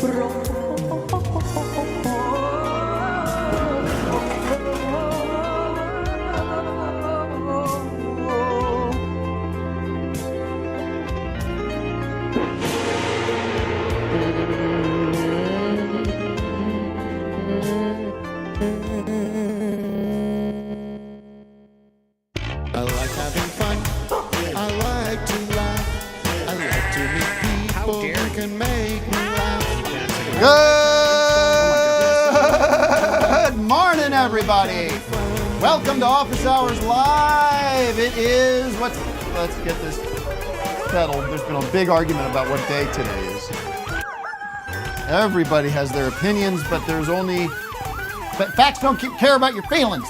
Good morning, everybody. Welcome to Office Hours Live. It is, let's get this settled. There's been a big argument about what day today is. Everybody has their opinions, but facts don't care about your feelings.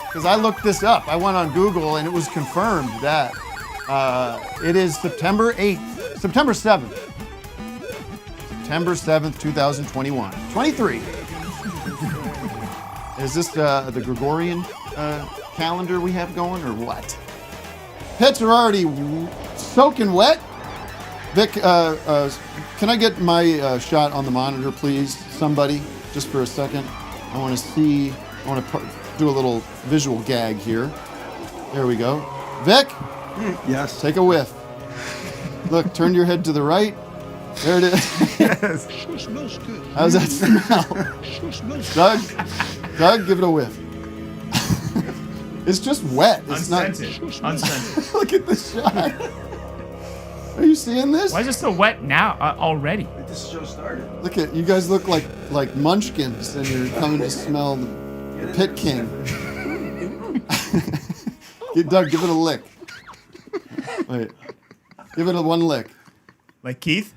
Because I looked this up. I went on Google and it was confirmed that it is September 8th, September 7th. September 7th, 2021. 23. Is this the Gregorian calendar we have going, or what? Pits are already soaking wet. Vic, can I get my shot on the monitor, please? Somebody, just for a second. I want to do a little visual gag here. There we go. Vic? Yes. Take a whiff. Look, turn your head to the right. There it is. Yes. Smells good. How's that smell? Doug, give it a whiff. It's just wet. It's Unscented. Unscented. Look at this shot. Are you seeing this? Why is it so wet now already? This show started. Look at you guys look like munchkins, and you're coming to smell the Pit King. Doug, give it a lick. Wait, give it one lick. Like Keith?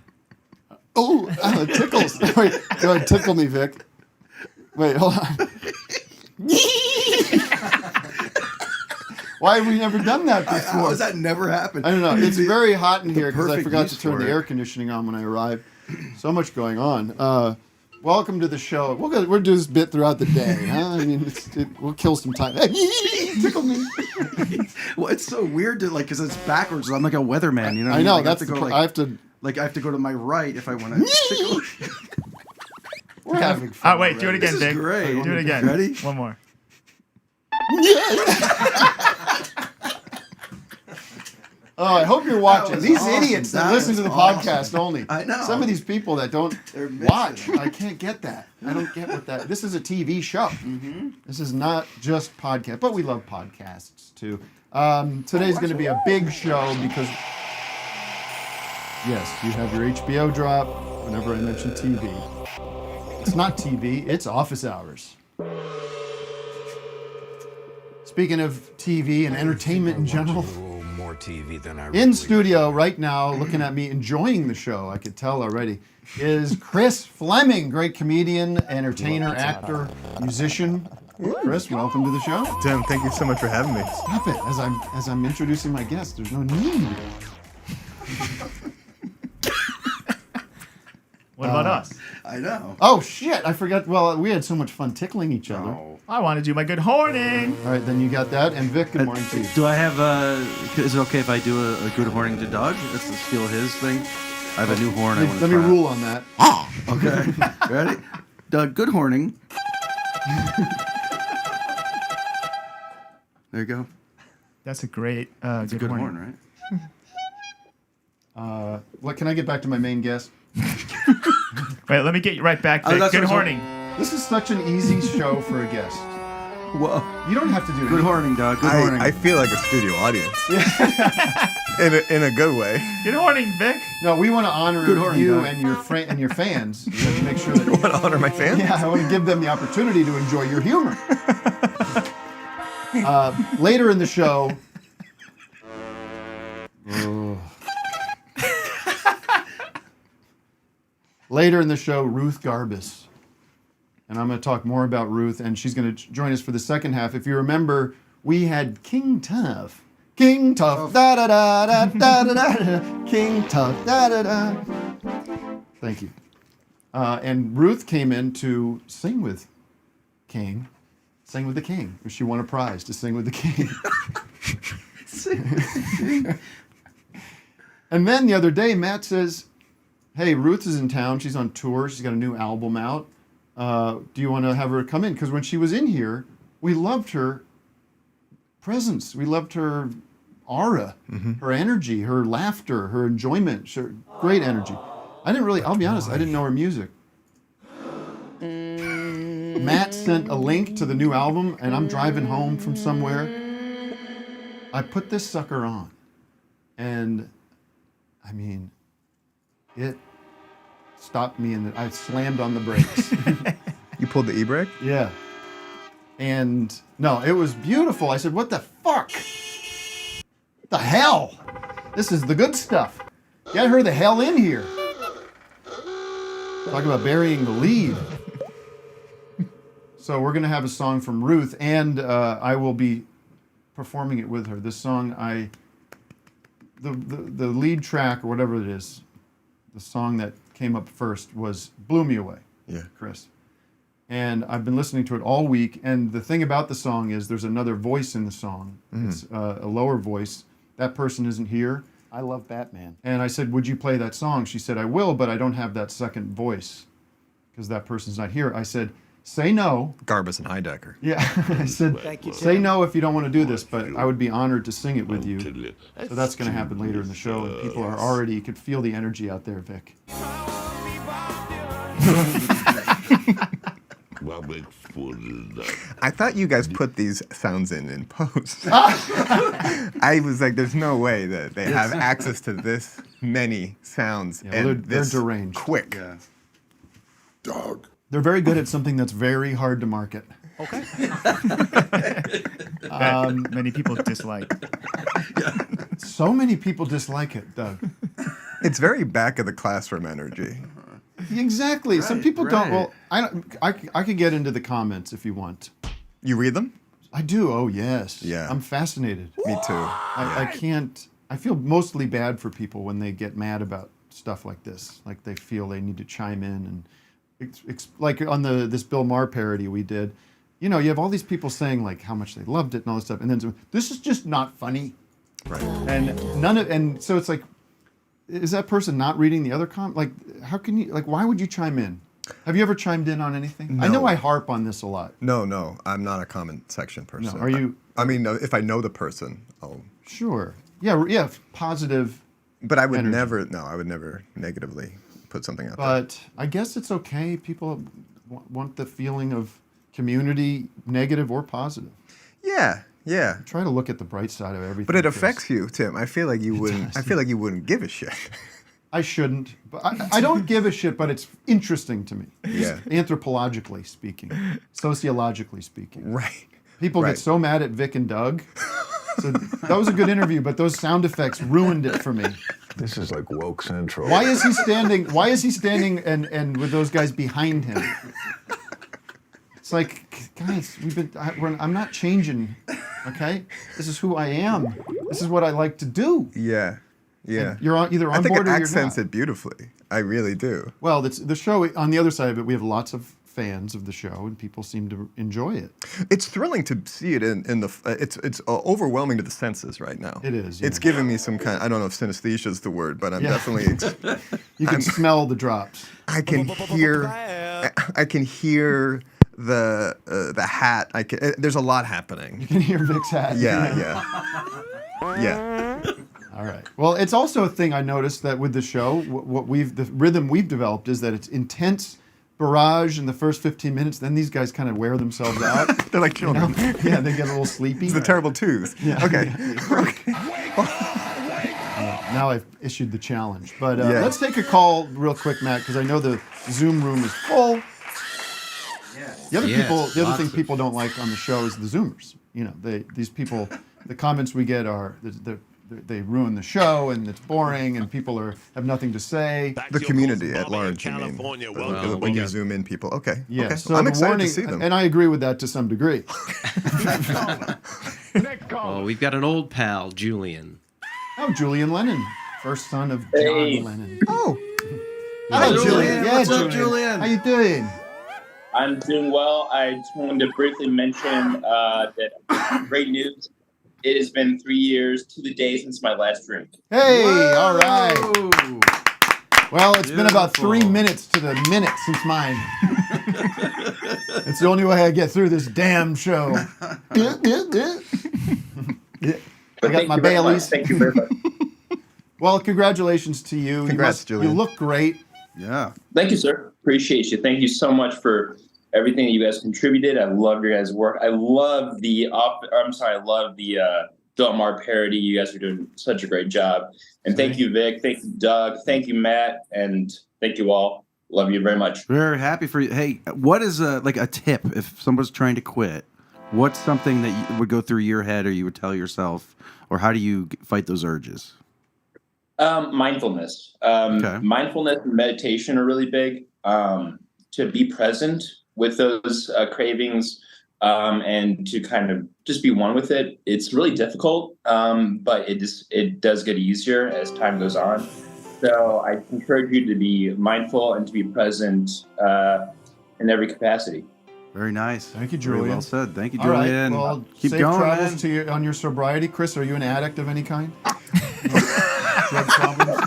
Oh, it tickles. Wait, go ahead, tickle me, Vic. Wait, hold on. Why have we never done that before? How has that never happened? I don't know. It's very hot in here because I forgot to turn for the it. air conditioning on when I arrived. So much going on. Welcome to the show. We'll do this bit throughout the day, huh? I mean, we'll kill some time. Hey, tickle me. Well, it's so weird to because it's backwards. So I'm like a weatherman, you know. I know. Like, That's I have to. I have to go to my right if I want to tickle. We're having fun. Wait, do it again, This Dick. is great. Do it again. Ready? One more. Oh, I hope you're watching. was These awesome. idiots that That listen to was the awesome. podcast only. I know. Some of these people that don't They're missing watch. it. I can't get that. I don't get what that. This is a TV show. Mm-hmm. This is not just podcast, but we love podcasts too. Today's going to be a big show because, yes, you have your HBO drop whenever I mention TV. It's not TV, it's office hours. Speaking of TV and entertainment in general, More TV than I in studio right now, looking at me enjoying the show, I could tell already, is Chris Fleming, great comedian, entertainer, actor, musician. Chris, welcome to the show. Tim, thank you so much for having me. Stop it, as I'm introducing my guest. There's no need. What about us? I know. Oh shit! I forgot. Well, we had so much fun tickling each other. Oh. I want to do my good horning. All right, then you got that. And Vic, good morning to you. Do I have is it okay if I do a good horning to Doug? That's to steal his thing. I have a new horn I want to Let me rule on that. Okay. Ready? Doug, good horning. There you go. That's a great It's a good horn, right? What can I get back to my main guest? Wait, let me get you right back Oh, there. that's Good what I was horning. This is such an easy show for a guest. Whoa. You don't have to do Good it. horning, Doug. Good horning. I feel like a studio audience. in a good way. Good horning, Vic. No, we want to honor Good horning, you Doug. and your fans. You have to make sure that. I want to honor my fans. Yeah, I want to give them the opportunity to enjoy your humor. Later in the show. Later in the show, Ruth Garbus. And I'm going to talk more about Ruth, and she's going to join us for the second half. If you remember, we had King Tuff. King Tuff, da da da da da da da. King Tuff, da da da. Thank you. And Ruth came in to sing with King. Sing with the King. She won a prize to sing with the King. And then the other day, Matt says, hey, Ruth is in town. She's on tour. She's got a new album out. Do you want to have her come in? Because when she was in here, we loved her presence. We loved her aura, her energy, her laughter, her enjoyment, great energy. I'll be honest, I didn't know her music. Matt sent a link to the new album, and I'm driving home from somewhere. I put this sucker on, and I mean, it stopped me, and I slammed on the brakes. You pulled the e-brake? Yeah. And no, it was beautiful. I said, what the fuck? The hell? This is the good stuff. Get her the hell in here. Talk about burying the lead. So we're going to have a song from Ruth, and I will be performing it with her. This song, the lead track, or whatever it is, the song that came up first Blew Me Away. Yeah. Chris. And I've been listening to it all week, and the thing about the song is there's another voice in the song. It's a lower voice. That person isn't here. I love Batman. And I said, would you play that song? She said, I will, but I don't have that second voice because that person's not here. I said, say no. Garbus and Heidecker. Yeah, I said, say no if you don't want to do this, but I would be honored to sing it with you. So that's going to happen later in the show, and people are already, you could feel the energy out there, Vic. I thought you guys put these sounds in post. I was like, there's no way that they have access to this many sounds and they're this deranged. quick. Yeah. Dog. They're very good at something that's very hard to market. Okay. That many people dislike. So many people dislike it, Doug. It's very back of the classroom energy. Exactly. Some people don't. right. Well, I could get into the comments if you want. You read them? I do. Oh yes. Yeah. I'm fascinated. Me too. I can't. I feel mostly bad for people when they get mad about stuff like this. Like they feel they need to chime in and like on this Bill Maher parody we did. You know, you have all these people saying like how much they loved it and all this stuff, and then this is just not funny. Right. And so it's like, is that person not reading the other comment? Like, how can you, like, why would you chime in? Have you ever chimed in on anything? No. I know I harp on this a lot. No, I'm not a comment section person. No, are you? I mean, if I know the person, I'll. Sure. Yeah, positive. But I would energy. I would never negatively put something out there. But I guess it's okay. People want the feeling of community, negative or positive. Yeah. Try to look at the bright side of everything. But it Chris. affects you, Tim. I feel like you wouldn't. I feel like you wouldn't give a shit. I shouldn't. But I don't give a shit, but it's interesting to me. Yeah. Anthropologically speaking, sociologically speaking. Right. People Right. get so mad at Vic and Doug. So that was a good interview, but those sound effects ruined it for me. This is like woke central. Why is he standing and with those guys behind him? It's like, guys, I'm not changing, okay? This is who I am. This is what I like to do. Yeah. You're either on I think board it or you're accents not. it beautifully. I really do. Well, the show, on the other side of it, we have lots of fans of the show, and people seem to enjoy it. It's thrilling to see it in the. It's overwhelming to the senses right now. It is, It's yeah. giving me some kind. I don't know if synesthesia is the word, but I'm Yeah. definitely. You can smell the drops. I can hear. I can hear the hat. There's a lot happening. You can hear Vic's hat. Yeah. All right. Well, it's also a thing I noticed that with the show, the rhythm we've developed is that it's intense barrage in the first 15 minutes. Then these guys kind of wear themselves out. They're like children. Yeah, they get a little sleepy. It's the terrible twos. Yeah. Okay. Now I've issued the challenge. But Yeah. let's take a call real quick, Matt, because I know the Zoom room is full. The other thing people don't like on the show is the Zoomers. You know, these people, the comments we get are they ruin the show and it's boring and people have nothing to say. The community at large, you mean? Welcome. When you zoom in people. Okay. Yeah, Okay. so I'm the excited warning, to see them. and I agree with that to some degree. Well, we've got an old pal, Julian. Oh, Julian Lennon, first son of Hey. John Lennon. Oh. Hello, Julian. Yeah, What's up, Julian? How you doing? I'm doing well. I just wanted to briefly mention that great news. It has been 3 years to the day since my last drink. Hey, all right. Well, it's been about 3 minutes to the minute since mine. It's the only way I get through this damn show. I But got my thank you very much. Baileys. Thank you very much. Well, congratulations to you. Congrats, you Julian. look great. Yeah. Thank you, sir. Appreciate you. Thank you so much for everything that you guys contributed. I love your guys' work. I love the Delmar parody. You guys are doing such a great job. And thank you, Vic. Thank you, Doug. Thank you, Matt. And thank you all. Love you very much. We're happy for you. Hey, what is like a tip if someone's trying to quit? What's something that would go through your head or you would tell yourself, or how do you fight those urges? Mindfulness. Mindfulness and meditation are really big. To be present with those cravings and to kind of just be one with it. It's really difficult, but it does get easier as time goes on. So I encourage you to be mindful and to be present in every capacity. Very nice. Thank you, Very Julian. well said. Thank you, All right. Julian. Well, Keep safe going, travels man. to you on your sobriety. Chris, are you an addict of any kind? Drug problems?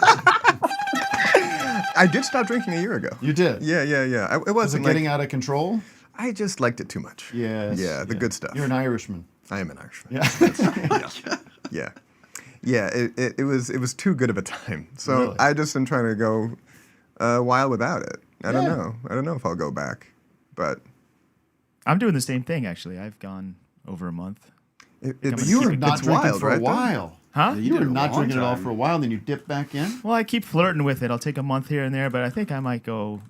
I did stop drinking a year ago. You did? Yeah. It Was it wasn't getting out of control? I just liked it too much. Yes. Yeah, the good stuff. You're an Irishman. I am an Irishman. Yeah. Yeah. It was too good of a time. So Really? I just am trying to go a while without it. I don't Yeah. know. I don't know if I'll go back, but I'm doing the same thing, actually. I've gone over a month. it's You were keep it- not it's drinking wild, for right, a though? while. Huh? You were did it a not long drinking at all time. for a while, and then you dip back in? Well, I keep flirting with it. I'll take a month here and there, but I think I might go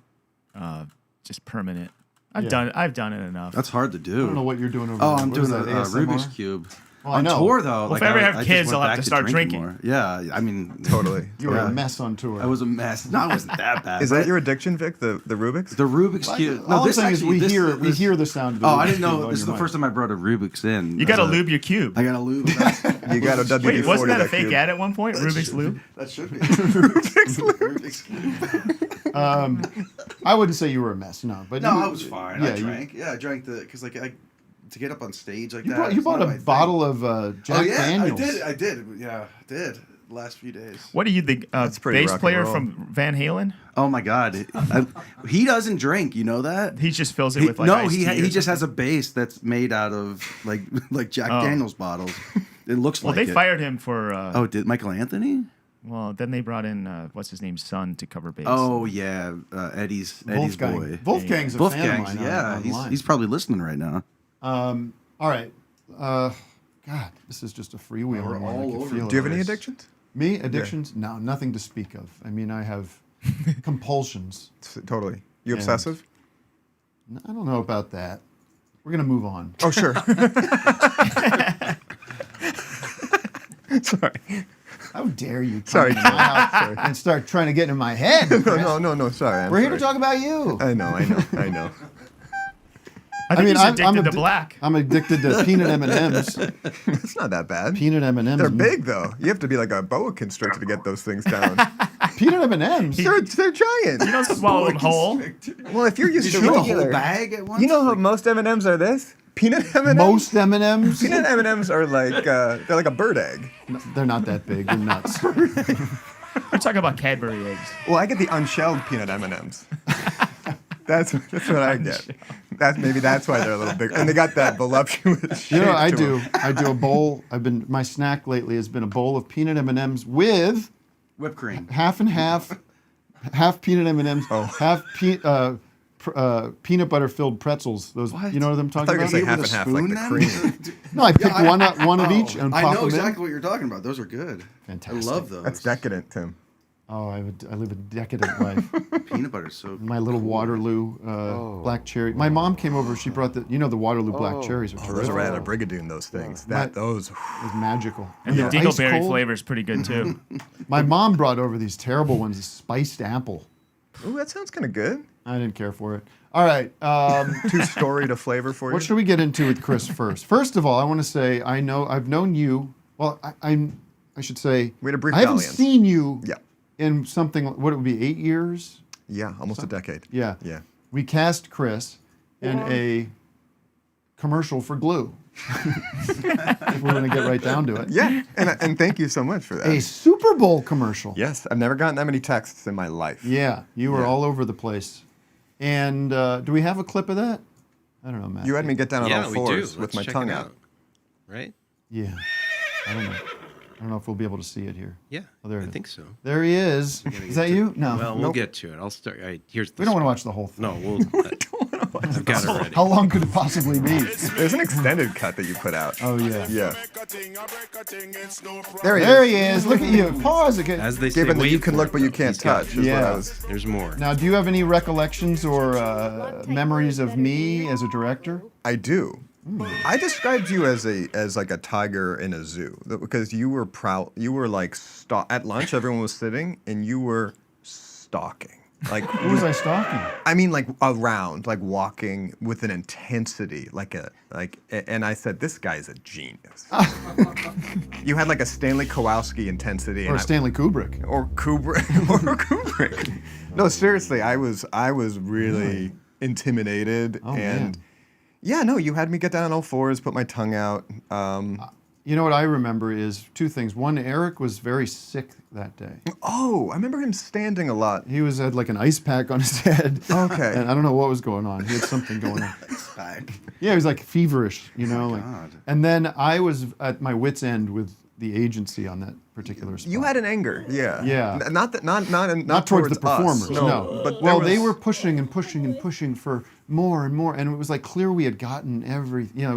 just permanent. I've done it enough. That's hard to do. I don't know what you're doing over Oh, there. I'm What doing is a that, ASMR? Rubik's Cube. Well, I On know. tour, though. Well, if I ever have just kids, went I'll have back to start drinking. more. Yeah, I mean, Totally. You were Yeah. a mess on tour. I was a mess. No, it wasn't that bad. Is that your addiction, Vic? The Rubik's? the Rubik's Cube? All I'm this saying is actually, we hear the sound of the Oh, Rubik's I didn't Cube know. on This is your the first mic. time I brought a Rubik's in. You got to lube your cube. I got to lube. You got a WD-40 Wait, wasn't that a that fake cube. ad at one point? Rubik's lube? That should be. Rubik's Cube. I wouldn't say you were a mess, no. But No, you, I was fine. Yeah, I drank. I drank because to get up on stage like You that. bought, is bought not a my thing. bottle of Jack Oh yeah, Daniels. I did. Yeah, I did. The last few days. What are you, the pretty bass rock and player roll. from Van Halen? Oh my God, he doesn't drink. You know that? He just fills it with like no, iced tea or he just something? has a bass that's made out of like Jack Oh. Daniels bottles. It looks Well, like they it. fired him for. Oh, did Michael Anthony? Well, then they brought in what's his name, son, to cover bass. Oh yeah, Eddie's Wolfgang. boy. Wolfgang's a fan of Wolfgang's, mine. yeah, online. he's probably listening right now. All right. God, this is just a freewheel. We're more. I all can over feel the Do you have it. any addictions? Me? Addictions? No, nothing to speak of. I mean, I have compulsions. Totally. You And- obsessive? I don't know about that. We're going to move on. Oh, sure. Sorry. How dare you come Sorry. into my house and start trying to get in my head? Chris. No. Sorry. We're here to talk about you. I know. I think he's I'm addicted to addi- black. I'm addicted to peanut M&Ms. It's not that bad. Peanut M&Ms. They're big, though. You have to be like a boa constrictor to get those things down. Peanut M&Ms. they're giant. You don't swallow them whole. Well, if you're used to Eat the whole regular, bag at once. you know how most M&Ms are this? Peanut M&Ms. Most M&Ms. Peanut M&Ms are like they're like a bird egg. They're not that big. They're nuts. We're talking about Cadbury eggs. Well, I get the unshelled peanut M&Ms. That's what I get. That's why they're a little bigger. And they got that voluptuous shape. You know what I to do? them. I do a bowl. My snack lately has been a bowl of peanut M&Ms with whipped cream. half and half peanut M&Ms, half peanut butter filled pretzels. Those, What? you know what I'm I talking thought you were about? gonna say half and half, like the cream. No, I pick one of each and I pop know them exactly in. what you're talking about. Those are good. Fantastic. I love those. That's decadent, Tim. Oh, I live a decadent life. Peanut butter is so. My little Waterloo black cherry. My mom came over. She brought the Waterloo black cherries are Those terrific. are right out of Brigadoon, those things. Those. It was magical. And the they're ice dingleberry cold. flavor is pretty good too. My mom brought over these terrible ones, the spiced apple. Ooh, that sounds kind of good. I didn't care for it. All right. Too storied a flavor for you. What should we get into with Chris first? First of all, I want to say I've known you. Well, I should say We had a brief I haven't dalliance. seen you Yeah. in something. What it would be 8 years? Yeah, almost a decade. Yeah. Yeah. We cast Chris in a commercial for glue. If we're going to get right down to it. Yeah, and thank you so much for that. A Super Bowl commercial. Yes, I've never gotten that many texts in my life. Yeah, you were Yeah. all over the place. And do we have a clip of that? I don't know, Matt. You had me get down on Yeah, all we do. fours with Let's my check tongue it out. Right? Yeah. I don't know. I don't know if we'll be able to see it here. Yeah, Oh, there it I is. think so. There he is. Is that you? No. Well, we'll Nope. get to it. I'll start. All right, here's the We don't want to spot. watch the whole thing. No, we'll. I've got it ready. How long could it possibly be? There's an extended cut that you put out. Oh, yeah. Yeah. There he is. Look at you. Pause again. As they say, Given that wait you can for look it, but you though. can't He's got touch it. is what Yeah. I was. There's more. Now, do you have any recollections or memories of me as a director? I do. I described you as like a tiger in a zoo because you were proud. You were like at lunch. Everyone was sitting, and you were stalking. Like Who was I stalking? I mean, like around, like walking with an intensity, and I said, this guy's a genius. You had like a Stanley Kowalski intensity, Or Stanley Kubrick. or Kubrick, or Kubrick. No, seriously, I was really intimidated, Oh, and man. yeah, no, you had me get down on all fours, put my tongue out. You know what I remember is two things. One, Eric was very sick that day. Oh, I remember him standing a lot. He had like an ice pack on his head. Okay. And I don't know what was going on. He had something going on. Back. Yeah, he was like feverish, you know. Like, God. and then I was at my wit's end with the agency on that particular spot. You had an anger, yeah. Yeah. Not Towards the performers, us. no. But Well, there they was- were pushing and pushing and pushing for more and more, and it was like clear we had gotten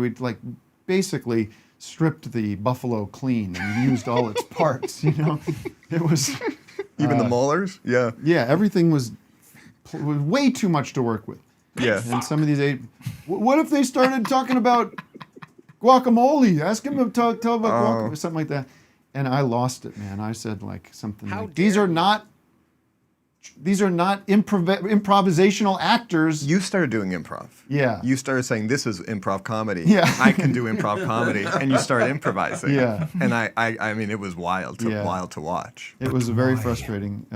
we'd like basically stripped the buffalo clean and used all its parts, you know. It was even the molars, yeah. yeah, everything was way too much to work with. Yeah. And some of these what if they started talking about guacamole? Ask him to tell about guacamole or something like that. And I lost it, man. I said like something like, these are not improvisational actors. You started doing improv. Yeah. You started saying, this is improv comedy. Yeah. I can do improv comedy. And you started improvising. Yeah. And I mean, it was wild to watch. It was very frustrating.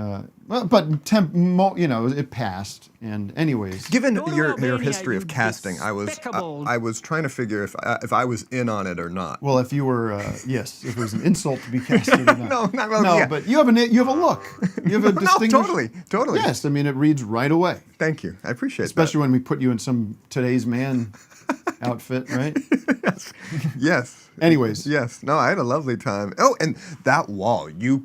But it passed. And anyways, Given your history of casting, I was trying to figure if I was in on it or not. well, if you were, yes, if it was an insult to be casted or not. No, not really. No, Yeah. but you have a look. You have a No, distinguished. totally. Yes, I mean it reads right away. Thank you. I appreciate Especially when we put you in some Today's Man outfit, right? that. Yes. Anyways, Yes. No, I had a lovely time. Oh, and that wall, you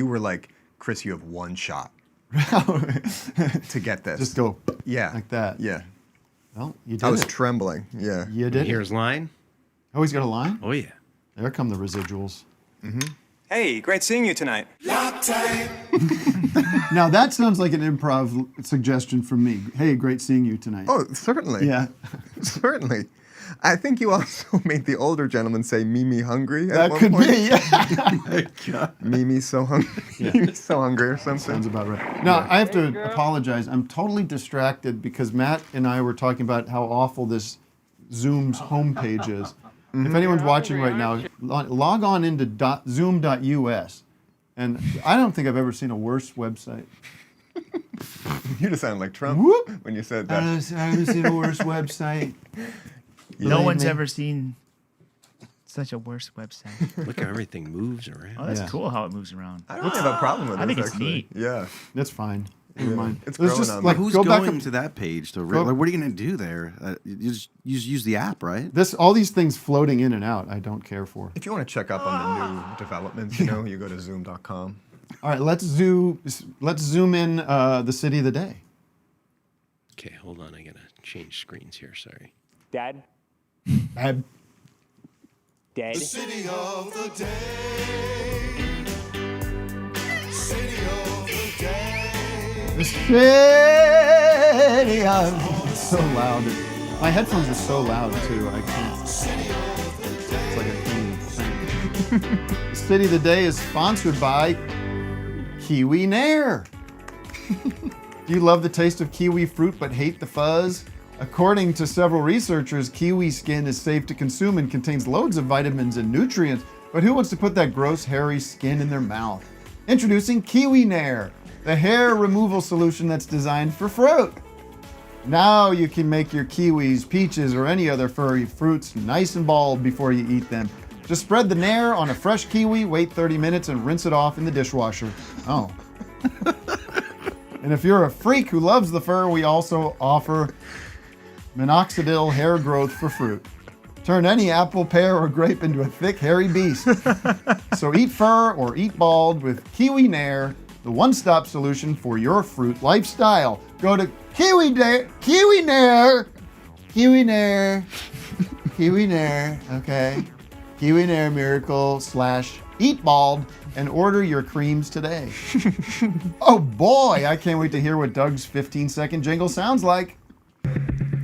were like, Chris, you have one shot to get this. just go Yeah. like that. Yeah. Well, you did I was it. trembling. Yeah. You did it. Here's line. Oh, he's got a line? Oh yeah. There come the residuals. Hey, great seeing you tonight. Now that sounds like an improv suggestion from me. Hey, great seeing you tonight. Oh, certainly. Yeah. Certainly. I think you also made the older gentleman say Mimi hungry at That one could point. be. Yeah. Mimi's so hungry. Mimi's so hungry or something. Sounds about right. Now, I have to apologize. I'm totally distracted because Matt and I were talking about how awful this Zoom's homepage is. If anyone's watching right now, log on into zoom.us. And I don't think I've ever seen a worse website. You just sound like Trump Whoop. when you said I that. haven't seen a worse website. No Believe one's me. ever seen such a worse website. Look how everything moves around. Oh, that's Yeah. cool how it moves around. I don't have a problem with I this, think it's actually. neat. Yeah. That's fine. Never mind. It's Let's growing just on me. like Who's go back going up. to that page? Go- Like, what are you going to do there? You just use the app, right? All these things floating in and out, I don't care for. If you want to check up on the new developments, you go to zoom.com. All right, let's zoom in the city of the day. Okay, hold on. I gotta change screens here. Sorry. Dad? Ab- Dad? City of the day. City of the day. The city of so loud. My headphones are so loud too. I can't. It's like a clean thing. The city of the day is sponsored by Kiwi Nair. Do you love the taste of kiwi fruit but hate the fuzz? According to several researchers, kiwi skin is safe to consume and contains loads of vitamins and nutrients, but who wants to put that gross, hairy skin in their mouth? Introducing Kiwi Nair, the hair removal solution that's designed for fruit. Now you can make your kiwis, peaches, or any other furry fruits nice and bald before you eat them. Just spread the nair on a fresh kiwi, wait 30 minutes, and rinse it off in the dishwasher. Oh. And if you're a freak who loves the fur, we also offer minoxidil hair growth for fruit. Turn any apple, pear, or grape into a thick, hairy beast. So eat fur or eat bald with Kiwi Nair, the one-stop solution for your fruit lifestyle. Go to Kiwi Nair, Kiwi Nair, Kiwi Nair, Kiwi Nair, okay? Kiwi Nair Miracle / Eat Bald and order your creams today. Oh boy, I can't wait to hear what Doug's 15-second jingle sounds like.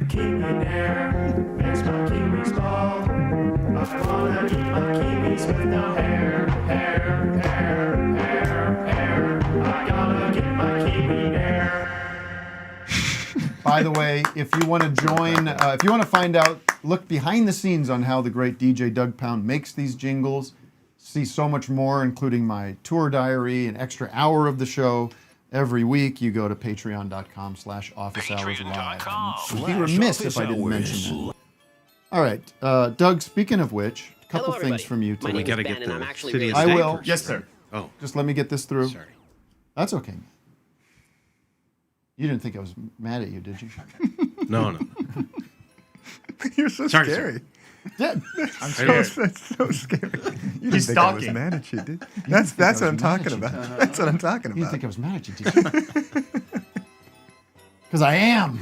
Kiwi Nair makes my kiwis bald. I wanna eat my kiwis with no hair, hair, hair, hair, hair. I gotta get my Kiwi Nair. By the way, if you want to join, if you want to find out, look behind the scenes on how the great DJ Douggpound makes these jingles, see so much more, including my tour diary, an extra hour of the show every week, you go to patreon.com/officeHoursLive. I'd be remiss if I didn't mention that. All right, Doug, speaking of which, a couple things from you today. We got to get the city of I state will. first, Yes, right? sir. Oh, Just let me get this through. sorry. That's okay. You didn't think I was mad at you, did you? No. You're so Sorry, scary. Yeah. I'm Scared. scared. That's so scary. You He's didn't think I was stalking. mad at you, did? That's what I'm talking about. That's what I'm talking You didn't about. think I was mad at you, did you? Because I am.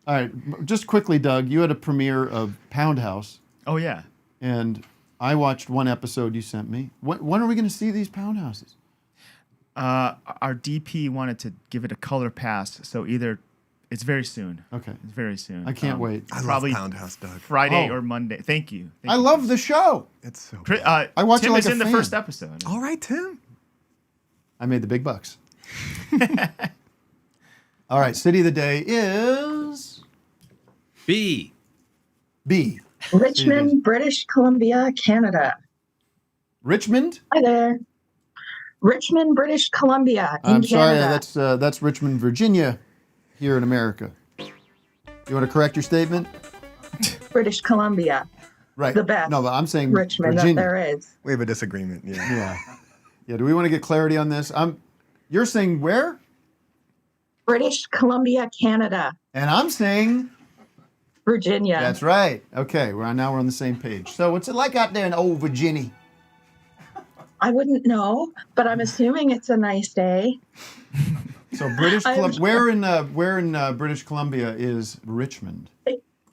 All right, just quickly, Doug, you had a premiere of Pound House, Oh, yeah. and I watched one episode you sent me. When are we going to see these Pound Houses? Our DP wanted to give it a color pass, so either it's very soon. Okay. It's very soon. I can't wait. I Probably love Pound House, Doug. Friday Oh. or Monday. Thank you. I love the show. It's so Chris, good. I watch it Tim like is a in the fan. first episode. All right, Tim. I made the big bucks. All right, city of the day is B. B. Richmond, British Columbia, Canada. Richmond? Hi there. Richmond, British Columbia in I'm sorry, Canada. that's Richmond, Virginia, here in America. You want to correct your statement? British Columbia, Right. the best No, but I'm saying Richmond Virginia. that there is. We have a disagreement. Yeah. Yeah. Yeah. Do we want to get clarity on this? You're saying where? British Columbia, Canada, And I'm saying Virginia. that's right. Okay. Now we're on the same page. So what's it like out there in old Virginia? I wouldn't know, but I'm assuming it's a nice day. So British Columbia. Where in British Columbia is Richmond?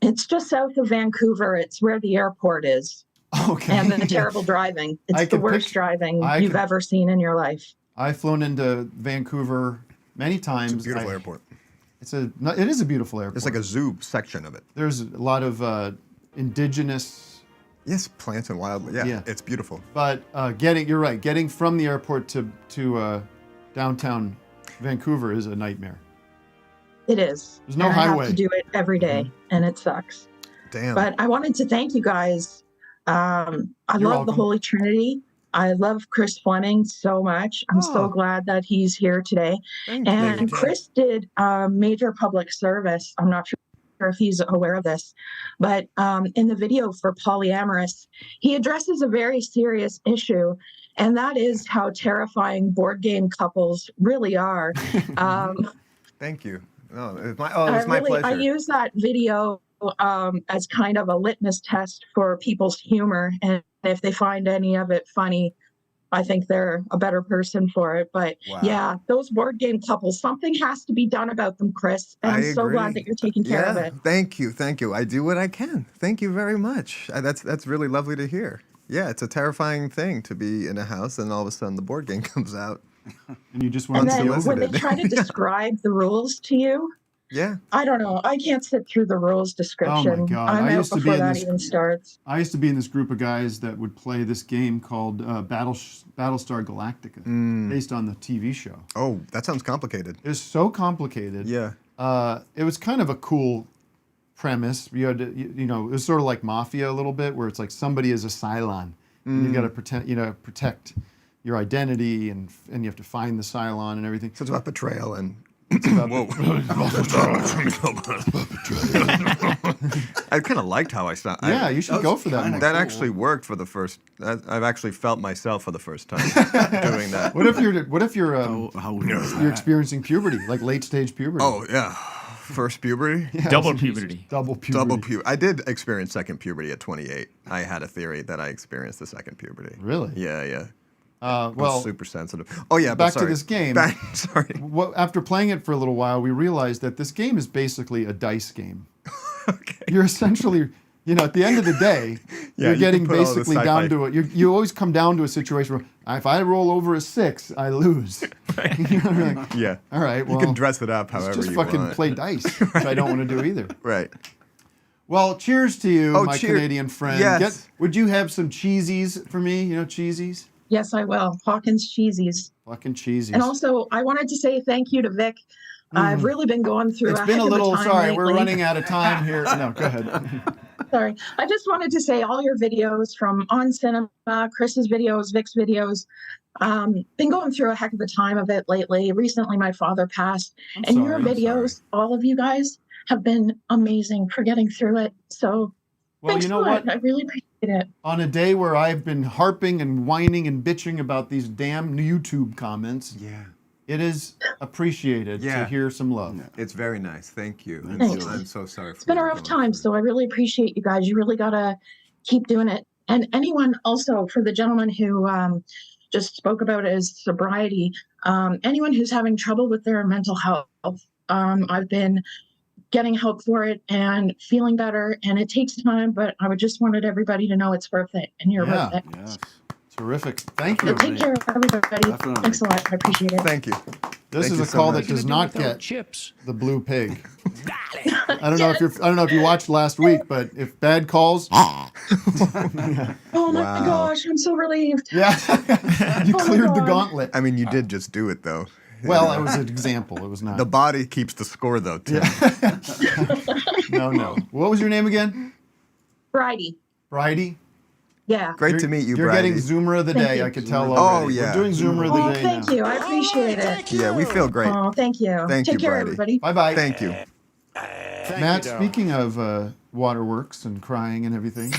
It's just south of Vancouver. It's where the airport is. Okay. And the terrible driving. I It's the can worst picture- driving I you've can- ever seen in your life. I've flown into Vancouver many times. It's a beautiful airport. It is a beautiful airport. There's like a zoo section of it. There's a lot of indigenous. Yes, plants and wildlife. Yeah, Yeah. it's beautiful. But you're right. Getting from the airport to downtown Vancouver is a nightmare. It is. There's no and I highway. have to do it every day, and it sucks. Damn. But I wanted to thank you guys. I You're love the welcome. Holy Trinity. I love Chris Fleming so much. I'm Oh. so glad that he's here today. Thank And you. Chris did major public service. I'm not sure if he's aware of this, but in the video for Polyamorous, he addresses a very serious issue, and that is how terrifying board game couples really are. Thank you. No, it's my pleasure. I use that video as kind of a litmus test for people's humor, and if they find any of it funny, I think they're a better person for it. But Wow. yeah, those board game couples, something has to be done about them, Chris. And I'm so agree. glad that you're taking care of Yeah, it. Thank you. I do what I can. Thank you very much. That's really lovely to hear. Yeah, it's a terrifying thing to be in a house and all of a sudden the board game comes out. And you just And want to then see when they Unsolicited. try to describe the rules to you, Yeah. I don't know. I can't sit through the rules description. God. I'm I out used to be before in that this- even starts. I used to be in this group of guys that would play this game called Battlestar Galactica, based on the TV show. Oh, that sounds complicated. It was so complicated. Yeah. It was kind of a cool premise. You had to, it was sort of like Mafia a little bit, where it's like somebody is a Cylon, and you got to protect your identity, and you have to find the Cylon and everything. So it's about betrayal and It's about I kind of liked how I sounded. Yeah, you should go for that. That next. actually worked for the first. I've actually felt myself for the first time doing that. What if you're you're experiencing puberty, like late stage puberty? Oh yeah, first puberty. Yeah, Double so- puberty. Double puberty. Double puberty. I did experience second puberty at 28. I had a theory that I experienced the second puberty. Really? Yeah, yeah. Well, I'm super sensitive. Oh yeah, back but to sorry. this game. Sorry. After playing it for a little while, we realized that this game is basically a dice game. Okay. You're essentially, at the end of the day, Yeah, you're you getting can put all the basically down sci-fi- to it. You always come down to a situation where if I roll over a 6, I lose. You're like, Yeah. all right, well, you can dress it up however just you fucking want. play dice, which I don't want to do either. Right. Well, cheers to you, Oh, my cheer- Canadian friend. Yes. Would you have some cheesies for me? Cheesies? Yes, I will. Hawkins Cheesies. Fucking cheesies. And also, I wanted to say thank you to Vic. I've really been going through It's a been heck a of little, time sorry, lately. we're running out of time here. No, go ahead. Sorry. I just wanted to say all your videos from On Cinema, Chris's videos, Vic's videos, been going through a heck of a time of it lately. Recently, my father passed. And your videos, all of you guys, have been amazing for getting through it. So Well, thanks you know a lot. what? I really appreciate it. On a day where I've been harping and whining and bitching about these damn YouTube comments, it is appreciated to Yeah. hear some love. It's very nice. Thank you. Thanks. I'm so sorry. It's been a rough time, so I really appreciate you guys. You really got to keep doing it. And anyone also, for the gentleman who just spoke about his sobriety, anyone who's having trouble with their mental health, I've been getting help for it and feeling better. And it takes time, but I would just wanted everybody to know it's worth it. And you're worth it. Yes. Terrific. Thank So you. take care of everybody. Definitely. Thanks a lot. I appreciate it. Thank you. This Thank is you a so call much. that does not get chips. the blue pig. I don't know if you watched last week, but if bad calls, Oh my Wow. gosh, I'm so relieved. yeah, you Oh my cleared the God. gauntlet. I mean, you did just do it though. Well, it was an example. It was not. The body keeps the score though, Tim. No. What was your name again? Friday. Bridie? Yeah. Great to meet you, You're Bridie. getting Zoomer of the Thank day. you. I could tell Oh, already. yeah. We're doing Zoomer of the Oh, day thank now. you. I appreciate it. Yeah, we feel great. Oh, thank you. Thank Take you, care, Bridie. everybody. Bye-bye. Thank you. Matt, speaking of waterworks and crying and everything,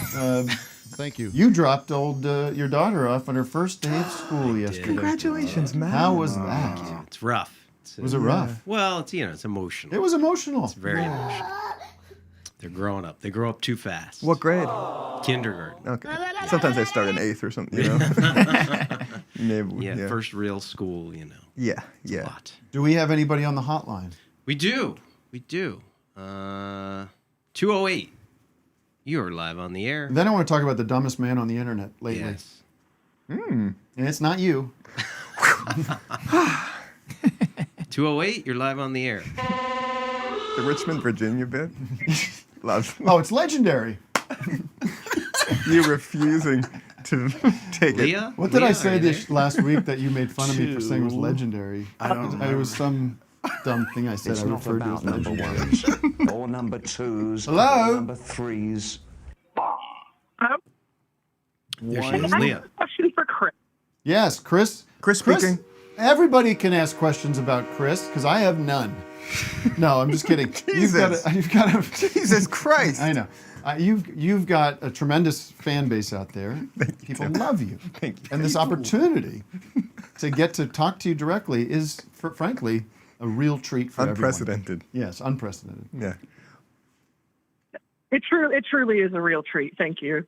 Thank you. you dropped your daughter off on her first day of school yesterday. Congratulations, Matt. How was that? It's rough. Was it rough? Well, it's emotional. It was emotional. It's very emotional. They're growing up. They grow up too fast. What grade? Kindergarten. Okay. Sometimes I start in 8th or something, Maybe, Yeah, first real school, Yeah, A yeah. lot. Do we have anybody on the hotline? We do. 208. You're live on the air. Then I want to talk about the dumbest man on the internet lately. Yes. And it's not you. 208, you're live on the air. The Richmond, Virginia bit? Love. Oh, it's legendary. You refusing to take Leah? What did I Leah, say are you this there? last week that you made fun of me for saying was legendary? I don't It know. was some dumb thing I said. It's I not referred to as about number legendary. ones or number twos. Hello? Or number threes. There she is, Leah. Question for Chris. Yes, Chris. Chris speaking. Everybody can ask questions about Chris because I have none. No, I'm just kidding. Jesus. You've got a Jesus Christ. I know. You've got a tremendous fan base out there. People love you. Thank you. And this opportunity to get to talk to you directly is, frankly, a real treat for everyone. Unprecedented. Yes, unprecedented. Yeah. It truly is a real treat. Thank you.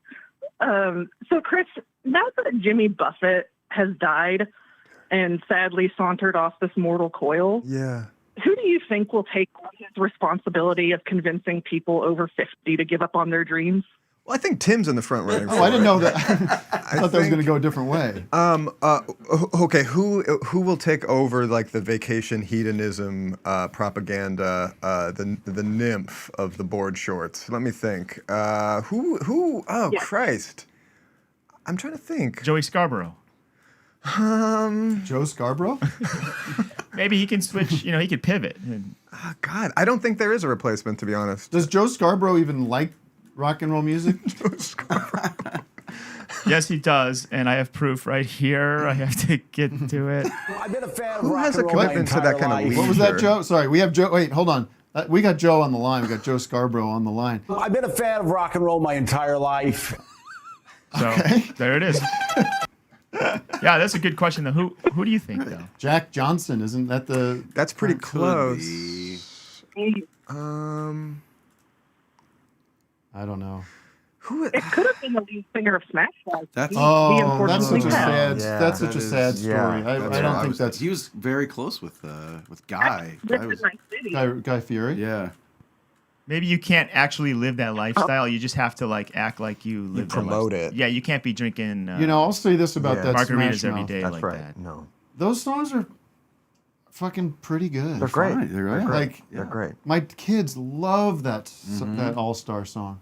So, Chris, now that Jimmy Buffett has died and sadly sauntered off this mortal coil, Yeah. who do you think will take on his responsibility of convincing people over 50 to give up on their dreams? Well, I think Tim's in the front running. Oh, I didn't know that. I thought that was think- going to go a different way. Okay, who will take over like the vacation hedonism propaganda, the nymph of the board shorts? Let me think. Who? Oh, Yes. Christ! I'm trying to think. Joey Scarborough. Joe Scarborough? Maybe he can switch. He could pivot. And Oh, God, I don't think there is a replacement, to be honest. Does Joe Scarborough even like rock and roll music? Yes, he does, and I have proof right here. I have to get to it. I've been a fan of Who rock has and a roll my commitment to entire that kind of life. leisure? What was that, Joe? Sorry, we have Joe. Wait, hold on. We got Joe on the line. We got Joe Scarborough on the line. I've been a fan of rock and roll my entire life. So there it is. Yeah, that's a good question. Though. Who do you think though? Jack Johnson, isn't that the? That's pretty Could close. be. I don't know. Who? It could have been the lead singer of Smash Mouth. That's- He Oh, that's unfortunately such a passed. sad. That's such a sad story. I don't think that's He was very close with Guy. This Guy is was, my city. Guy Fieri. yeah. Maybe you can't actually live that lifestyle. You just have to like act like you live. that promote lifestyle. it. Yeah, you can't be drinking. You know, I'll say this about that margaritas Smash every Mouth. day That's like right. that. No, Those songs are fucking pretty good. they're great. fine. They're They're great. great. Like They're great. my kids love that All-Star song.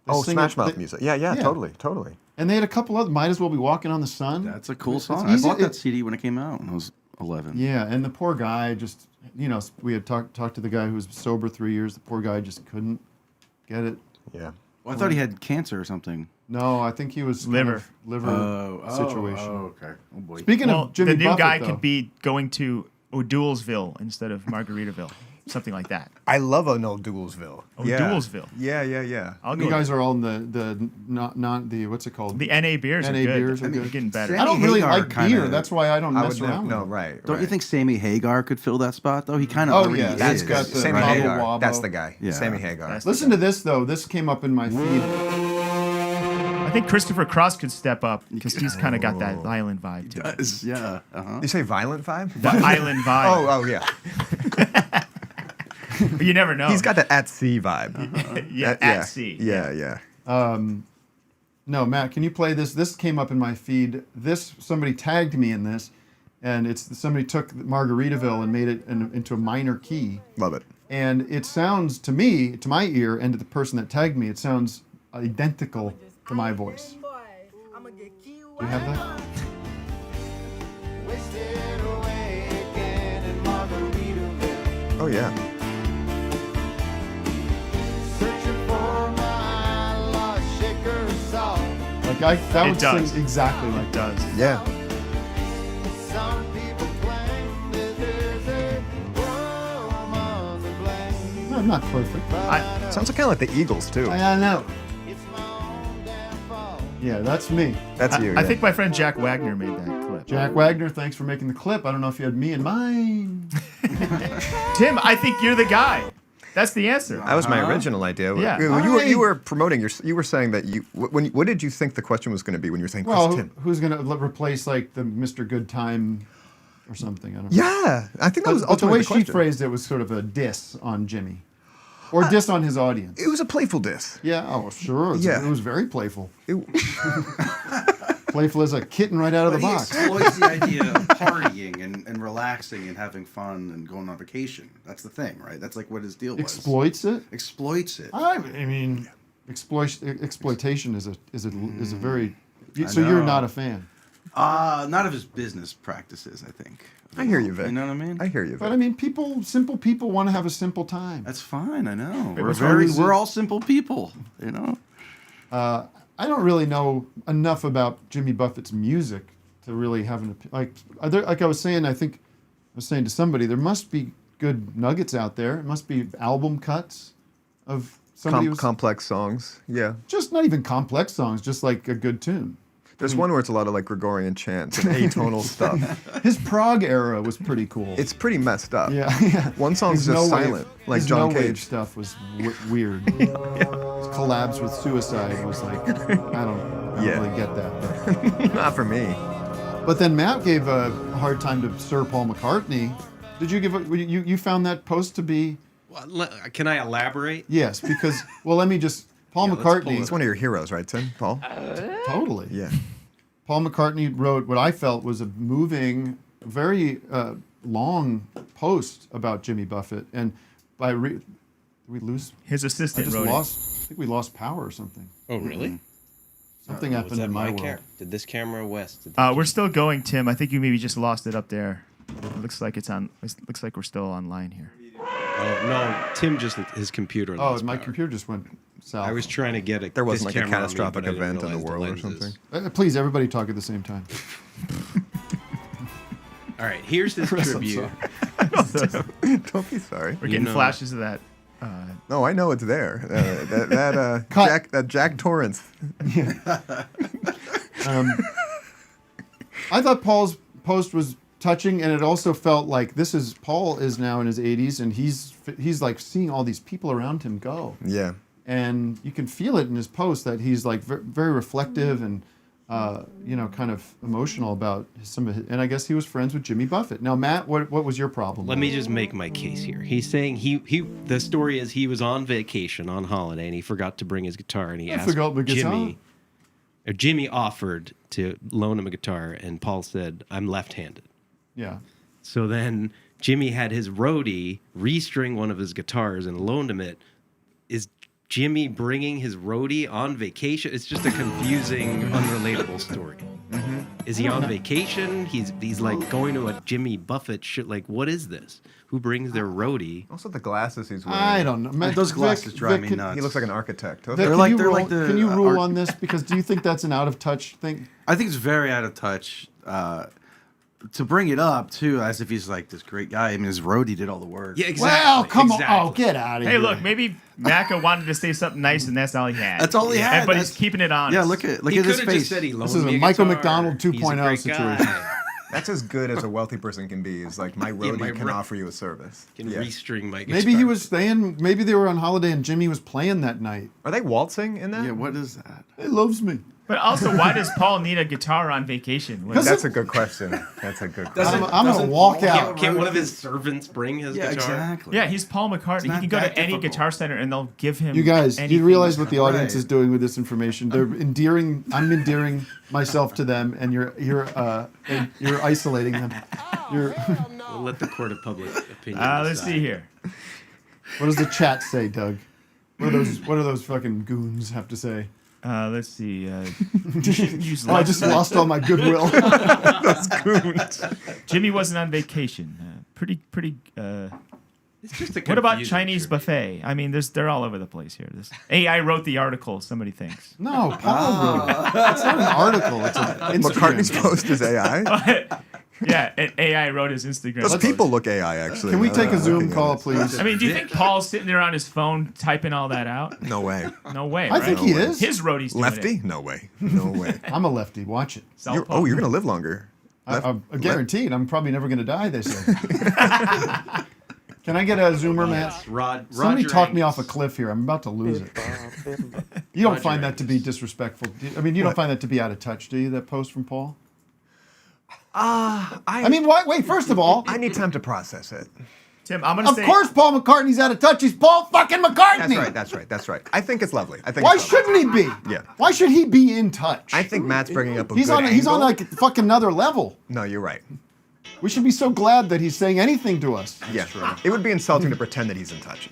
They Oh, sing Smash it- Mouth they- music. Yeah, Yeah. totally. And they had a couple other. Might as well be walking on the sun. That's a cool song. easy- I bought that it- CD when it came out when I was 11. Yeah, and the poor guy just, we had talked to the guy who was sober 3 years. The poor guy just couldn't get it. Yeah. Well, I thought he had cancer or something. No, I think he was kind Liver. of liver situation. Oh, okay. Oh boy. Speaking Well, of Jimmy the new Buffett, guy though, could be going to O'Doulsville instead of Margaritaville, something like that. I love an old Duelsville. O'Doulsville. Yeah. I'll go. you guys are all in the not the what's it called? The NA beers NA are good. beers are They're good. getting better. I don't really Hagar like kinda- beer. That's why I don't I mess would around. no, with it. right. Don't you think Sammy Hagar could fill that spot though? He kind of Oh, already yeah, is. that's got the Sammy Wobble Hagar? Wobble. That's the guy. Yeah. Sammy Hagar. That's- Listen to this though. This came up in my feed. I think Christopher Cross could step up because he's kind of got that island vibe to it. Yeah. Uh-huh. You say violent vibe? The island vibe. Oh yeah. But you never know. He's got the at sea vibe. yeah, at sea. Yeah. No, Matt, can you play this? This came up in my feed. Somebody tagged me in this, and it's somebody took Margaritaville and made it into a minor key. Love it. And it sounds to me, to my ear, and to the person that tagged me, it sounds identical to my voice. Do you have that? Oh yeah. Like that It would does. sing exactly like It that. does. Yeah. No, not perfect. Sounds kind of like the Eagles too. I know. Yeah, that's me. That's you. I yeah. think my friend Jack Wagner made that clip. Jack Wagner, thanks for making the clip. I don't know if you had me in mind. Tim, I think you're the guy. That's the answer. That was my original idea. Yeah. You were promoting you were saying that what did you think the question was going to be when you were saying Chris Well, Tim? who's going to replace like the Mr. Good Time or something? I don't know. Yeah, I think that was But the ultimately way the she question. phrased it was sort of a diss on Jimmy. Or diss on his audience. It was a playful diss. Yeah, oh, sure. Yeah. It was very playful. Playful as a kitten right out of the But he box. exploits the idea of partying and relaxing and having fun and going on vacation. That's the thing, right? That's like what his deal was. Exploits it? Exploits it. I mean, exploitation is a very. I So you're know. not a fan. Not of his business practices, I think. I hear you, Vic. You know what I mean? I hear you, But I Vic. mean, simple people want to have a simple time. That's fine. I know. was always- We're all simple people. You know. I don't really know enough about Jimmy Buffett's music to really have an like I was saying. I think I was saying to somebody there must be good nuggets out there. It must be album cuts of somebody who's Complex songs. Yeah. just not even complex songs, just like a good tune. There's one where it's a lot of like Gregorian chants and atonal stuff. His prog era was pretty cool. It's pretty messed up. yeah. One song's His just no-wave- silent, like his John no-wave Cage. stuff was weird. His collabs with Suicide was like I don't really get that. But. Not for me. But then Matt gave a hard time to Sir Paul McCartney. Did you give you found that post to be? Well, can I elaborate? Yes, because let me just Paul Yeah, let's pull McCartney. He's one of your heroes, right, Tim? Paul? Totally. Yeah. Paul McCartney wrote what I felt was a moving, very long post about Jimmy Buffett, and did we lose? His I assistant just wrote lost. I think we lost power or something. Oh, really? Something Was happened that in my my world. Did this camera west? it. We're still going, Tim. I think you maybe just lost it up there. It looks like it's on. It looks like we're still online here. Oh, no, Tim just his computer. Oh, lost my power. computer just went south. I was trying to get a. There wasn't this like a camera on me, catastrophic but I didn't event in the realize world or lenses. something. Please, everybody talk at the same time. All right, here's this Chris, I'm tribute. Don't be sorry. We're getting flashes of that. No, I know it's there. That Jack Torrance. I thought Paul's post was touching, and it also felt like Paul is now in his 80s, and he's like seeing all these people around him go. Yeah. And you can feel it in his post that he's like very reflective and kind of emotional about some of his, and I guess he was friends with Jimmy Buffett. Now, Matt, what was your problem? Let me just make my case here. He's saying the story is he was on vacation on holiday and he forgot to bring his guitar and he asked Jimmy offered to loan him a guitar and Paul said, "I'm left-handed." Yeah. So then Jimmy had his roadie restring one of his guitars and loaned him it. Is Jimmy bringing his roadie on vacation? It's just a confusing, unrelatable story. Mm-hmm. Is he on vacation? He's like going to a Jimmy Buffett shit. Like, what is this? Who brings their roadie? Also, the glasses he's wearing. I don't know. Those glasses drive me nuts. He looks like an architect. Vic, can you rule on this? Because do you think that's an out of touch thing? I think it's very out of touch. To bring it up too, as if he's like this great guy. I mean, his roadie did all the work. Yeah, exactly. Well, come on. Oh, get out of Hey, here. look, maybe Macca wanted to say something nice, and that's all he had. That's all he had. But he's keeping it honest. Yeah, look at He his could have face. just said he loaned This is me a Michael guitar. McDonald He's a 2.0 great situation. guy. That's as good as a wealthy person can be. Is like my roadie can offer you a service. Can restring my guitar. Maybe he was staying. Maybe they were on holiday and Jimmy was playing that night. Are they waltzing in that? Yeah, what is that? He loves me. But also, why does Paul need a guitar on vacation? That's a good question. That's a good question. I'm going to walk out. Can't one of his servants bring his guitar? Exactly. Yeah, he's Paul McCartney. He can go to any guitar center and they'll give him. You guys, anything. you realize what the audience Right. is doing with this information? They're endearing. I'm endearing myself to them, and you're isolating them. We'll let the court of public opinion. Let's decide. see here. What does the chat say, Doug? What do those fucking goons have to say? Let's see. You should use I just lost all my goodwill. Those goons. Jimmy wasn't on vacation. Pretty. It's just a What about confusing Chinese tribute. buffet? I mean, they're all over the place here. This AI wrote the article. Somebody thinks. No, Paul wrote it. It's not an article. It's an Instagram. McCartney's post is AI. Yeah, and AI wrote his Instagram. Those post. people look AI actually. Can we now take that a I'm Zoom looking at call, it. please? I mean, do you think Paul's sitting there on his phone typing all that out? No way. No way. I think right? he is. His roadie's doing Lefty? it. No way. No way. I'm a lefty. Watch it. Southpaw. You're gonna live longer. I'm guaranteed. I'm probably never going to die. They say. Can I get a Zoomer, Matt? Somebody Roger talk me Angus. off a cliff here. I'm about to lose it. You don't find that to be disrespectful. I mean, you don't find that to be out of touch, do you? That post from Paul. I mean, wait. First of all, I need time to process it. Tim, I'm gonna of say. course, Paul McCartney's out of touch. He's Paul fucking McCartney. That's right. I think it's lovely. I think. Why it's lovely. shouldn't he be? Yeah. Why should he be in touch? I think Matt's bringing up a He's good on. angle. He's on like fucking another level. No, you're right. We should be so glad that he's saying anything to us. Yeah. It would be insulting to pretend that he's in touch.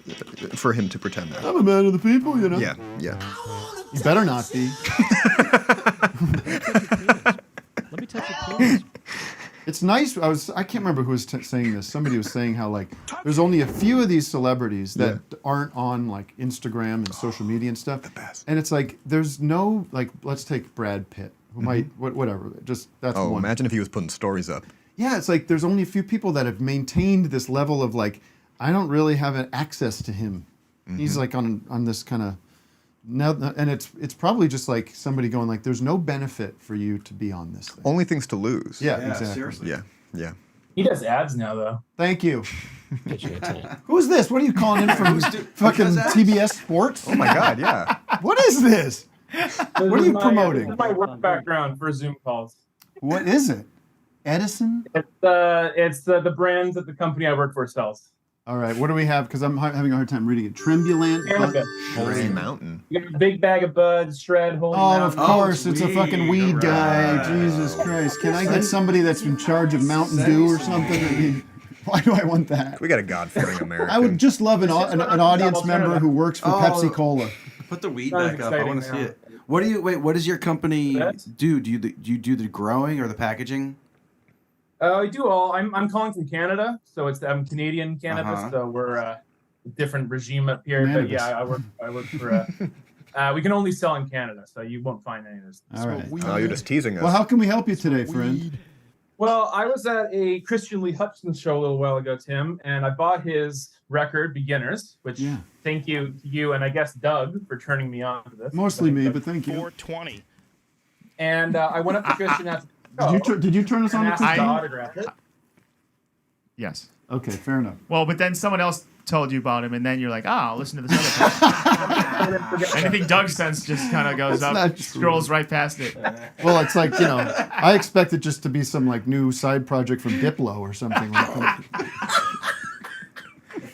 For him to pretend that. I'm a man of the people, you know. Yeah. You better not be. Let me touch your penis. It's nice. I can't remember who was saying this. Somebody was saying how like there's only a few of these celebrities that aren't on like Instagram and social media and stuff. The best. And it's like there's no like let's take Brad Pitt who might whatever. Just that's Oh, one. imagine if he was putting stories up. Yeah, it's like there's only a few people that have maintained this level of like I don't really have an access to him. He's like on this kind of now, and it's probably just like somebody going like there's no benefit for you to be on this thing. Only things to lose. Yeah, exactly. Seriously. Yeah. He does ads now, though. Thank you. Who's this? What are you calling in from fucking TBS Sports? Oh my God, yeah. What is this? What are you promoting? This is my work background for Zoom calls. What is it? Edison? It's the brands that the company I work for sells. All right, what do we have? Because I'm having a hard time reading it. Trembulant. Holy Mountain. You got a big bag of buds, shred, holy Oh, mountain. of course, it's a fucking weed guy. Jesus Christ. Can I get somebody that's in charge of Mountain Dew or something? I mean, why do I want that? We got a God-fearing American. I would just love an audience member who works for Pepsi Cola. Put the weed Not back up. I want to see exciting it. What does your company do? Do you do the growing or the packaging? I do all. I'm calling from Canada, so I'm Canadian cannabis. So we're different regime up here. But Cannabis. yeah, I work for. We can only sell in Canada, so you won't find any of this. All right. Oh, you're just teasing us. Well, how can we help you today, friend? Well, I was at a Christian Lee Hutchins show a little while ago, Tim, and I bought his record, Beginners, which thank you to you and I guess Doug for turning me on to this. Mostly me, but thank you. 420. And I went up to Christian after the show. Did you turn us on to and asked him to Christian? autograph it. Yes. Okay, fair enough. Well, but then someone else told you about him, and then you're like, I'll listen to this other podcast. Anything Doug says just kind of goes That's up, not true. scrolls right past it. Well, it's like, I expect it just to be some like new side project from Diplo or something like that.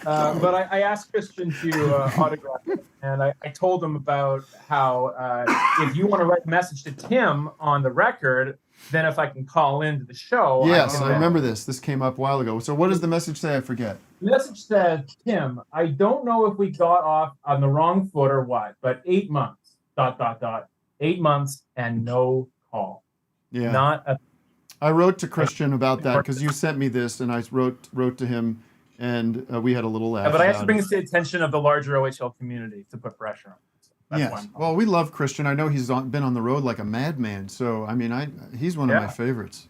But I asked Christian to autograph it, and I told him about how if you want to write a message to Tim on the record, then if I can call into the show. Yes, I remember this. This came up a while ago. So what does the message say? I forget. The message said, Tim, I don't know if we got off on the wrong foot or what, but 8 months, ... 8 months and no call. Yeah. Not a... I wrote to Christian about that because you sent me this, and I wrote to him, and we had a little laugh. but I have to about bring it. this to the attention of the larger OHL community to put pressure on. So that's why Yes. I'm Well, we love Christian. I know he's been on the road like a madman. So I mean, he's one of my favorites.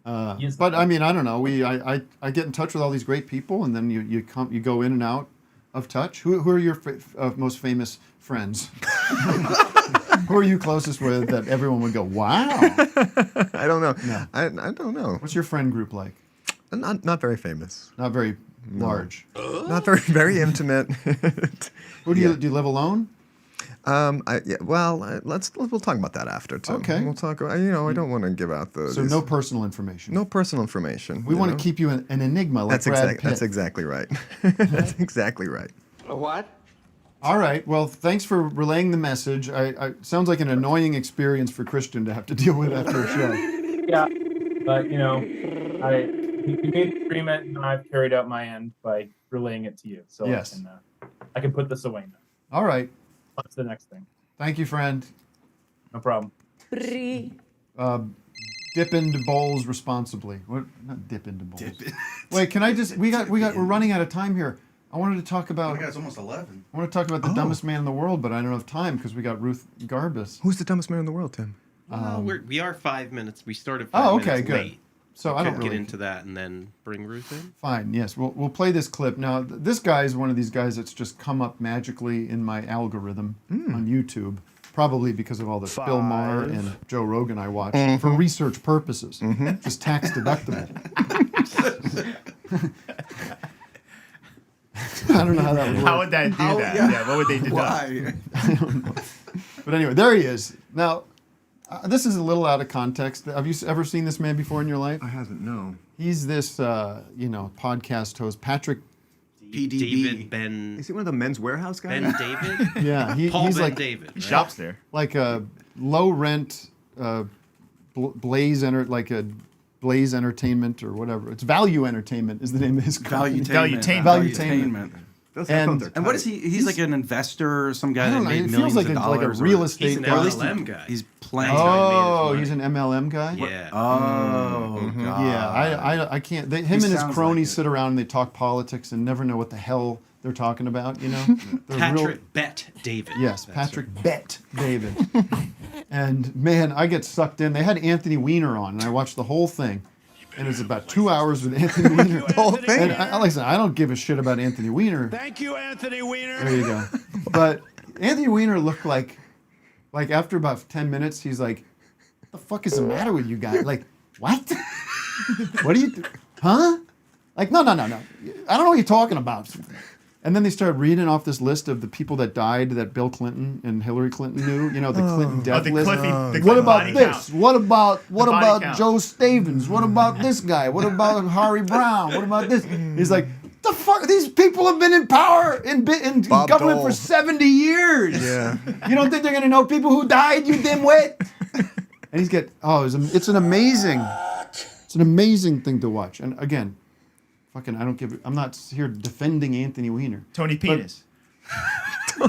But I mean, I don't know. I get in touch with all these great people, and then you go in and out of touch. Who are your most famous friends? Who are you closest with that everyone would go, wow? I don't know. No. I don't know. What's your friend group like? Not very famous. Not very large. Not very intimate. Who do you live alone? We'll talk about that after, Tim. Okay. We'll talk. I don't want to give out the. So no personal information. No personal information. We want to keep you an enigma, like Brad Pitt. That's exactly right. That's exactly right. What? All right. Well, thanks for relaying the message. Sounds like an annoying experience for Christian to have to deal with after a show. Yeah, but he made the agreement, and I've carried out my end by relaying it to you. So Yes. I can put this away now. All right. What's the next thing? Thank you, friend. No problem. Dip into bowls responsibly. What? Not dip into bowls. Wait, can I just? We're running out of time here. I wanted to talk about. Oh my God, it's almost 11. I want to talk about the dumbest man in the world, but I don't have time because we got Ruth Garbus. Who's the dumbest man in the world, Tim? We are 5 minutes. We started 5 minutes okay, good. late. So We I don't could really get into that and then bring Ruth in. Fine. Yes, we'll play this clip now. This guy is one of these guys that's just come up magically in my algorithm on YouTube, probably because of all the Bill Maher and Joe Rogan I watch for research purposes, just tax deductible. I don't know how that would work. How would that do that? Yeah, what would they do? Why? I don't know. But anyway, there he is. Now, this is a little out of context. Have you ever seen this man before in your life? I haven't. No. He's this, podcast host, Patrick. David Ben. Is he one of the Men's Warehouse guys? Ben David? Yeah, Paul he's Ben like David. He right? shops there. like a low rent, Blaze Entertainment or whatever. It's Value Entertainment is the name of his company. Valuetainment. Those And- headphones are And what tight. is he? He's like an investor or some guy I that don't know. made It millions feels like of a dollars. real or- estate He's an guy. MLM guy. He's playing. That's how he made Oh, his he's an money. MLM guy. Yeah. Oh, God. Yeah, I can't. Him He and his sounds cronies like it. sit around and they talk politics and never know what the hell they're talking about. You know, They're Patrick Bet David. Yes, That's Patrick Bet David. And man, I get sucked in. They had Anthony Weiner on, and I watched the whole thing. And it was about 2 hours with Anthony Weiner. The whole thing? And listen, I don't give a shit about Anthony Weiner. Thank you, Anthony Weiner. There you go. But Anthony Weiner looked like after about 10 minutes, he's like, "What the fuck is the matter with you guys? Like, what? What are you, huh? Like, no. I don't know what you're talking about." And then they started reading off this list of the people that died that Bill Clinton and Hillary Clinton knew. You know, the Clinton death the list. Clinton What about body this? count. What about body count. Joe Stavens? What about this guy? What about Harry Brown? What about this? He's like, the fuck? These people have been in power in Bob government Dole. for 70 years. Yeah. You don't think they're gonna know people who died? You dimwit. And it's an amazing thing to watch. And again, I'm not here defending Anthony Weiner. Tony Penis.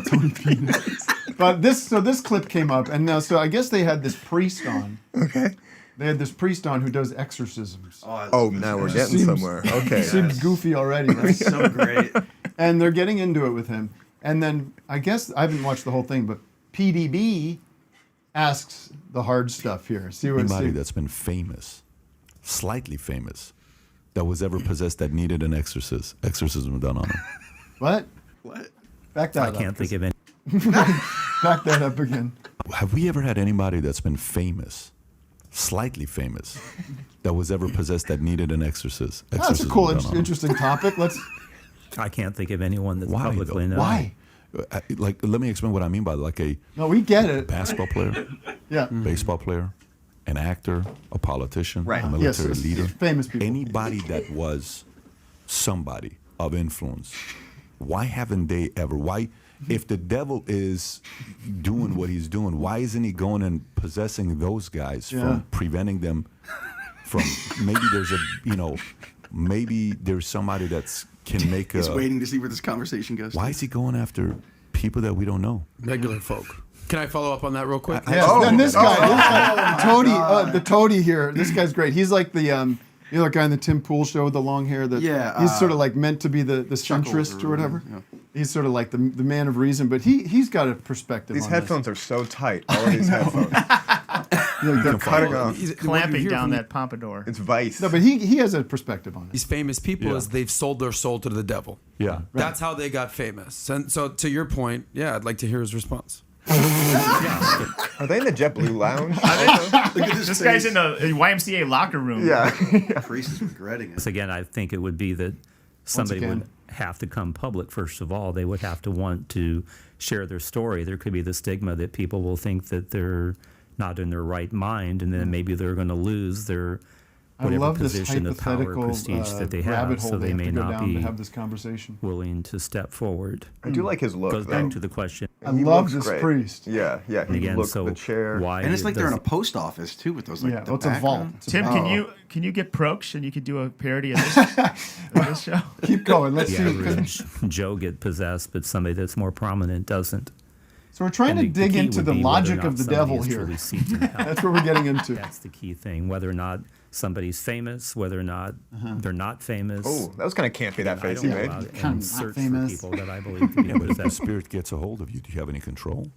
Tony Penis. But this clip came up, and now so I guess they had this priest on. Okay. They had this priest on who does exorcisms. Oh, now we're getting Seems- somewhere. Okay. Seems goofy already, right? So great. And they're getting into it with him. And then I guess I haven't watched the whole thing, but PDB asks the hard stuff here. See what Anybody that's been famous, slightly famous, that was ever possessed that needed an exorcism done on him. What? What? Back that I up. can't think of any. Back that up again. Have we ever had anybody that's been famous, slightly famous, that was ever possessed that needed an exorcism? That's a cool, done on him? interesting topic. Let's. I can't think of anyone that's Why, publicly though? known. Why? Like, let me explain what I mean by like a No, we get it. basketball player, Yeah. baseball player, an actor, a politician, Right. a Yes, military yes, leader, famous people. anybody that was somebody of influence. Why haven't they ever? Why, if the devil is doing what he's doing, why isn't he going and possessing those guys from preventing them from? Maybe there's maybe there's somebody that's can make He's a. waiting to see where this conversation goes. Why is he going after people that we don't know? Regular folk. Can I follow up on that real quick? Yeah. And this guy, Toady, the Toady here. This guy's great. He's like the you know, the guy in the Tim Pool show with the long hair. That he's sort of like meant to be the centrist or whatever. Yeah. He's sort of like the man of reason, but he's got a perspective. These on headphones are so tight. All of these headphones. They're cutting off. Clamping down that pompadour. It's vice. No, but he has a perspective on it. These famous people is they've sold their soul to the devil. Yeah. That's how they got famous. And so to your point, yeah, I'd like to hear his response. Are they in the JetBlue lounge? Look at This guy's in a YMCA locker room. Yeah. Priest is regretting it. So again, I think it would be that somebody again. would have to come public. First of all, they would have to want to share their story. There could be the stigma that people will think that they're not in their right mind, and then maybe they're going to lose their I whatever love this position of power or hypothetical prestige that they rabbit have, hole so they they have may to go not down be to have this conversation. willing to step forward. I do like his look. Goes though. back to the question. I He love looks this great. priest. Yeah. And He again, looks so the chair. why And it's like they're in a does- post office too with those like Yeah, the well, it's a vault. background. It's a Tim, vault. can you get Proch and you could do a parody of this show? Keep going. Let's the see. average Joe get possessed, but somebody that's more prominent doesn't. So we're trying And to the dig key into would the be whether or logic not of the somebody devil is here. truly seeking help. That's what we're getting into. That's the key thing. Whether or not somebody's famous, whether or not they're not famous. Oh, that was kind of campy, that I face don't you go made. out Kind of and not search famous. for people that I believe to be Yeah, but if the possessed. spirit gets a hold of you, do you have any control?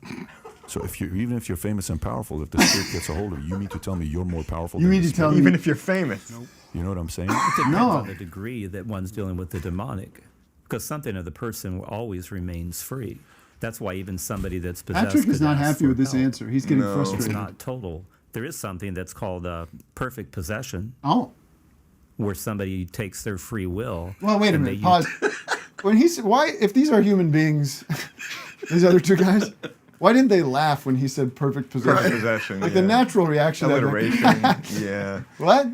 So even if you're famous and powerful, if the spirit gets a hold of you, you mean to tell me you're more powerful You than mean the to tell spirit? me- Even if you're famous. You know what I'm saying? It depends No. on the degree that one's dealing with the demonic, because something of the person always remains free. That's why even somebody that's possessed. Patrick is could not ask happy for with this help. answer. He's getting No. frustrated. It's not total. There is something that's called perfect possession, Oh, where somebody takes their free will. well, wait a and minute. they Pause. When he said, "Why, if these are human beings, these other two guys, why didn't they laugh when he said perfect possession?" Possession. Like yeah. the natural reaction. I'd be like, Alliteration. Yeah. What?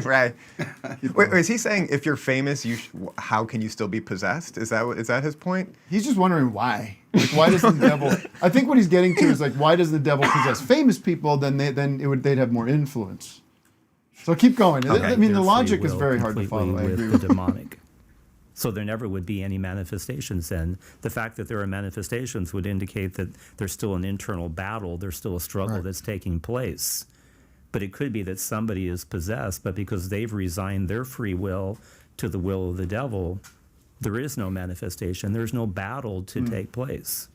Right. Wait, is he saying if you're famous, how can you still be possessed? Is that his point? He's just wondering why. Like, why does the devil? I think what he's getting to is like, why does the devil possess famous people? They'd have more influence. So keep going. I mean, their the free logic is will very hard to completely follow. I with agree. the demonic. So there never would be any manifestations then. The fact that there are manifestations would indicate that there's still an internal battle, there's still a struggle that's taking place. But it could be that somebody is possessed, but because they've resigned their free will to the will of the devil, there is no manifestation, there's no battle to take place.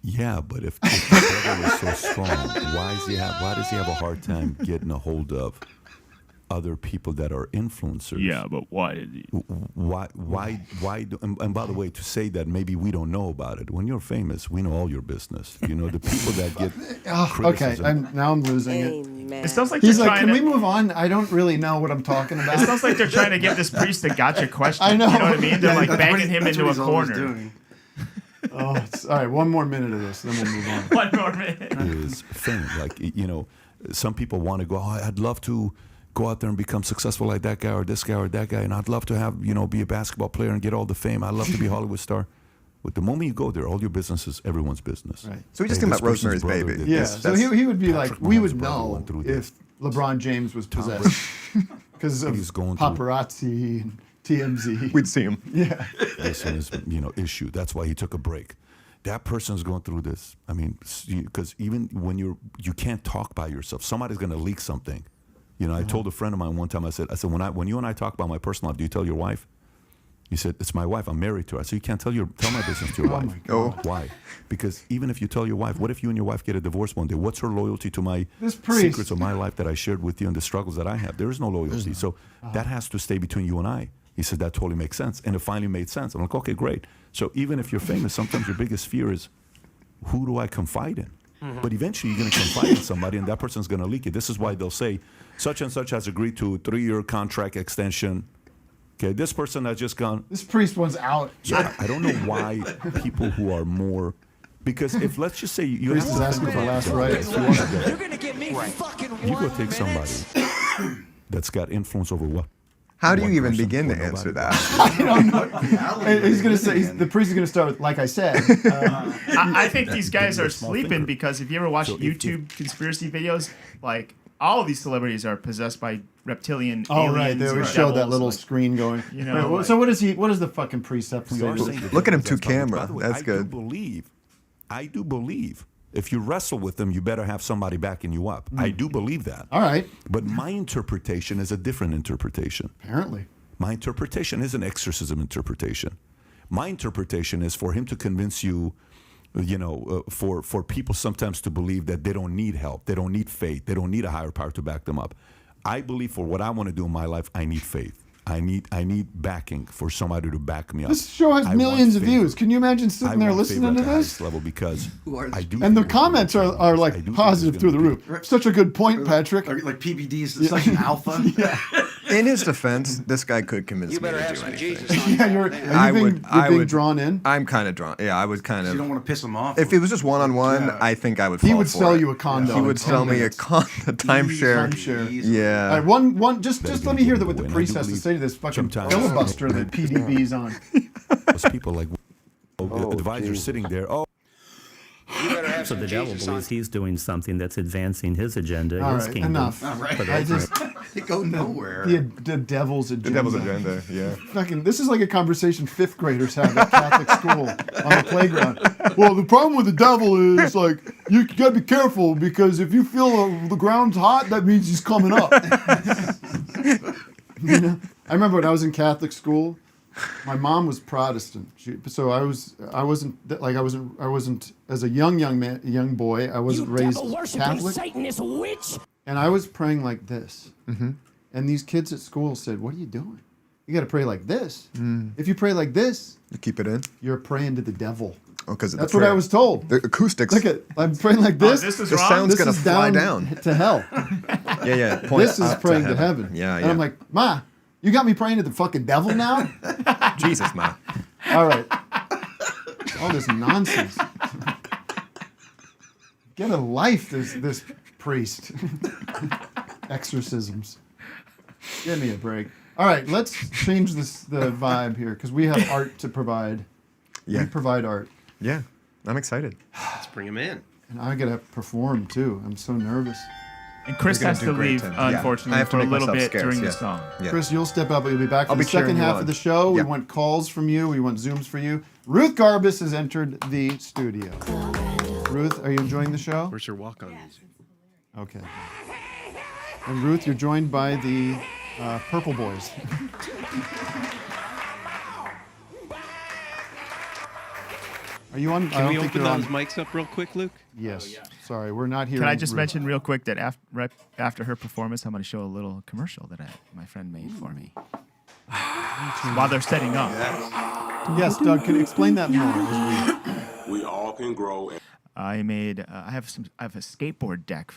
Yeah, but if the devil is so strong, why does he have a hard time getting a hold of other people that are influencers? Yeah, but why did he? Why do, and by the way, to say that maybe we don't know about it. When you're famous, we know all your business. You know, the people that get Okay, criticism. I'm losing it. It sounds like He's they're like, trying can to. we move on? I don't really know what I'm talking about. It sounds like they're trying to give this priest a gotcha question. I know. You know what I mean? They're Yeah, like that's banging what him that's into what a he's always corner. doing. Oh, all right. One more minute of this, then we'll move on. One more minute. Is fame. Like, you know, some people want to go, oh, I'd love to go out there and become successful like that guy or this guy or that guy, and I'd love to have, you know, be a basketball player and get all the fame. I'd love to be a Hollywood star. But the moment you go there, all your business is everyone's business. Right. So we just Hey, think this about Rosemary's person's brother Baby. did Yeah. this. So he would be Patrick like, we Mahomes' would brother know went through if this. LeBron James was Tom possessed because of He's going through- paparazzi and TMZ. We'd see him. Yeah. This is, you know, issue. That's why he took a break. That person's going through this. I mean, because even when you can't talk by yourself, somebody's going to leak something. You know, I told a friend of mine one time. I said, when you and I talk about my personal life, do you tell your wife? He said, "It's my wife. I'm married to her." I said, "You can't tell my business to your wife." my God. Why? Because even if you tell your wife, what if you and your wife get a divorce one day? What's her loyalty to my This priest. secrets of my life that I shared with you and the struggles that I have? There is no loyalty. So that has to stay between you and I. He said, that totally makes sense. And it finally made sense. I'm like, okay, great. So even if you're famous, sometimes your biggest fear is, who do I confide in? But eventually you're going to confide in somebody and that person's going to leak it. This is why they'll say, such and such has agreed to a 3-year contract extension. Okay, this person has just gone. This priest wants out. Yeah, I don't know why people who are more, because if let's just say you Priest have is asking for last rites. You're going to get me fucking you go take somebody that's got influence over what. How do you even begin to answer that? I don't know. He's going to say, the priest is going to start with, like I said. I think these guys are sleeping because if you ever watch YouTube conspiracy videos, like all of these celebrities are possessed by reptilian Oh, aliens. right. They or always show that devils, little like, screen going. You know, Wait, so what does the fucking priest have to say? Look at him to camera. By the way, That's good. I do believe if you wrestle with them, you better have somebody backing you up. I do believe that. All right. But my interpretation is a different interpretation. Apparently. My interpretation is an exorcism interpretation. My interpretation is for him to convince you, for people sometimes to believe that they don't need help, they don't need faith, they don't need a higher power to back them up. I believe for what I want to do in my life, I need faith. I need backing for somebody to back me up. This show has millions of views. Can you imagine sitting there listening to this? Level because I do. And the comments are like positive through the roof. Such a good point, Patrick. Like PBD's such an alpha. Yeah. In his defense, this guy could convince me to do anything. Yeah, you're being drawn in. I'm kind of drawn. Yeah, I would kind of. You don't want to piss him off. If it was just one-on-one, I think I would. He fall would for sell it. you a condo. He would sell me a timeshare. Yeah. All right, one. Just let me hear what the priest has to say to this fucking filibuster that PDB's on. Those people like advisors sitting there. Oh. So the devil believes he's doing something that's advancing his agenda, All his right, kingdom. enough. All right. They go nowhere. The devil's agenda. The devil's agenda. Yeah. Fucking, this is like a conversation fifth graders have at Catholic school on the playground. Well, the problem with the devil is like you gotta be careful because if you feel the ground's hot, that means he's coming up. I remember when I was in Catholic school. My mom was Protestant, so I wasn't as a young boy. I wasn't raised Catholic. Satanist witch. And I was praying like this. Mm-hmm. And these kids at school said, "What are you doing? You got to pray like this. If you pray like this, you keep it in. You're praying to the devil." Oh, because that's what I was told. The acoustics. Look at, I'm praying like this. This is wrong. Sound's gonna fly down to hell. Yeah. This is praying to heaven. Yeah. And I'm like, Ma, you got me praying to the fucking devil now? Jesus, Ma. All right. All this nonsense. Get a life, this priest. Exorcisms. Give me a break. All right, let's change the vibe here because we have art to provide. Yeah. We provide art. Yeah, I'm excited. Let's bring him in. And I gotta perform too. I'm so nervous. And Chris has to leave, unfortunately, for a little bit during the song. Yeah. Chris, you'll step up. You'll be back for I'll the be cheering second you half on. of the show. Yeah. We want calls from you. We want Zooms for you. Ruth Garbus has entered the studio. Ruth, are you enjoying the show? Where's your walk-on music? Okay. And Ruth, you're joined by the Purple Boys. Are you on? Can we open those mics up real quick, Luke? Yes. Sorry, we're not here. Can I just mention real quick that right after her performance, I'm going to show a little commercial that my friend made for me while they're setting up. Yes, Doug. Can you explain that more? We all can grow. I made. I have a skateboard deck,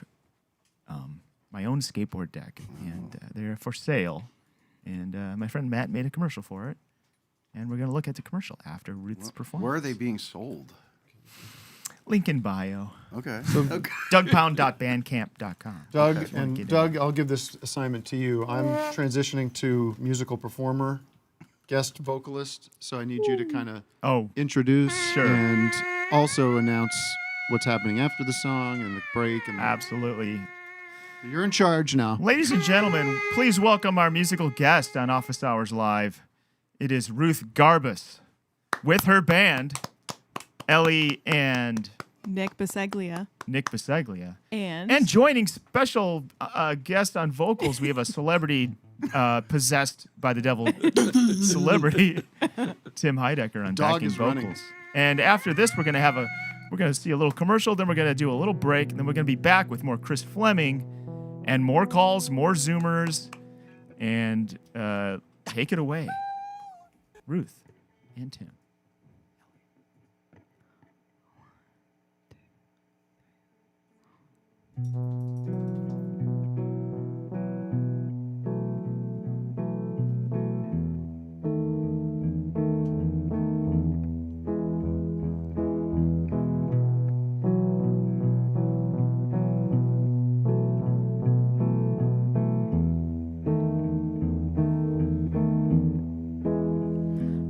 my own skateboard deck, and they're for sale. And my friend Matt made a commercial for it, and we're going to look at the commercial after Ruth's performance. Where are they being sold? Link in bio. Okay. So, Dougpound.bandcamp.com. Doug, I'll give this assignment to you. I'm transitioning to musical performer, guest vocalist, so I need you to kind of introduce and also announce what's happening after the song and the break. And Absolutely. You're in charge now. Ladies and gentlemen, please welcome our musical guest on Office Hours Live. It is Ruth Garbus with her band, Ellie and Nick Biseglia. And And joining special guest on vocals, we have a celebrity possessed by the devil celebrity Tim Heidecker on Dog backing is running. vocals. And after this, we're gonna see a little commercial. Then we're gonna do a little break. And then we're gonna be back with more Chris Fleming, and more calls, more Zoomers, and take it away, Ruth and Tim.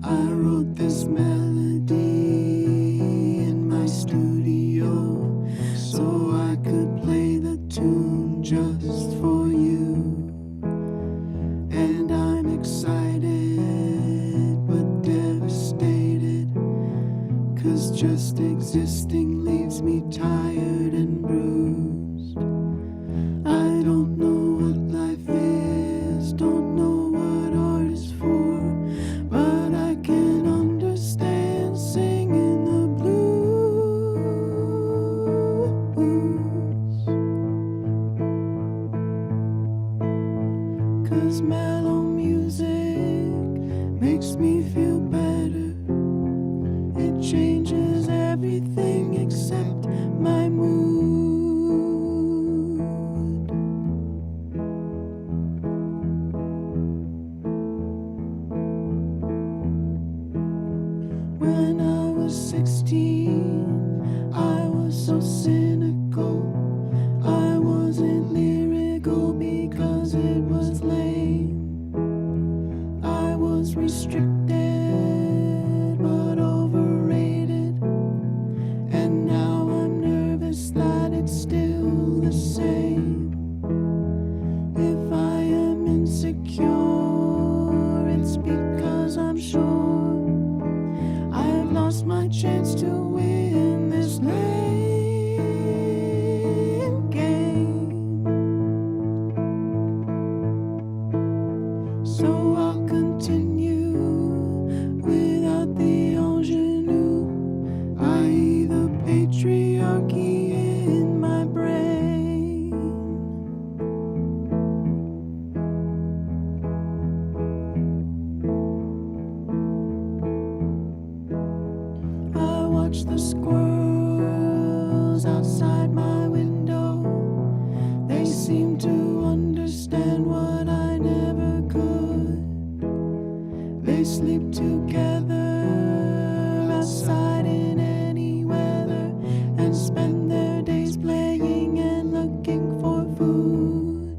I wrote this melody in my studio so I could play the tune just for you. And I'm excited but devastated, 'cause just existing leaves me tired and bruised. I don't know what life is, don't know what art is for, but I can understand singing the blues. 'Cause mellow music makes me feel better. It changes everything except my mood. When I was 16, I was so cynical. I wasn't lyrical because it was lame. I was restricted but overrated, and now I'm nervous that it's still the same. If I am insecure, it's because I'm sure I've lost my chance to win this lame game. So I'll continue without the ingenue, i.e. the patriarchy in my brain. I watch the squirrels outside my window. They seem to understand what I never could. They sleep together outside in any weather and spend their days playing and looking for food.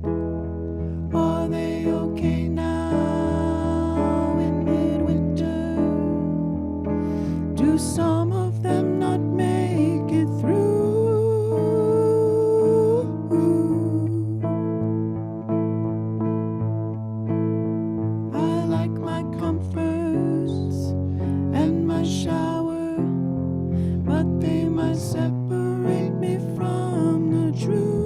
Are they okay now in midwinter? Do some of them not make it through? I like my comforts and my shower, but they might separate me from the truth.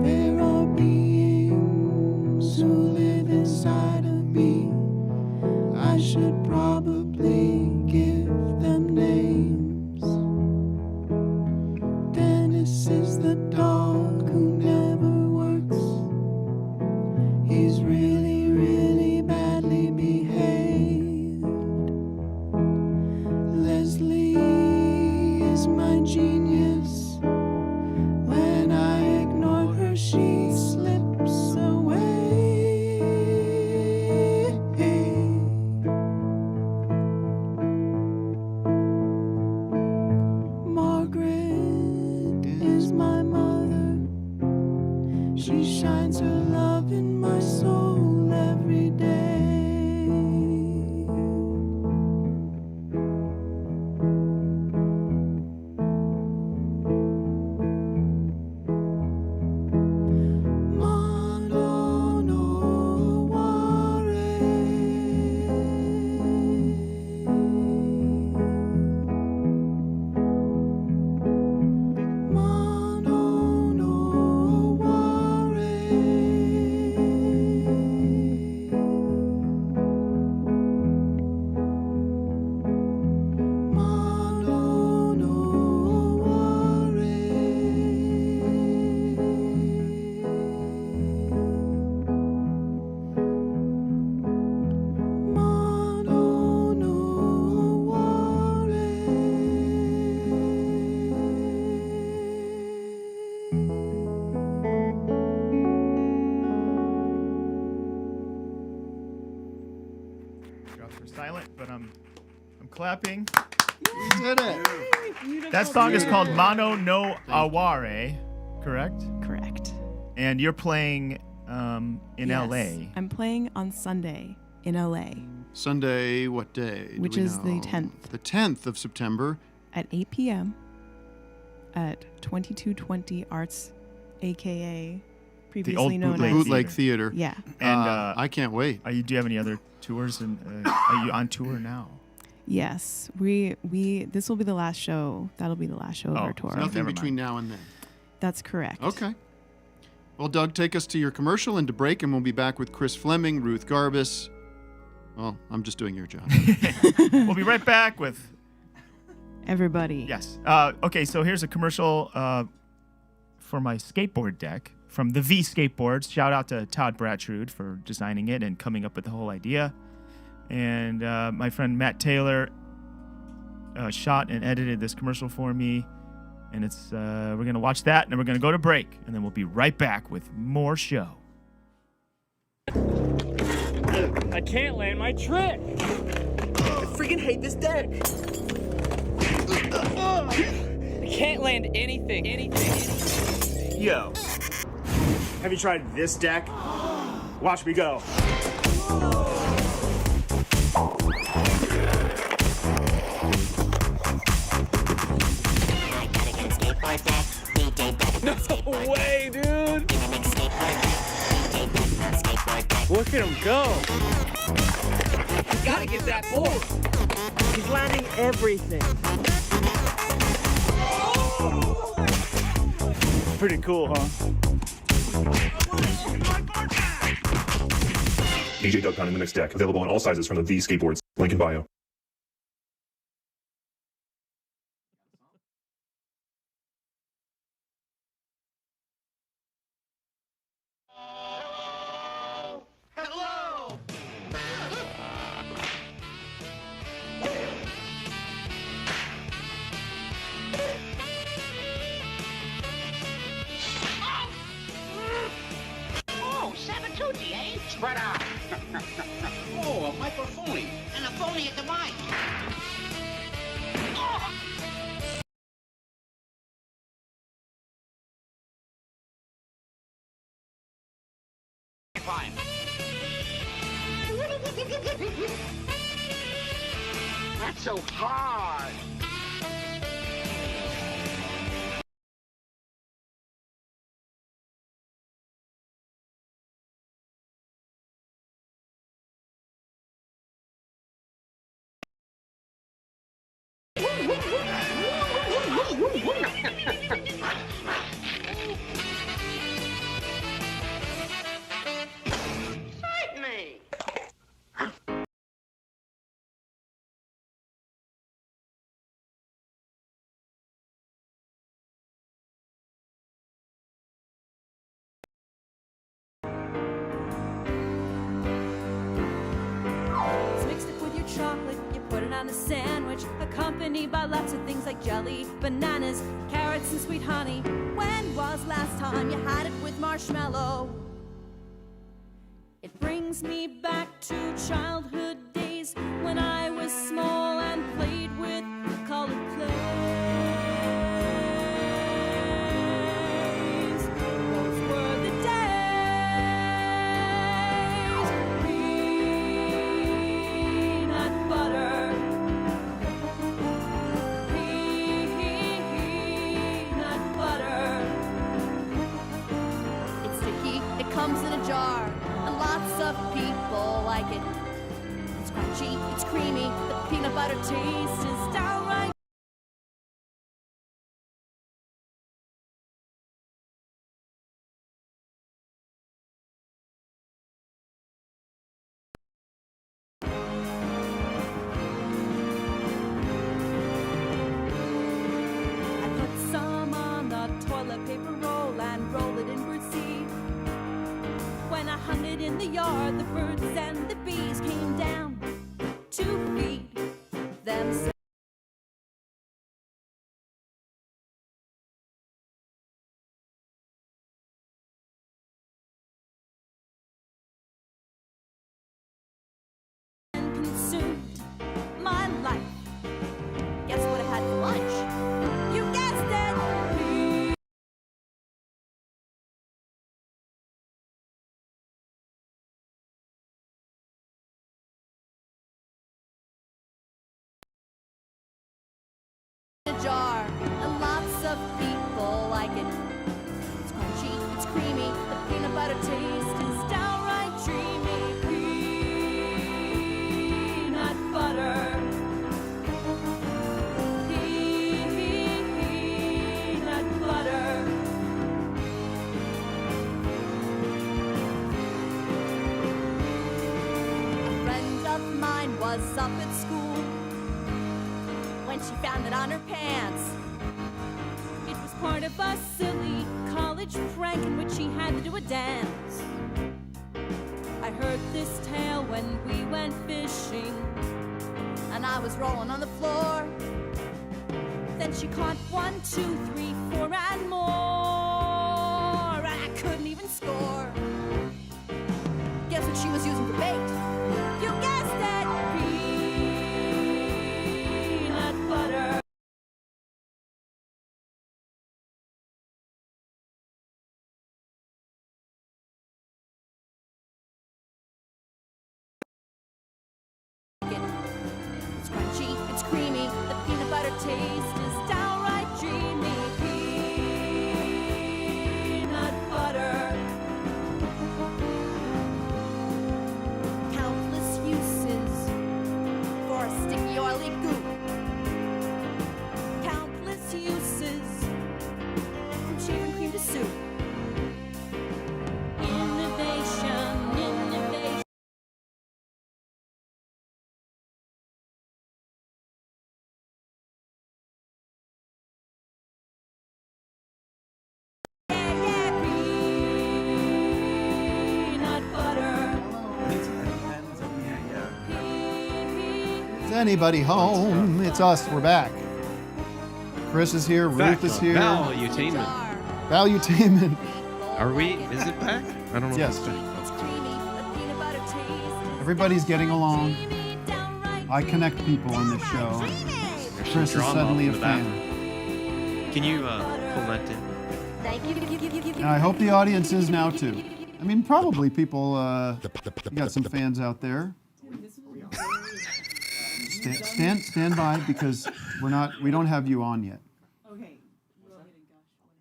There are beings who live inside of me. I should probably give them names. Dennis is the dog who never works. He's really, really badly behaved. Leslie is my genius. When I ignore her, she slips away. clapping. We did it. That song is called Mano no Aware, correct? Correct. And you're playing in Yes. LA. I'm playing on Sunday in LA Sunday, what day? Do Which we is the know? 10th. The 10th of September. at 8 p.m. at 2220 Arts, aka previously old known Bootleg as Theater. Yeah. And I can't wait. Do you have any other tours? And are you on tour now? Yes, we this will be the last show. That'll be the last show of our tour. Nothing between now and then. That's correct. Okay. Well, Doug, take us to your commercial and to break, and we'll be back with Chris Fleming, Ruth Garbus. Well, I'm just doing your job. We'll be right back with everybody. Yes. Okay, so here's a commercial for my skateboard deck from the V Skateboards. Shout out to Todd Brattrud for designing it and coming up with the whole idea. And my friend Matt Taylor shot and edited this commercial for me. And it's we're going to watch that, and then we're going to go to break. And then we'll be right back with more show. I can't land my trick. I freaking hate this deck. I can't land anything. Yo, have you tried this deck? Watch me go. No way, dude. Look at him go. You gotta get that board. He's landing everything. Pretty cool, huh? DJ Douggpound in the mix deck, available in all sizes from the V Skateboards. Link in bio. Oh, 720, eh? Spread out. Oh, a microphone. And a phony at the mic. Oh. Fine. That's so hard. Fight me. It's mixed up with your chocolate, you put it on a sandwich, accompanied by lots of things like jelly, bananas, carrots, and sweet honey. When was last time you had it with marshmallow? It brings me back to childhood days when I was small and played with colored plays. Those were the days. Peanut butter. Peanut butter. It's sticky, it comes in a jar, and lots of people like it. It's crunchy, it's creamy, the peanut butter taste is downright. I put some on the toilet paper roll and roll it in birdseed. When I hung it in the yard, the birds and the bees came down to feed themselves. And consumed my life jar, and lots of people like it. It's crunchy, it's creamy, the peanut butter taste is downright dreamy. Peanut butter. Peanut butter. A friend of mine was up at school when she found it on her pants. It was part of a silly college prank in which she had to do a dance. I heard this tale when we went fishing, and I was rolling on the floor. Then she caught 1, 2, 3, 4, and more, and I couldn't even score. Guess what she was using for bait? You guessed it! Peanut butter. It's crunchy, it's creamy, the peanut butter taste is downright dreamy. Peanut butter. Countless uses for a sticky oily goop. Countless uses from shaving cream to soup. Innovation, innovation. Peanut butter. Is anybody home? It's us. We're back. Chris is here. Back Ruth is on here. Valuetainment. Valuetainment. Are we? Is it back? I don't know. Yes. If it's back. Everybody's getting along. I connect people on this show. There's some Chris is drama suddenly in a the fan. back. Can you pull that in? And I hope the audience is now too. I mean, probably people. You got some fans out there. Stand by because we don't have you on yet.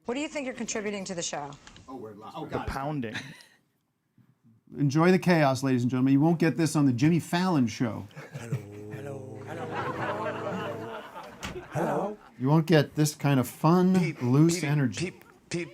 What do you think you're contributing to the show? The pounding. Enjoy the chaos, ladies and gentlemen. You won't get this on the Jimmy Fallon show. Hello. You won't get this kind of fun, loose energy. Is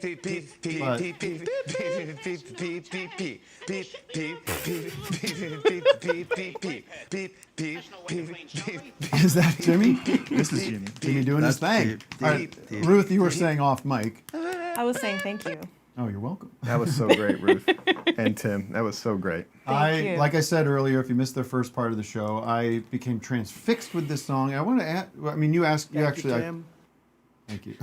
that Jimmy? This is Jimmy. Jimmy doing his thing. All right, Ruth, you were saying off mic. I was saying thank you. Oh, you're welcome. That was so great, Ruth and Tim. That was so great. Thank you. Like I said earlier, if you missed the first part of the show, I became transfixed with this song. I want to add. I mean, you asked. You actually. Tim. Thank you.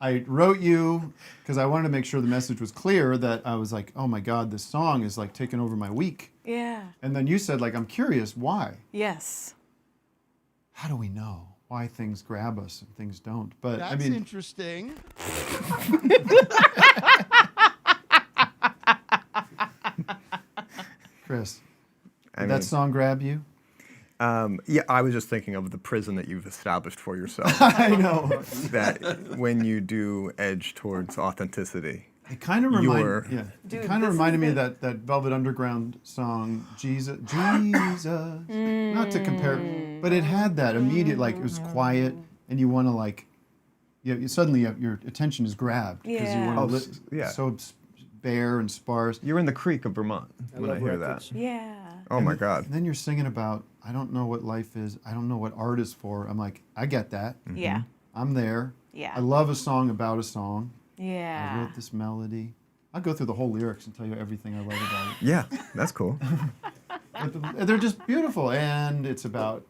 I wrote you because I wanted to make sure the message was clear that I was like, oh my God, this song is like taking over my week. Yeah. And then you said, like, I'm curious, why? Yes. How do we know why things grab us and things don't? But That's I mean, interesting. Chris, I did mean- that song grab you? Yeah, I was just thinking of the prison that you've established for yourself. I know. That when you do edge towards authenticity, It kind of you're- reminded me of that Velvet Underground song, Jesus, Jesus. Not to compare, but it had that immediate, like, it was quiet, and you want to, like, suddenly your attention is grabbed because you Yeah. want to yeah. so bare and sparse. You're in the creek of Vermont when I hear that. Yeah. Oh my God. And then you're singing about, I don't know what life is. I don't know what art is for. I'm like, I get that. Yeah. I'm there. Yeah. I love a song about a song. I Yeah. wrote this melody. I'll go through the whole lyrics and tell you everything I love about it. Yeah, that's cool. But they're just beautiful, and it's about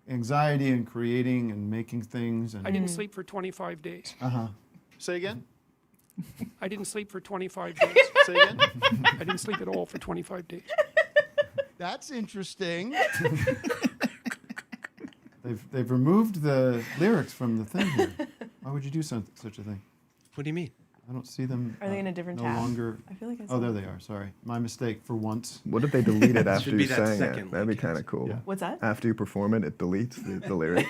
anxiety and creating and making things. And I didn't sleep for 25 days. Say again? I didn't sleep for 25 days. Say again? I didn't sleep at all for 25 days. That's interesting. They've removed the lyrics from the thing here. Why would you do such a thing? What do you mean? I don't see them. Are they in a different no tab? longer. I feel like I Oh, saw there them. they are. Sorry, my mistake for once. What if they delete it after Should you be that sang second it? That'd be kind of cool. Yeah. What's that? After you perform it, it deletes the lyrics.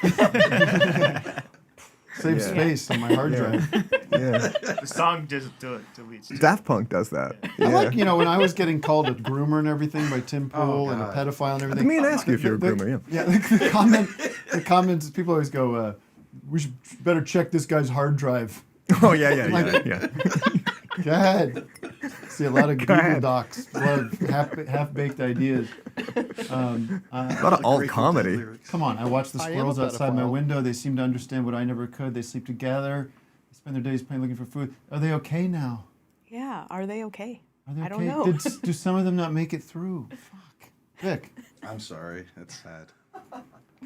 Save Yeah. space on my hard drive. Yeah. The song just deletes. too. Daft Punk does that. I like, when I was getting called a groomer and everything by Tim Pool and a pedophile and everything. I mean, ask you if you're a groomer, yeah. Yeah, the comments, people always go, we should better check this guy's hard drive. Oh, yeah. Go ahead. See a lot of Google Docs, a lot of half-baked ideas. A lot of alt comedy. Come on, I watch the I am squirrels a outside my pedophile. window. They seem to understand what I never could. They sleep together. They spend their days playing looking for food. Are they okay now? Yeah, are they okay? Are they okay? I don't know. Do some of them not make it through? Fuck. Vic. I'm sorry. That's sad.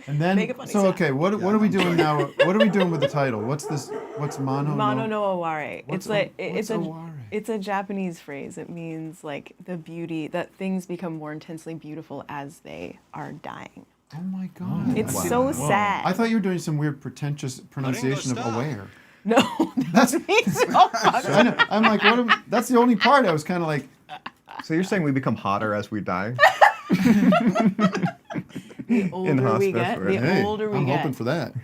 And then, Make it funny, so Sam. okay, what are we doing now? What are we doing with the title? What's this? What's mono? Mono no aware. What's It's like what's aware? it's a Japanese phrase. It means like the beauty that things become more intensely beautiful as they are dying. Oh my God! It's so sad. I thought you were doing some weird pretentious pronunciation of aware. No, that's me so fucked. I know. I'm like, that's the only part I was kind of like. So you're saying we become hotter as we die? The older we get, the older we I'm get. hoping for that.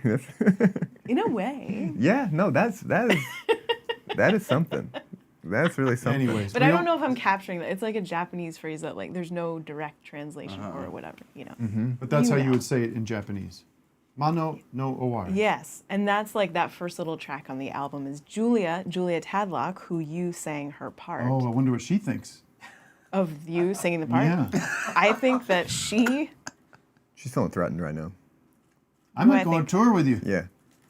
In a way. Yeah, no, that is something. That's really something. Anyways, But I don't know if I'm capturing that. It's like a Japanese phrase that like there's no direct translation or whatever, But that's how you know. would say it in Japanese. Mono no aware. Yes, and that's like that first little track on the album is Julia Tadlock, who you sang her part Oh, I wonder what she thinks. of you singing the part. Yeah. I think that she's feeling threatened right now. I might go on tour with you. Yeah.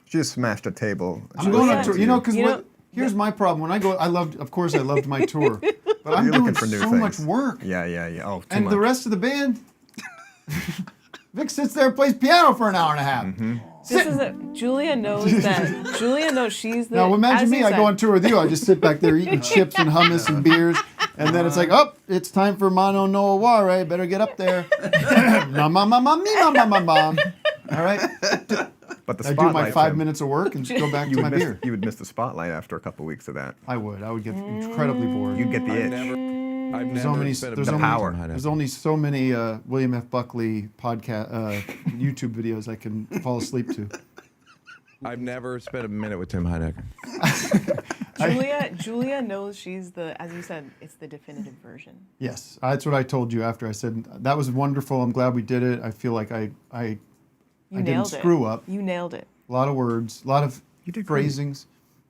She just smashed a table. I'm going on tour. Because here's my problem. When I go, I loved my tour. But I'm You're doing looking for new so things. much work. Yeah. Oh, too And much. the rest of the band, Vic sits there and plays piano for an hour and a half. this is a Julia knows that Julia knows she's the Now imagine as me, you I said- go on tour with you, I just sit back there eating chips and hummus and beers, and then it's like, oh, it's time for Mono no aware, better get up there. Nom, nom, nom, nom, nom, nom, nom, nom. All right? But the I do spotlight. my 5 Tim, minutes of work and go back you to would my miss, beer. You would miss the spotlight after a couple weeks of that. I would get incredibly bored. You'd get the itch. I've There's only so many William F. Buckley podcast YouTube videos I can fall asleep to. I've never spent a minute with Tim Heidecker. Julia knows she's as you said, it's the definitive version. Yes, that's what I told you after I said that was wonderful. I'm glad we did it. I feel like I didn't screw up. You nailed it. A lot of words, a lot of phrasings,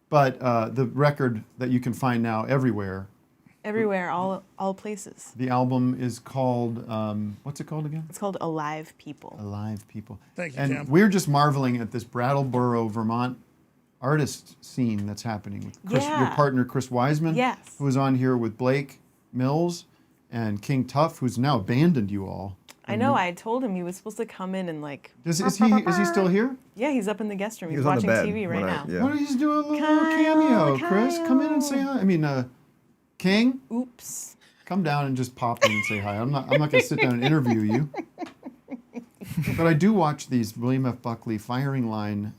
but the record that you can find now everywhere. Everywhere, all places. The album is called what's it called again? It's called Alive People. Alive People. Thank you, And Tim. we're just marveling at this Brattleboro, Vermont artist scene that's happening with your Yeah. partner Chris Wiseman, Yes. who was on here with Blake Mills and King Tuff, who's now abandoned you all. I know. I told him he was supposed to come in and like. Is he still here? Yeah, he's up in the guest room. He He's was on the watching bed TV right when now. yeah. Why don't you just do a little cameo, Chris? Come in and say hi. I mean, King. Oops. Come down and just pop in and say hi. I'm not going to sit down and interview you. But I do watch these William F. Buckley firing line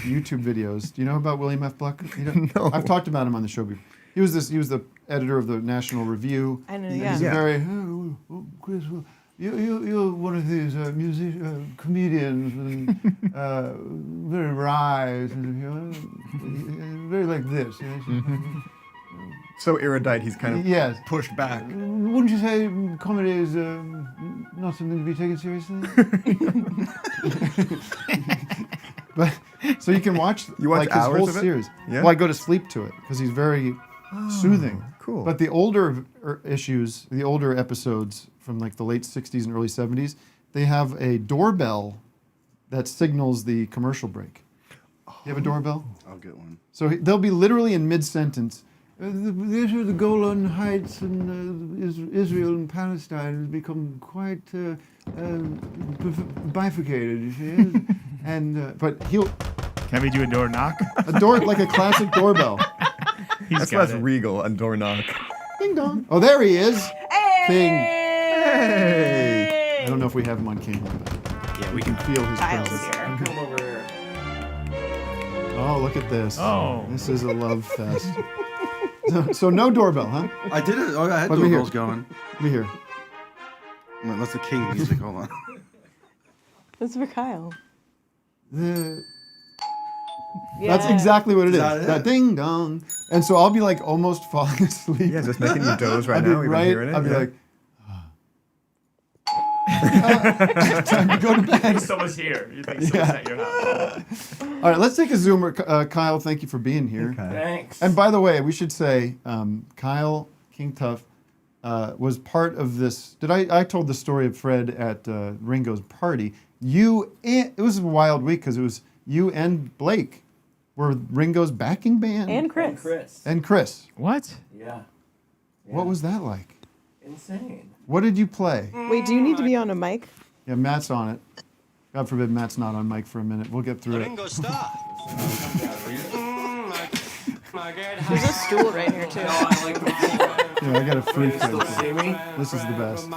YouTube videos. Do you know about William F. Buckley? No. I've talked about him on the show before. He was the editor of the National Review. I know, He's yeah. a very Chris. You're one of these comedians and very wry, and, very like this. So erudite, he's kind of Yes. pushed back. Wouldn't you say comedy is not something to be taken seriously? But so you can watch You watch like his hours whole of it? series. Yeah? Well, I go to sleep to it because he's very soothing. Cool. But the older issues, the older episodes from like the late '60s and early '70s, they have a doorbell that signals the commercial break. You have a doorbell? I'll get one. So they'll be literally in mid-sentence. The issue of the Golan Heights and Israel and Palestine has become quite bifurcated, you see. And but he'll Can we do a door knock? a door like a classic doorbell. That's got less it. regal, a door knock. Ding dong. Oh, there he is. King. Hey! I don't know if we have him on camera, but Yeah, we we can feel his Kyle's presence. here. come over here. Oh, look at this. Oh. This is a love fest. So no doorbell, huh? I did it. Oh, I had Let me hear. doorbells going. Let me hear. No, that's the King music. Hold on. That's for Kyle. That's Yeah. exactly what it is. that it? That ding dong. And so I'll be like almost falling asleep. Yeah, just making you doze right I'll be now, even right, hearing it, I'll be yeah. like, time to go to bed. Someone's here. You think someone's at your house. All right, let's take a zoomer. Kyle, thank you for being here. Thanks. And by the way, we should say Kyle King Tuff was part of this. I told the story of Fred at Ringo's party. It was a wild week because it was you and Blake were Ringo's backing band. And Chris. And Chris. What? Yeah. What was that like? Insane. What did you play? Wait, do you need to be on a mic? Yeah, Matt's on it. God forbid Matt's not on mic for a minute. We'll get through it. There's a stool right here too. Yeah, I got a free Still see me? This is the best.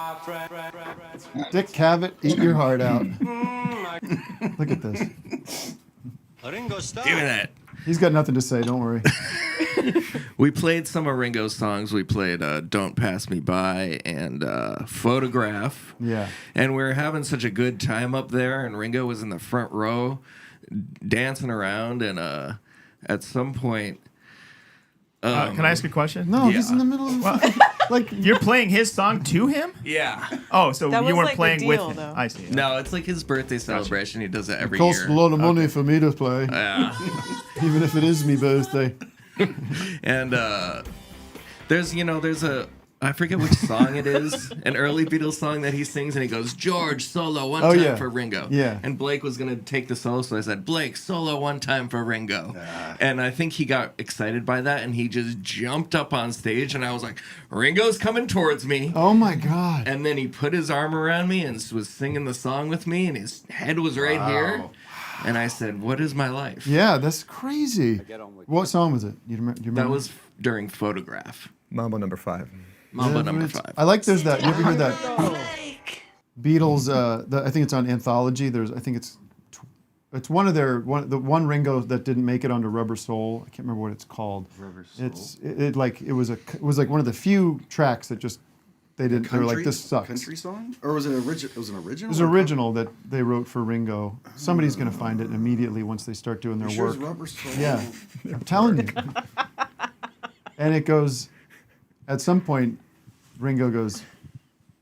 Dick Cavett, eat your heart out. Look at this. Give me that. He's got nothing to say, don't worry. We played some of Ringo's songs. We played Don't Pass Me By and Photograph. Yeah. And we were having such a good time up there, and Ringo was in the front row dancing around, and at some point... Can I ask a question? No, he's in the middle of like you're playing his song to him? Yeah. Oh, so That you was weren't like the playing with deal, him. though. I see. No, it's like his birthday celebration. He does it every It costs year. a lot of money for me to play. Yeah. Even if it is me birthday. And there's I forget which song it is, an early Beatles song that he sings, and he goes, George, solo one time for Ringo. Yeah. And Blake was going to take the solo, so I said, Blake, solo one time for Ringo. And I think he got excited by that, and he just jumped up on stage, and I was like, Ringo's coming towards me. Oh, my God. And then he put his arm around me and was singing the song with me, and his head was right here. And I said, what is my life? Yeah, that's crazy. What song was it? Do you remember? That was during Photograph. Mambo number 5. Mambo number 5. I like there's that. You ever hear that Beatles? I think it's on Anthology. I think it's one of the one Ringo that didn't make it onto Rubber Soul. I can't remember what it's called. Rubber Soul. It was like one of the few tracks that just they didn't. They were like, this sucks. Country song? Or was it original? It was an original? It was original that they wrote for Ringo. Somebody's going to find it immediately once they start doing their You sure work. it's Rubber Soul? Yeah, I'm telling you. And it goes. At some point, Ringo goes,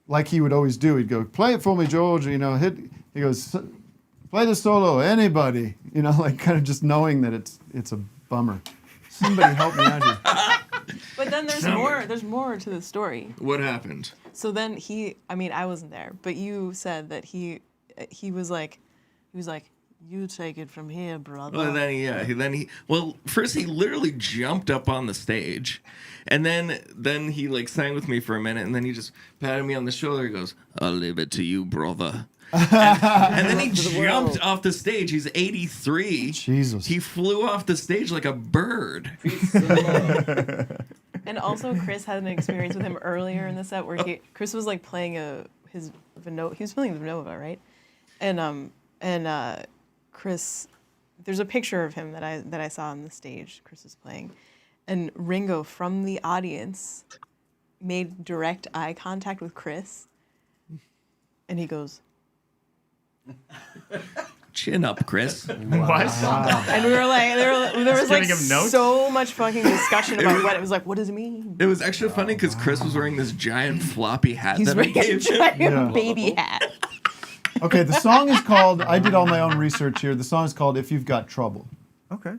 like he would always do. He'd go, "Play it for me, George." You know, He goes, "Play the solo, anybody." You know, like kind of just knowing that it's a bummer. Somebody help me out here. But then there's more. There's more to the story. What happened? So then I wasn't there, but you said that he was like, you take it from here, brother. Well, first he literally jumped up on the stage, and then he like sang with me for a minute, and then he just patted me on the shoulder. He goes, "I'll leave it to you, brother." and then he jumped off the stage. He's 83. Jesus. He flew off the stage like a bird. And also, Chris had an experience with him earlier in the set where Chris was like playing his Vinova. He was playing the Vinova, right? And Chris, there's a picture of him that I saw on the stage. Chris was playing, and Ringo from the audience made direct eye contact with Chris, and he goes, "Chin up, Chris." What? And we were like, there was like Giving him notes? so much fucking discussion about what it was like. What does it mean? It was actually funny because Chris was wearing this giant floppy hat He's that I wearing a gave him. giant baby hat. Okay, the song is called. I did all my own research here. The song is called "If You've Got Trouble." Okay.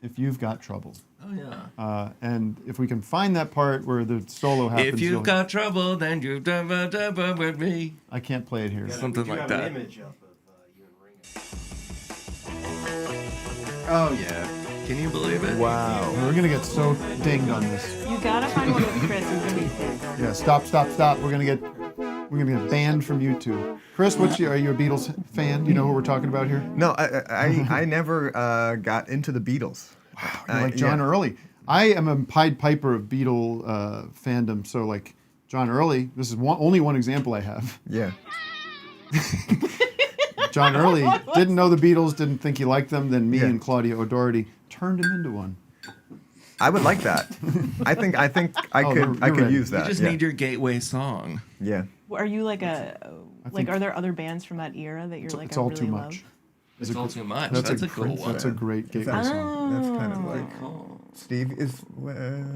If You've Got Trouble. Oh yeah. And if we can find that part where the solo happens. If you've got trouble, then you've done with me. I can't play it here. Something like that. Oh yeah. Can you believe it? Wow. We're gonna get so dinged on this. You gotta find one with Chris. It's gonna be cool. Yeah. Stop. We're gonna get banned from YouTube. Chris, are you a Beatles fan? Do you know who we're talking about here? No, I never got into the Beatles. Wow. You're like John Early. I am a Pied Piper of Beatle fandom. So like John Early. This is only one example I have. Yeah. John Early didn't know the Beatles, didn't think he liked them. Then me and Claudia O'Doherty turned him into one. I would like that. I think I Oh, could you're ready. use that. You just yeah. need your gateway song. Yeah. Are you like are there other bands from that era that you're like It's I all really too love? much. It's all too much. That's That's a a cool great- one. That's a great Is gateway that- song. That's kind of like Steve is.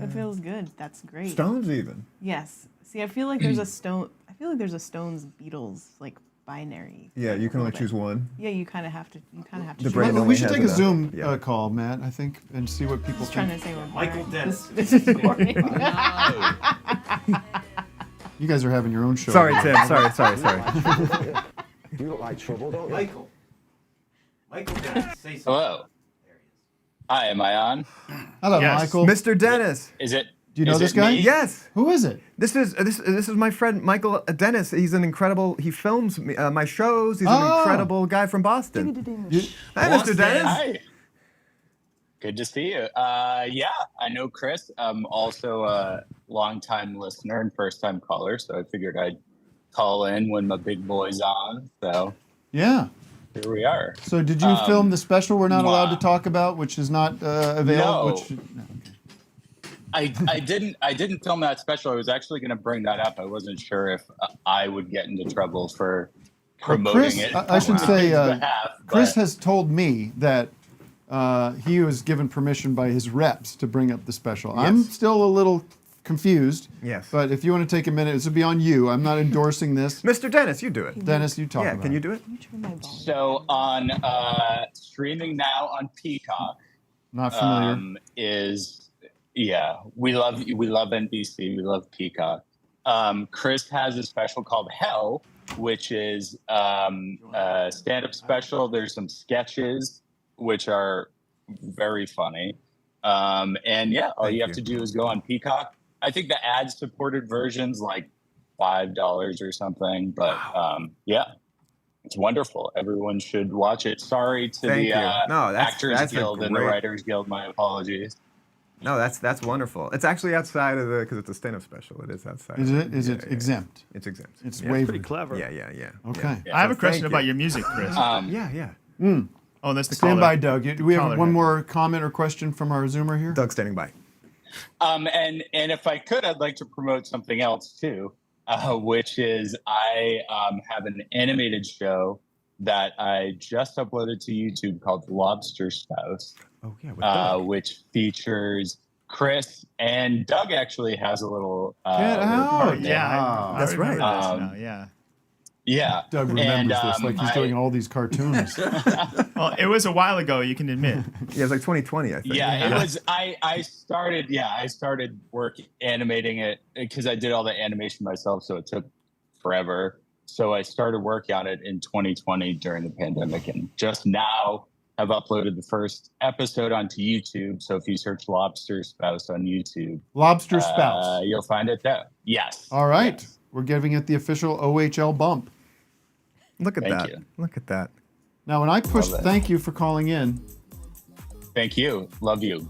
It feels good. That's great. Stones even. Yes. See, I feel like there's a Stone. I feel like there's a Stones Beatles like binary. Yeah, you can only bit. choose one. Yeah, you kind of have to. You kind of have to. The choose brain one. only We should has take a it Zoom Yeah. call, Matt, I think, and see what people Just trying think. to say we're Michael boring. Dennis. This is boring. You guys are having your own show. Sorry, Tim. Sorry. You don't like trouble, don't you? Michael Dennis, say something. Hello. Hi, am I on? Hello, Yes. Michael. Mr. Dennis. Is it? Do you know is this it guy? me? Yes. Who is it? This is my friend Michael Dennis. He's an incredible. He films my shows. He's an Oh. incredible guy from Boston. Hi, Mr. Dennis. Hi. Good to see you. Yeah, I know Chris. I'm also a longtime listener and first-time caller, so I figured I'd call in when my big boy's on. So Yeah. here we are. So did you film the special we're not allowed to mwah. talk about, which is not available? No. Which, I didn't film that special. I was actually going to bring that up. I wasn't sure if I would get into trouble for promoting Chris, it. I should on say, his behalf, Chris but- has told me that he was given permission by his reps to bring up the special. I'm Yes. still a little confused. Yes. But if you want to take a minute, this would be on you. I'm not endorsing this. Mr. Dennis, you do it. Dennis, you talk Yeah, about can you it. do it? So on streaming now on Peacock. Not familiar. We love NBC, we love Peacock. Chris has a special called Hell, which is a stand-up special. There's some sketches which are very funny. And yeah, all you have to do is go on Peacock. I think the ad-supported version's like $5 or something, but yeah. It's wonderful. Everyone should watch it. Sorry to Thank the you. No, Actors that's a Guild and the great- Writers Guild. My apologies. No, that's wonderful. It's actually outside of the because it's a stand-up special. It is outside. Is of it? Is it exempt? It's exempt. It's Yeah. waived. Pretty clever. Yeah. Okay. Yeah. I have a So question thank about you. your music, Chris. Yeah. Oh, that's the Stand caller. by, Doug. Do we have Caller one head. more comment or question from our Zoomer here? Doug standing by. And if I could, I'd like to promote something else too, which is I have an animated show that I just uploaded to YouTube called Lobster Spouse. Oh yeah, with Doug. Which features Chris and Doug. Actually has a little. Get little out! part in it. Yeah, That's right. Yeah. Yeah. Doug remembers this like he's doing all these cartoons. Well, it was a while ago. You can admit. Yeah, it's like 2020, I think. Yeah, it was. I started work animating it because I did all the animation myself, so it took forever. So I started working on it in 2020 during the pandemic, and just now have uploaded the first episode onto YouTube. So if you search Lobster Spouse on YouTube, Lobster Spouse. you'll find it there. Yes. All right. We're giving it the official OHL bump. Look at Thank that. you. Look at that. Now, when I pushed Love it. thank you for calling in, Thank you. Love you.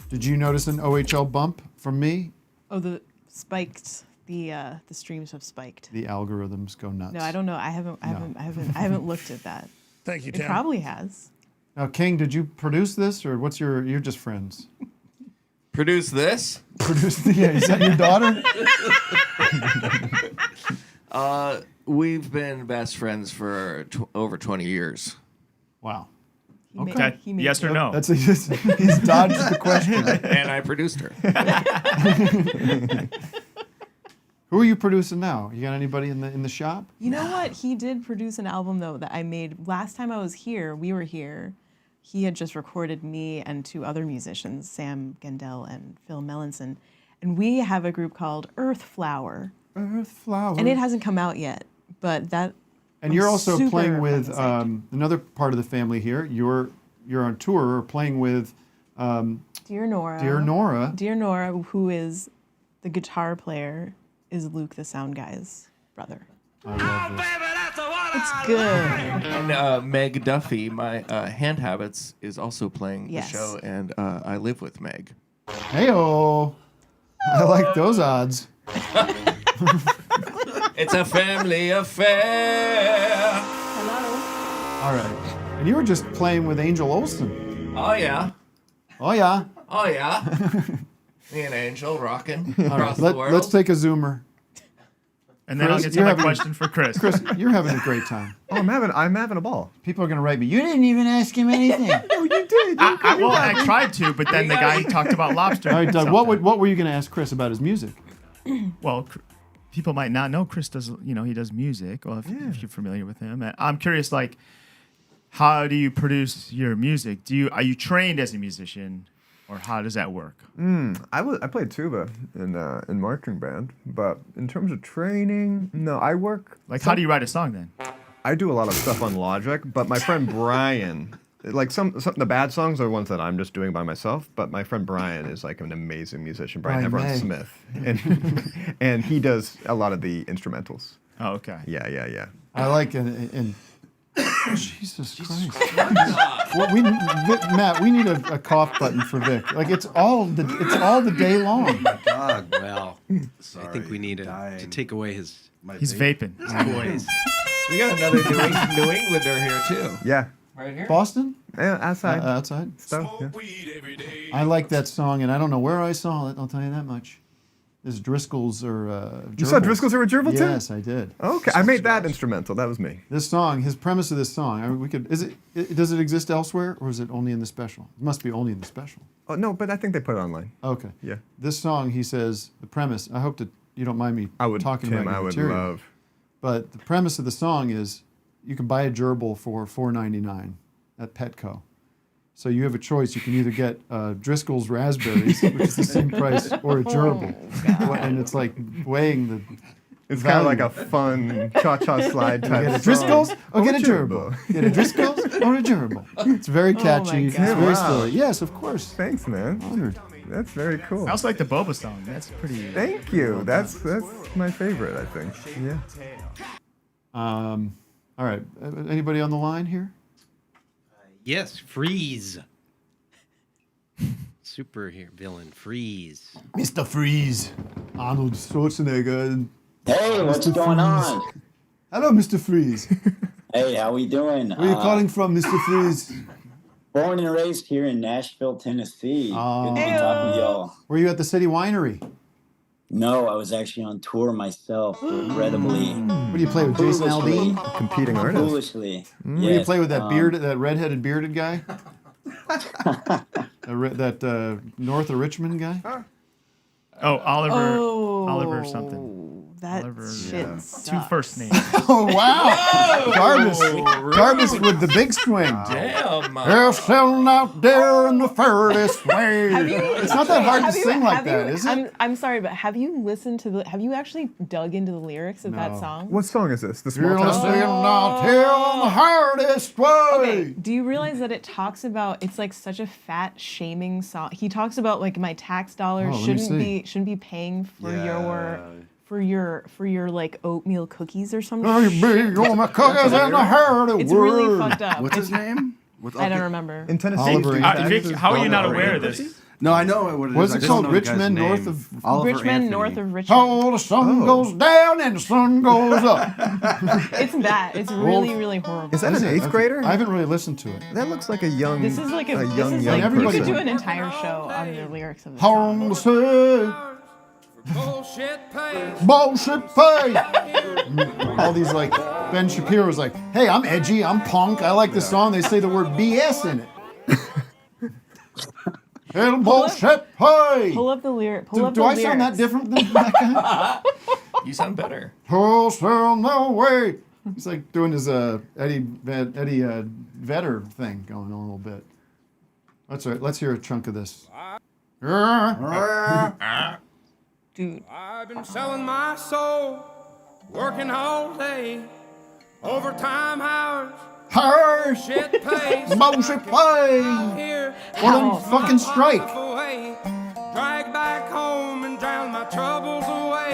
did you notice an OHL bump from me? Oh, the spiked. The streams have spiked. The algorithms go nuts. No, I don't know. I haven't looked at that. Thank you, It Tim. probably has. Now, King, did you produce this, or you're just friends? Produce this? Yeah, is that your daughter? We've been best friends for over 20 years. Wow. Okay. Yes or no? That's he's dodged the question. And I produced her. Who are you producing now? You got anybody in the shop? You know what? He did produce an album though that I made last time I was here. We were here. He had just recorded me and two other musicians, Sam Gendel and Phil Melanson, and we have a group called Earth Flower. Earth Flower. And it hasn't come out yet, but that. And I'm you're also super playing with fucking another part of the family here. You're on tour, or playing with Dear Nora. Dear Nora. Dear Nora, who is the guitar player, is Luke the sound guy's brother. I love this. It's good. And Meg Duffy, my Hand Habits, is also playing Yes. the show, and I live with Meg. Heyo. I like those odds. It's a family affair. Hello. All right. And you were just playing with Angel Olsen. Oh, yeah. Oh yeah. Oh yeah. Me and Angel rocking All across right, the world. let's take a zoomer. And then I'll Chris, get to you're my having- question for Chris. Chris, you're having a great time. Oh, I'm having a ball. People are gonna write me. You didn't even ask him anything. No, you did. I tried to, but then the guy talked about lobster. All right, Doug. something. What were you gonna ask Chris about his music? Well, people might not know Chris does. He does music. Well, if you're familiar with him, I'm curious. Like, how do you produce your music? Are you trained as a musician, or how does that work? I played tuba in marching band, but in terms of training, no. I work. How do you write a song then? I do a lot of stuff on Logic, but my friend Brian, like some the bad songs are ones that I'm just doing by myself. But my friend Brian is like an amazing musician, Brian May. Smith, and he does a lot of the instrumentals. Oh, okay. Yeah. I like and Jesus Christ. Matt, we need a cough button for Vic. Like it's all the day long. Dog. Well, I think we need to take away his. He's vaping. His voice. We got another New Englander here too. Yeah. Right here. Boston? Yeah, outside. Outside. Stuff. Yeah. I like that song, and I don't know where I saw it. I'll tell you that much. This Driscoll's or You saw Driscoll's or Gerbil too? Yes, I did. Okay, I made that instrumental. That was me. This song, his premise of this song, I mean, does it exist elsewhere, or is it only in the special? It must be only in the special. Oh no, but I think they put it online. Okay. Yeah. This song, he says, the premise. I hope that you don't mind me talking Tim, about your I would material. love. But the premise of the song is, you can buy a gerbil for $4.99 at Petco. So you have a choice. You can either get Driscoll's raspberries, which is the same price, or a gerbil, and it's like weighing the. It's kind of like a fun cha-cha slide type. Get a Driscoll's or get a gerbil. Get a Driscoll's or a gerbil. It's very catchy. It's very Wow. silly. Yes, of course. Thanks, man. Honored. That's very cool. I also like the Boba song. That's pretty. Thank you. That's my favorite, I think. Yeah. All right. Anybody on the line here? Yes, Freeze. Superhero villain Freeze. Mr. Freeze. Arnold Schwarzenegger. Hey, what's going on? Hello, Mr. Freeze. Hey, how we doing? Where are you calling from, Mr. Freeze? Born and raised here in Nashville, Tennessee. Good to be talking with y'all. Were you at the City Winery? No, I was actually on tour myself, regrettably. What do you play with, Jason Aldean? Competing artist. Foolishly. What do you play with, that that redheaded bearded guy? that north of Richmond guy? Oh, Oliver. Oh, Oliver something. That Oliver, shit Two sucks. first names. Oh, wow. Garbus with the big swing. Damn. They're selling out there in the furthest way. It's not that hard to sing like that, is it? I'm sorry, but have you actually dug into the lyrics of that No. song? What song is this? The small You're town. listening out here in the hardest way. Okay, do you realize that it talks about, it's like such a fat shaming song. He talks about like my tax dollars Oh, let me shouldn't be paying for your like oatmeal cookies or something. Oh, you big on my cookies in the hardest It's really word. fucked up. What's his name? I don't remember. In Tennessee. Oliver Vic, how are you not aware of this? No, I know what it is. What's I it just called? don't know the guy's Richmond, name. north of Oliver Richmond, Anthony. north of Richmond. Oh, the sun goes down and the sun goes up. It's bad. It's really, really horrible. Is that an eighth grader? I haven't really listened to it. That looks like a young. This is like young you everybody- could do an entire show on the lyrics of this Home song. to say, bullshit pay. All these like Ben Shapiro's like, hey, I'm edgy, I'm punk, I like this song. They say the word BS in it. It'll bullshit pay. Pull up the lyric. Do I sound that different than that guy? You sound better. Oh, no way. He's like doing his Eddie Vedder thing going on a little bit. That's all right. Let's hear a chunk of this. Dude. I've been selling my soul, working all day, overtime hours. Hey! Shit pays. Bullshit pay. Well, then fucking strike. Drag back home and drown my troubles away.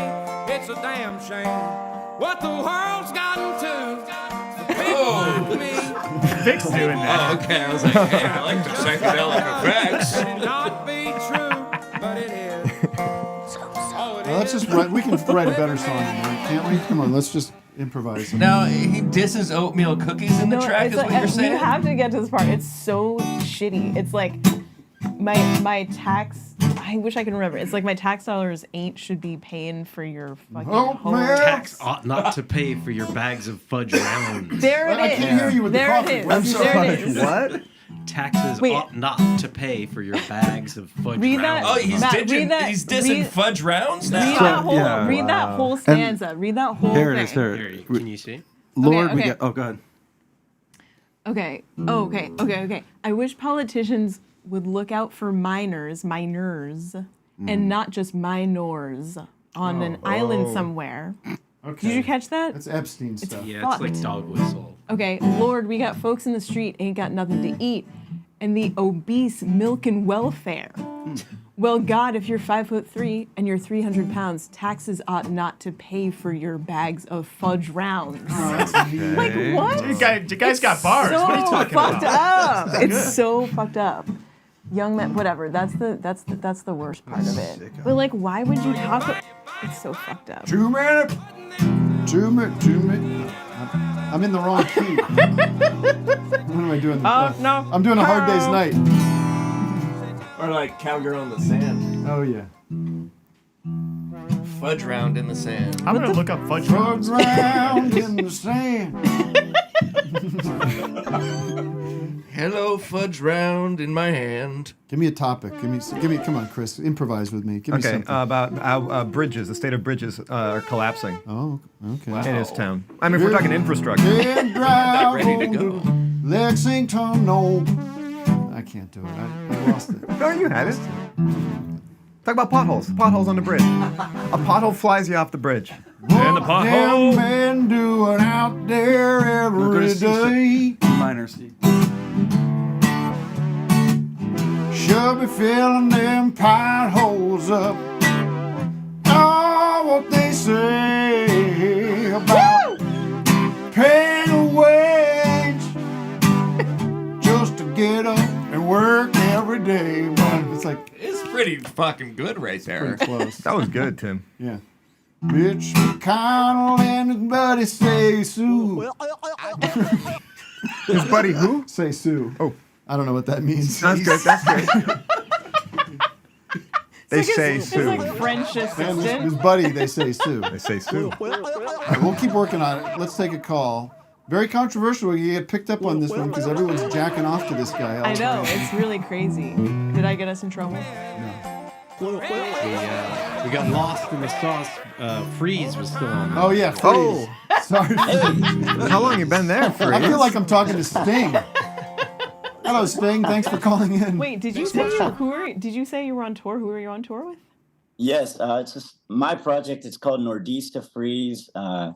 It's a damn shame what the world's gotten to. People like me. Vic's doing that. Oh, okay. I was like, hey, I like the psychedelic effects. It not be true, but it is. Well, let's just write. We can write a better song than that, can't we? Come on, let's just improvise. Now, he disses oatmeal cookies in the track, it's is what you're saying? You have to get to this part. It's so shitty. It's like, my tax. I wish I could remember. It's like my tax dollars should be paying for your fucking home. Tax ought not to pay for your bags of fudge rounds. There it is. I can't hear you with there the coffee. it is. I'm sorry. There it is. What? Taxes Wait. ought not to pay for your bags of fudge Read that. rounds. Oh, he's Matt, ditching. read that- He's dissing read- fudge rounds now. Read that whole. Yeah. Read that whole stanza. Read that whole There thing. it is. There. Here, can you see? Lord, we okay. got. Oh, God. Okay. Oh, okay. I wish politicians would look out for minors, and not just minors on an island somewhere. Okay. Did you catch that? That's Epstein stuff. Yeah, it's like dog whistle. Okay, Lord, we got folks in the street ain't got nothing to eat, and the obese milking welfare. Well, God, if you're 5'3" and you're 300 pounds, taxes ought not to pay for your bags of fudge rounds. Like what? You guys got bars. So What are you talking fucked about? up. It's so fucked up. Young men, whatever. That's the worst part of it. But like, why would you talk? It's so fucked up. 2 minutes. 2 minutes. 2 minutes. I'm in the wrong key. What am I doing? No. I'm doing a Hard Day's Night. Or like Cowgirl in the Sand. Oh yeah. Fudge round in the sand. I'm gonna look up fudge Fudge rounds. round in the sand. Hello, fudge round in my hand. Give me a topic. Give me. Come on, Chris. Improvise with me. Give me Okay, something. about how bridges, the state of bridges are collapsing Oh, okay. in his town. I mean, if we're talking infrastructure. Can't drive ready to go. on to Lexington, no. I can't do it. I lost it. No, you had it. Talk about potholes. Potholes on the bridge. A pothole flies you off the bridge. And the pothole. Men doing out there every day. Minor C. Should be filling them potholes up. Oh, what they say about paying a wage just to get up and work every day. Man, it's like It's pretty fucking good right there. pretty close. That was good, Tim. Yeah. Mitch McConnell and his buddy Say Sue. His buddy who? Say Sue. Oh. I don't know what that means. That's good. That's good. They say It's Sue. like French And assistant. his buddy, they say Sue. They say Sue. All right, we'll keep working on it. Let's take a call. Very controversial. You get picked up on this one because everyone's jacking off to this guy. I know, it's really crazy. Did I get us in trouble? We got lost in the sauce. Freeze was still on. Oh yeah, Freeze. Sorry. How long you been there, Freeze? I feel like I'm talking to Sting. Hello, Sting. Thanks for calling in. Wait, did you say you were on tour? Who are you on tour with? Yes, it's just my project. It's called Nordista Freeze. I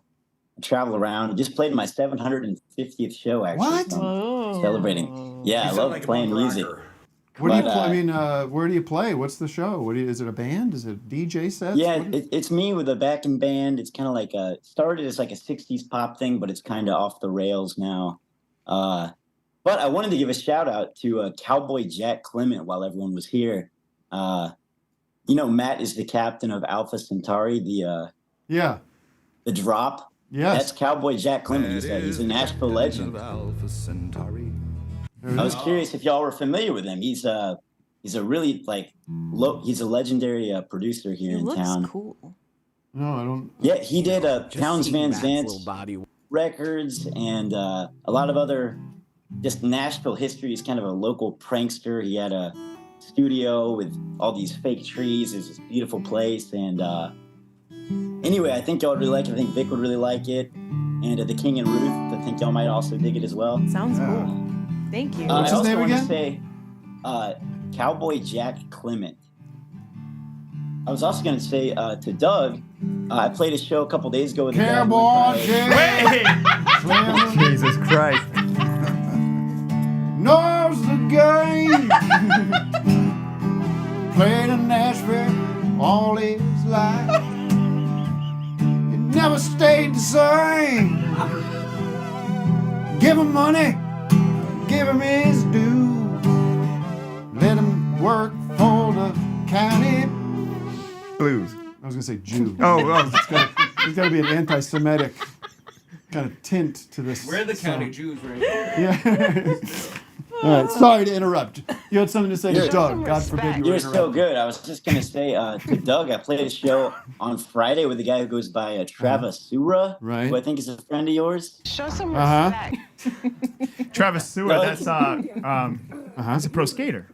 travel around. I just played my 750th show, actually. What? So I'm Oh. celebrating. Yeah, I love playing music. Where do you But, play? I mean, where do you play? What's the show? Is it a band? Is it DJ sets? Yeah, it's me with a backing band. It's kind of like started as like a 60s pop thing, but it's kind of off the rails now. But I wanted to give a shout out to Cowboy Jack Clement while everyone was here. Matt is the captain of Alpha Centauri, the drop. Yes. That's Cowboy Jack Clement. He's a Nashville legend. I was curious if y'all were familiar with him. He's a really he's a legendary producer here in town. Cool. No, I don't. Yeah, he did Towns Van Zant's records and a lot of other just Nashville history. He's kind of a local prankster. He had a studio with all these fake trees. It's this beautiful place. And anyway, I think y'all would really like it. I think Vic would really like it. And The King and Ruth, I think y'all might also dig it as well. Sounds cool. Thank you. What's his name again? I also want to say Cowboy Jack Clement. I was also going to say to Doug, I played a show a couple days ago with Cowboy Jack. Jesus Christ. Knows the game. Played in Nashville all his life. It never stayed the same. Give him money, give him his due. Let him work for the county Blues. I was gonna say Jew. Oh. There's got to be an anti-Semitic kind of tint to this. We're the county song. Jews right Yeah. All right, sorry to interrupt. You had something to say to Doug. God forbid you were You're so interrupted. good. I was just going to say to Doug, I played a show on Friday with a guy who goes by Travis Sura, Right. who I think is a friend of yours. Show some Uh-huh. Travis Sura, that's he's a pro skater.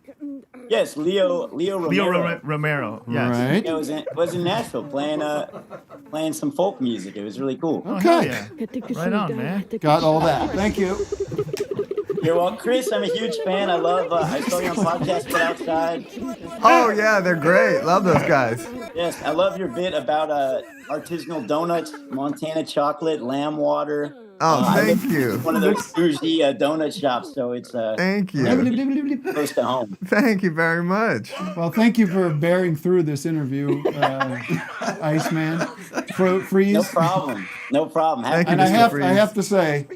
Yes, Leo Romero. Romero. Yes. Right. Yeah, was in Nashville playing some folk music. It was really cool. Oh, hell yeah. Right on, man. Got all that. Thank you. You're welcome, Chris. I'm a huge fan. I love. I saw you on podcast, but outside. Oh yeah, they're great. Love those guys. Yes, I love your bit about artisanal donuts, Montana chocolate, lamb water. Oh, I thank live you. in one of those bougie donut shops, so it's Thank you. close to home. Thank you very much. Well, thank you for bearing through this interview, Iceman. Freeze. No problem. No problem. Thank you, And Mr. Freeze. I have to say,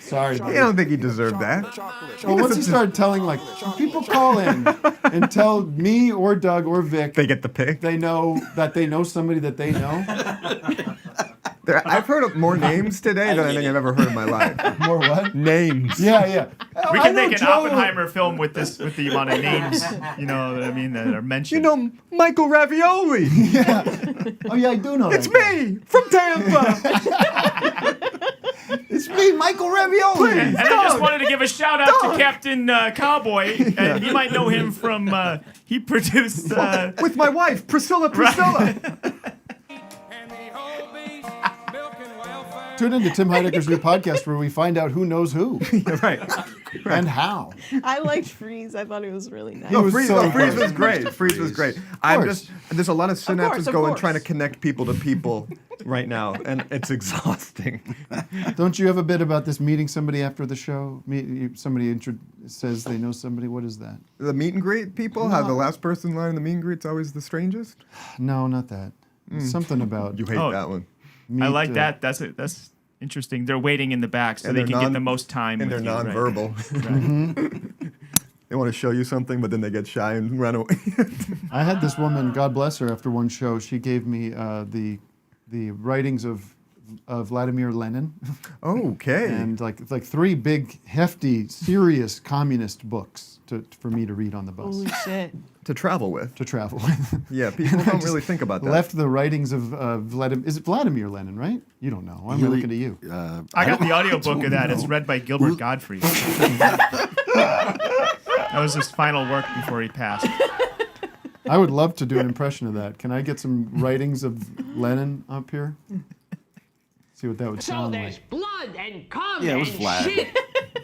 sorry. I don't think he deserved that. Well, once he started telling, like, people call in and tell me or Doug or Vic They get the pick. they know that they know somebody that they know. I've heard of more names today than I think I've ever heard in my life. More what? Names. Yeah. We I can know make an Joe. Oppenheimer film with the amount of names, that are mentioned. You know Michael Ravioli. Yeah. Oh, yeah, I do know It's that. me from Tampa. It's me, Michael Ravioli. And I just wanted to give a shout out to Captain Cowboy. And you might know him from he produced With my wife, Priscilla. Tune into Tim Heidecker's new podcast where we find out who knows who Right. and how. I liked Freeze. I thought it was really nice. No, Freeze, so Freeze good. was great. Freeze was great. There's a lot of synapses of going course. trying to connect people to people right now, and it's exhausting. Don't you have a bit about this meeting somebody after the show? Somebody says they know somebody. What is that? The meet and greet people, how the last person in line in the meet and greet's always the strangest? No, not that. Something about You hate that one. I like that. That's interesting. They're waiting in the back so And they they're can get the most time. And with they're you, right? nonverbal. Mhm. They want to show you something, but then they get shy and run away. I had this woman, God bless her, after one show, she gave me the writings of Vladimir Lenin. Okay. And like 3 big, hefty, serious communist books for me to read on the bus. Holy shit. To travel with. Yeah, people And I don't just really think about that. Left the writings of Vladimir. Is it Vladimir Lenin, right? You don't know. I'm looking at you. I got the audiobook of that. It's read by Gilbert Gottfried. That was his final work before he passed. I would love to do an impression of that. Can I get some writings of Lenin up here? See what that would sound like. blood and cum Yeah, it was and Vlad. shit.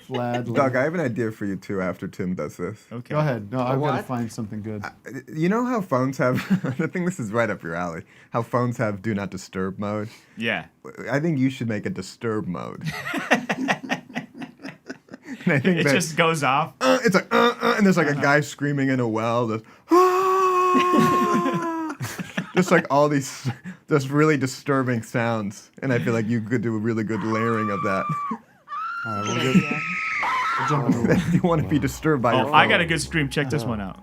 Vlad. Doug, I have an idea for you too after Tim does this. Okay. Go ahead. No, I've got to What? find something good. You know how phones have, I think this is right up your alley, how phones have do not disturb mode? Yeah. I think you should make a disturb mode. And I think It just goes off. It's like, and there's like a guy screaming in a well. That's, just like all these just really disturbing sounds. And I feel like you could do a really good layering of that. All right, we'll jump into If you want to be disturbed by your phone. I got a good stream. Check this one out.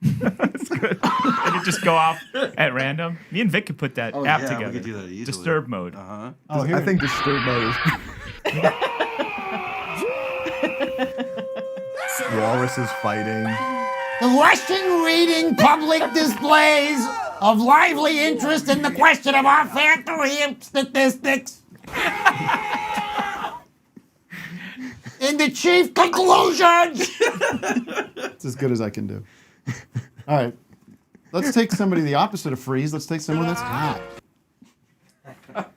That's good. It could just go off at random. Me and Vic could put that app we together. could do that easily. Disturb mode. Uh-huh. I think disturb mode is... Walruses fighting. The Russian reading public displays of lively interest in the question of our factory statistics. In the chief conclusion. It's as good as I can do. All right. Let's take somebody the opposite of freeze. Let's take someone that's hot.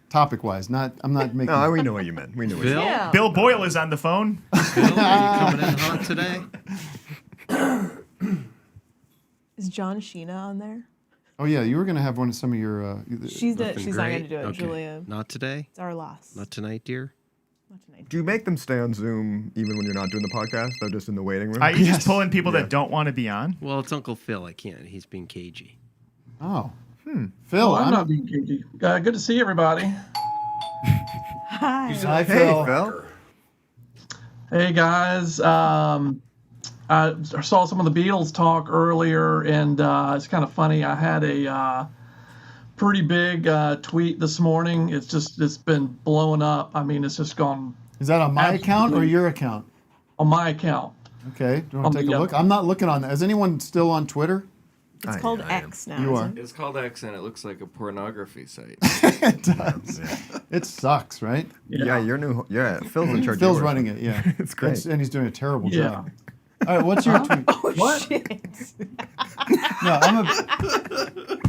Topic-wise, I'm not making... No, we know what you meant. We know what you meant. Yeah. Bill Boyle is on the phone. Bill, are you coming in hot today? Is John Sheena on there? Oh, yeah, you were going to have She's some of your... not going to do it, Okay. Julia. Not today? It's our loss. Not tonight, dear? Not tonight. Do you make them stay on Zoom even when you're not doing the podcast? They're just in the waiting room? Are you just pulling people that don't want to be on? Well, it's Uncle Phil. I can't. He's being cagey. Oh. Phil, I'm not being cagey. Good to see everybody. Hi. Hi, Hey, Phil. Phil. Hey, guys. I saw some of the Beatles talk earlier, and it's kind of funny. I had a pretty big tweet this morning. It's been blowing up. I mean, it's just gone Is that on my account or your account? On my account. Okay. Do you want to take a look? I'm not looking on that. Is anyone still on Twitter? It's called X now. You are. It's called X, and it looks like a pornography site. It does. It sucks, right? Yeah, you're new. Yeah, Phil's in charge. Phil's of yours. running it. Yeah, It's great. and he's doing a terrible Yeah. job. All right, what's your tweet? Oh What? shit! No,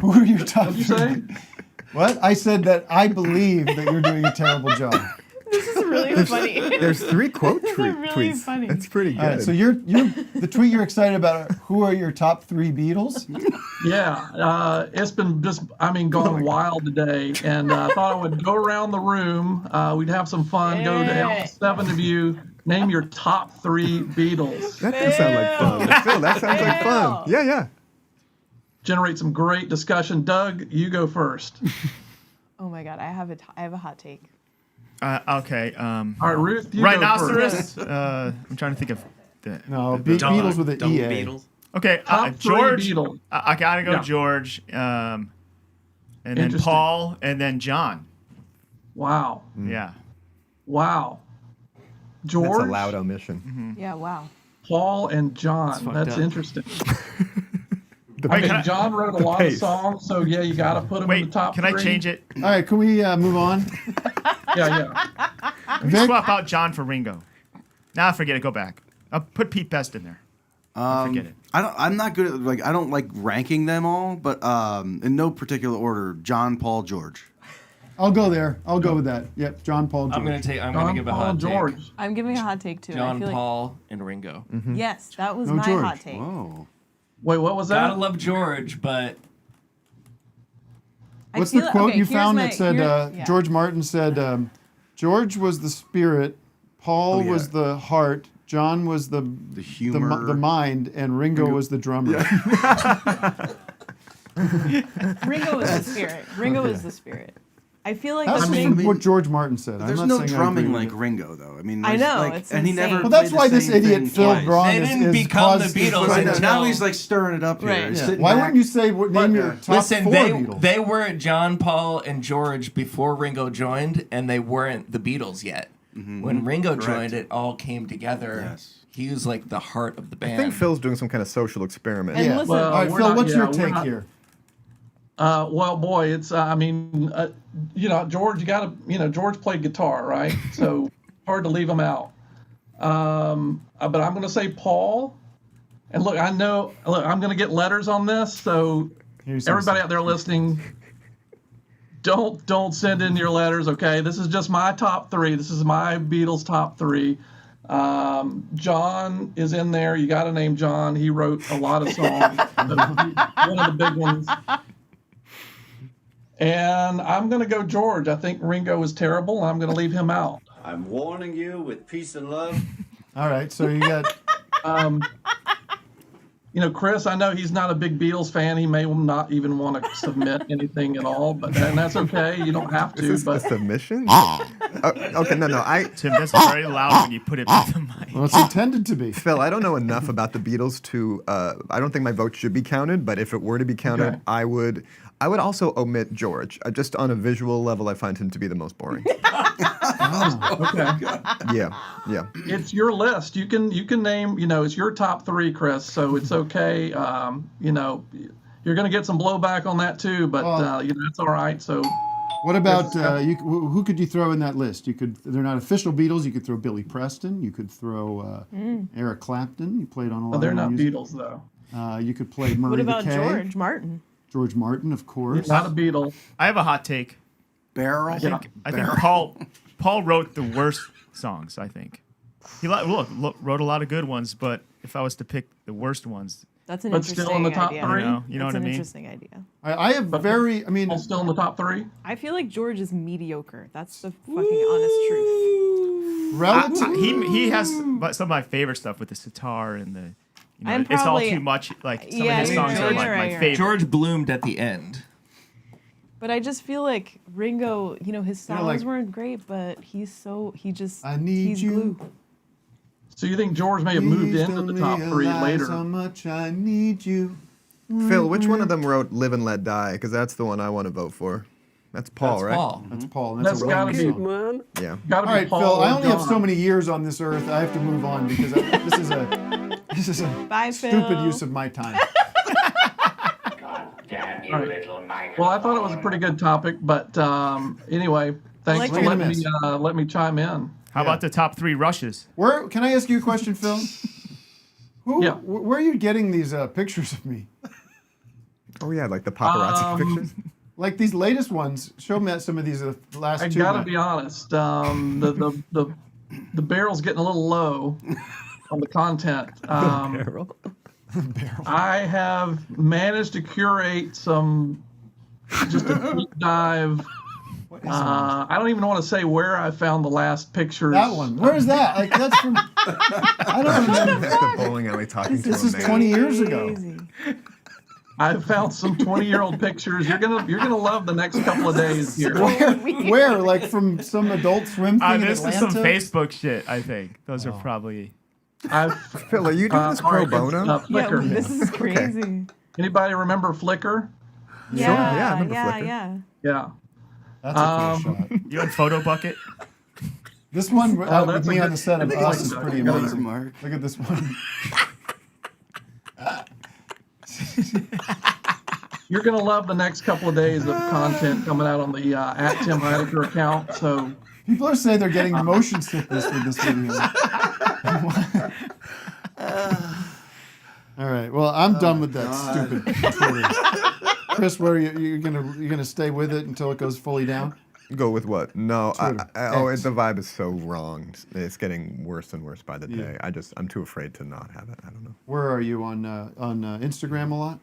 who are your top What'd you three? say? What? I said that I believe that you're doing a terrible job. This is really funny. There's 3 quote This is really tweets. funny. It's pretty good. All right, so you're the tweet you're excited about. Who are your top 3 Beatles? Yeah, it's been going wild today, and I thought I would go around the room. We'd have some fun. Go to all 7 of you. Name your top 3 Beatles. That does sound like fun. Phil, that sounds like fun. Yeah. Generate some great discussion. Doug, you go first. Oh my god, I have a hot take. Okay. All right, Ruth, you Rhinoceros. go first. I'm trying to think of the Beatles with an Dumb EA. Beatles. Okay, Top 3 George. Beatles. I gotta go Yeah. George, and then Interesting. Paul, and then John. Wow. Yeah. Wow. George, That's a loud omission. Yeah, wow. Paul, and John. That's up. interesting. Wait, can I- John wrote a the lot pace. of songs, so yeah, you got to put him in Wait, the top can 3. I change it? All right, can we move on? Yeah. Vic? Swap out John for Ringo. Nah, forget it. Go back. I'll put Pete Best in there. Forget it. I'm not good at I don't like ranking them all, but in no particular order. John, Paul, George. I'll go there. I'll go with that. Yep, John, Paul, George. I'm gonna give a John, Paul, hot George. take. I'm giving a hot take too. I John, feel Paul, and Ringo. like, yes, that was No my George. hot take. Whoa. Wait, what was Gotta that? love George, but I What's feel the like- quote okay, you here's found my- that said yeah. George Martin said George was the spirit, Paul was the heart, John was the humor, the mind, and Ringo was the drummer. Ringo is the spirit. Ringo is the spirit. I feel like That's the from thing. what George Martin said. I'm There's not no saying I drumming agree with like it. Ringo, though. I mean, I there's, know, like, it's and he insane. never. Well, that's played why the this same idiot thing Phil twice. Braun They is didn't become caused the Beatles I know, until- now he's like stirring it up here. Right. He's Yeah. sitting Why back. wouldn't you say name your top listen, 4 they Beatles? were John, Paul, and George before Ringo joined, and they weren't the Beatles yet. When Ringo Correct. joined, it all came together. Yes. He was like the heart of the band. I think Phil's doing some kind of social experiment. And Yeah. listen, Well, All right, we're Phil, not- what's your we're take not- here? Well, boy, it's George. George played guitar, right? So hard to leave him out. But I'm going to say Paul. And look, I'm going to get letters on this. So Here's some everybody out there listening, don't send in your letters. Okay, this is just my top 3. This is my Beatles top 3. John is in there. You got to name John. He wrote a lot of songs. One of the big ones. And I'm going to go George. I think Ringo is terrible. And I'm going to leave him out. I'm warning you with peace and love. All right, so you got Chris, I know he's not a big Beatles fan. He may not even want to submit anything at all, and that's okay. You don't have to. Is this But a submission? Okay, no. Tim, that's very loud when you put it with the mic. well, it's intended to be. Phil, I don't know enough about the Beatles to. I don't think my vote should be counted, but if it were to be counted, Okay. I would also omit George. Just on a visual level, I find him to be the most boring. okay, Yeah. it's your list. You can name. It's your top 3, Chris. So it's okay. You're going to get some blowback on that too, but that's all right. So. What about who could you throw in that list? They're not official Beatles. You could throw Billy Preston. You could throw Eric Clapton. He played on a lot. They're of not music. Beatles though. You could play Murray What about the K. George Martin? George Martin, of course. He's not a Beatle. I have a hot take. Barrel. I think Paul wrote the worst songs. I think he wrote a lot of good ones, but if I was to pick the worst ones, That's an But interesting still in the top idea. 3? you know That's what I an mean? interesting idea. I have Paul's still in the top 3. I feel like George is mediocre. That's the fucking honest truth. Relative. He has some of my favorite stuff with the sitar and the. I'm it's all probably- too much. Like some Yeah, of his you're songs right, are like you're my right, you're favorite. George bloomed at the end. But I just feel like Ringo, his songs like- weren't great, but he just I need he's you. glue. So you think George may have moved Please into don't the top 3 realize later? How much I need you. Phil, which one of them wrote "Live and Let Die"? Because that's the one I want to vote for. That's Paul, right? Paul. That's Paul. And that's a gotta Wings be, song. Man. Yeah. gotta All be right, Paul Phil. I or only have so John. many years on this earth. I have to move on because this is a Bye, stupid Phil. use of my time. All right. Well, I thought it was a pretty good topic, but anyway, thanks for let me chime in. How about the top 3 rushes? Where can I ask you a question, Phil? Yeah. Where are you getting these pictures of me? Oh yeah, like the paparazzi pictures. Like these latest ones. Show me some of these last I two. gotta be honest. The barrel's getting a little low on the content. Barrel. I have managed to curate some, just a deep dive. I don't even want to say where I found the last pictures. That one. Where is that? Like that's from. I don't remember. At the bowling alley talking to This him is there. 20 years ago. I found some 20-year-old pictures. You're gonna love the next couple of days here. Where? Like from some Adult Swim thing in This is Atlanta? some Facebook shit, I think. Those are probably... Phil, are you doing this pro bono? Flickr. Yeah, this is crazy. Anybody remember Flickr? Yeah, Yeah, I remember Flickr. yeah. Yeah. That's a cool shot. You in Photo Bucket? This one with that's me a on good- the set of I think Us it's is a pretty good amazing. mark. Look at this one. You're gonna love the next couple of days of content coming out on the at Tim Heidecker account. So People are saying they're getting motion sickness with this video. All right. Well, I'm done with that stupid Twitter. Chris, where are you're gonna stay with it until it goes fully down? Go with what? No. Twitter. The vibe is so wrong. It's getting worse and worse by the day. I'm too afraid to not have it. I don't know. Where are you on Instagram a lot?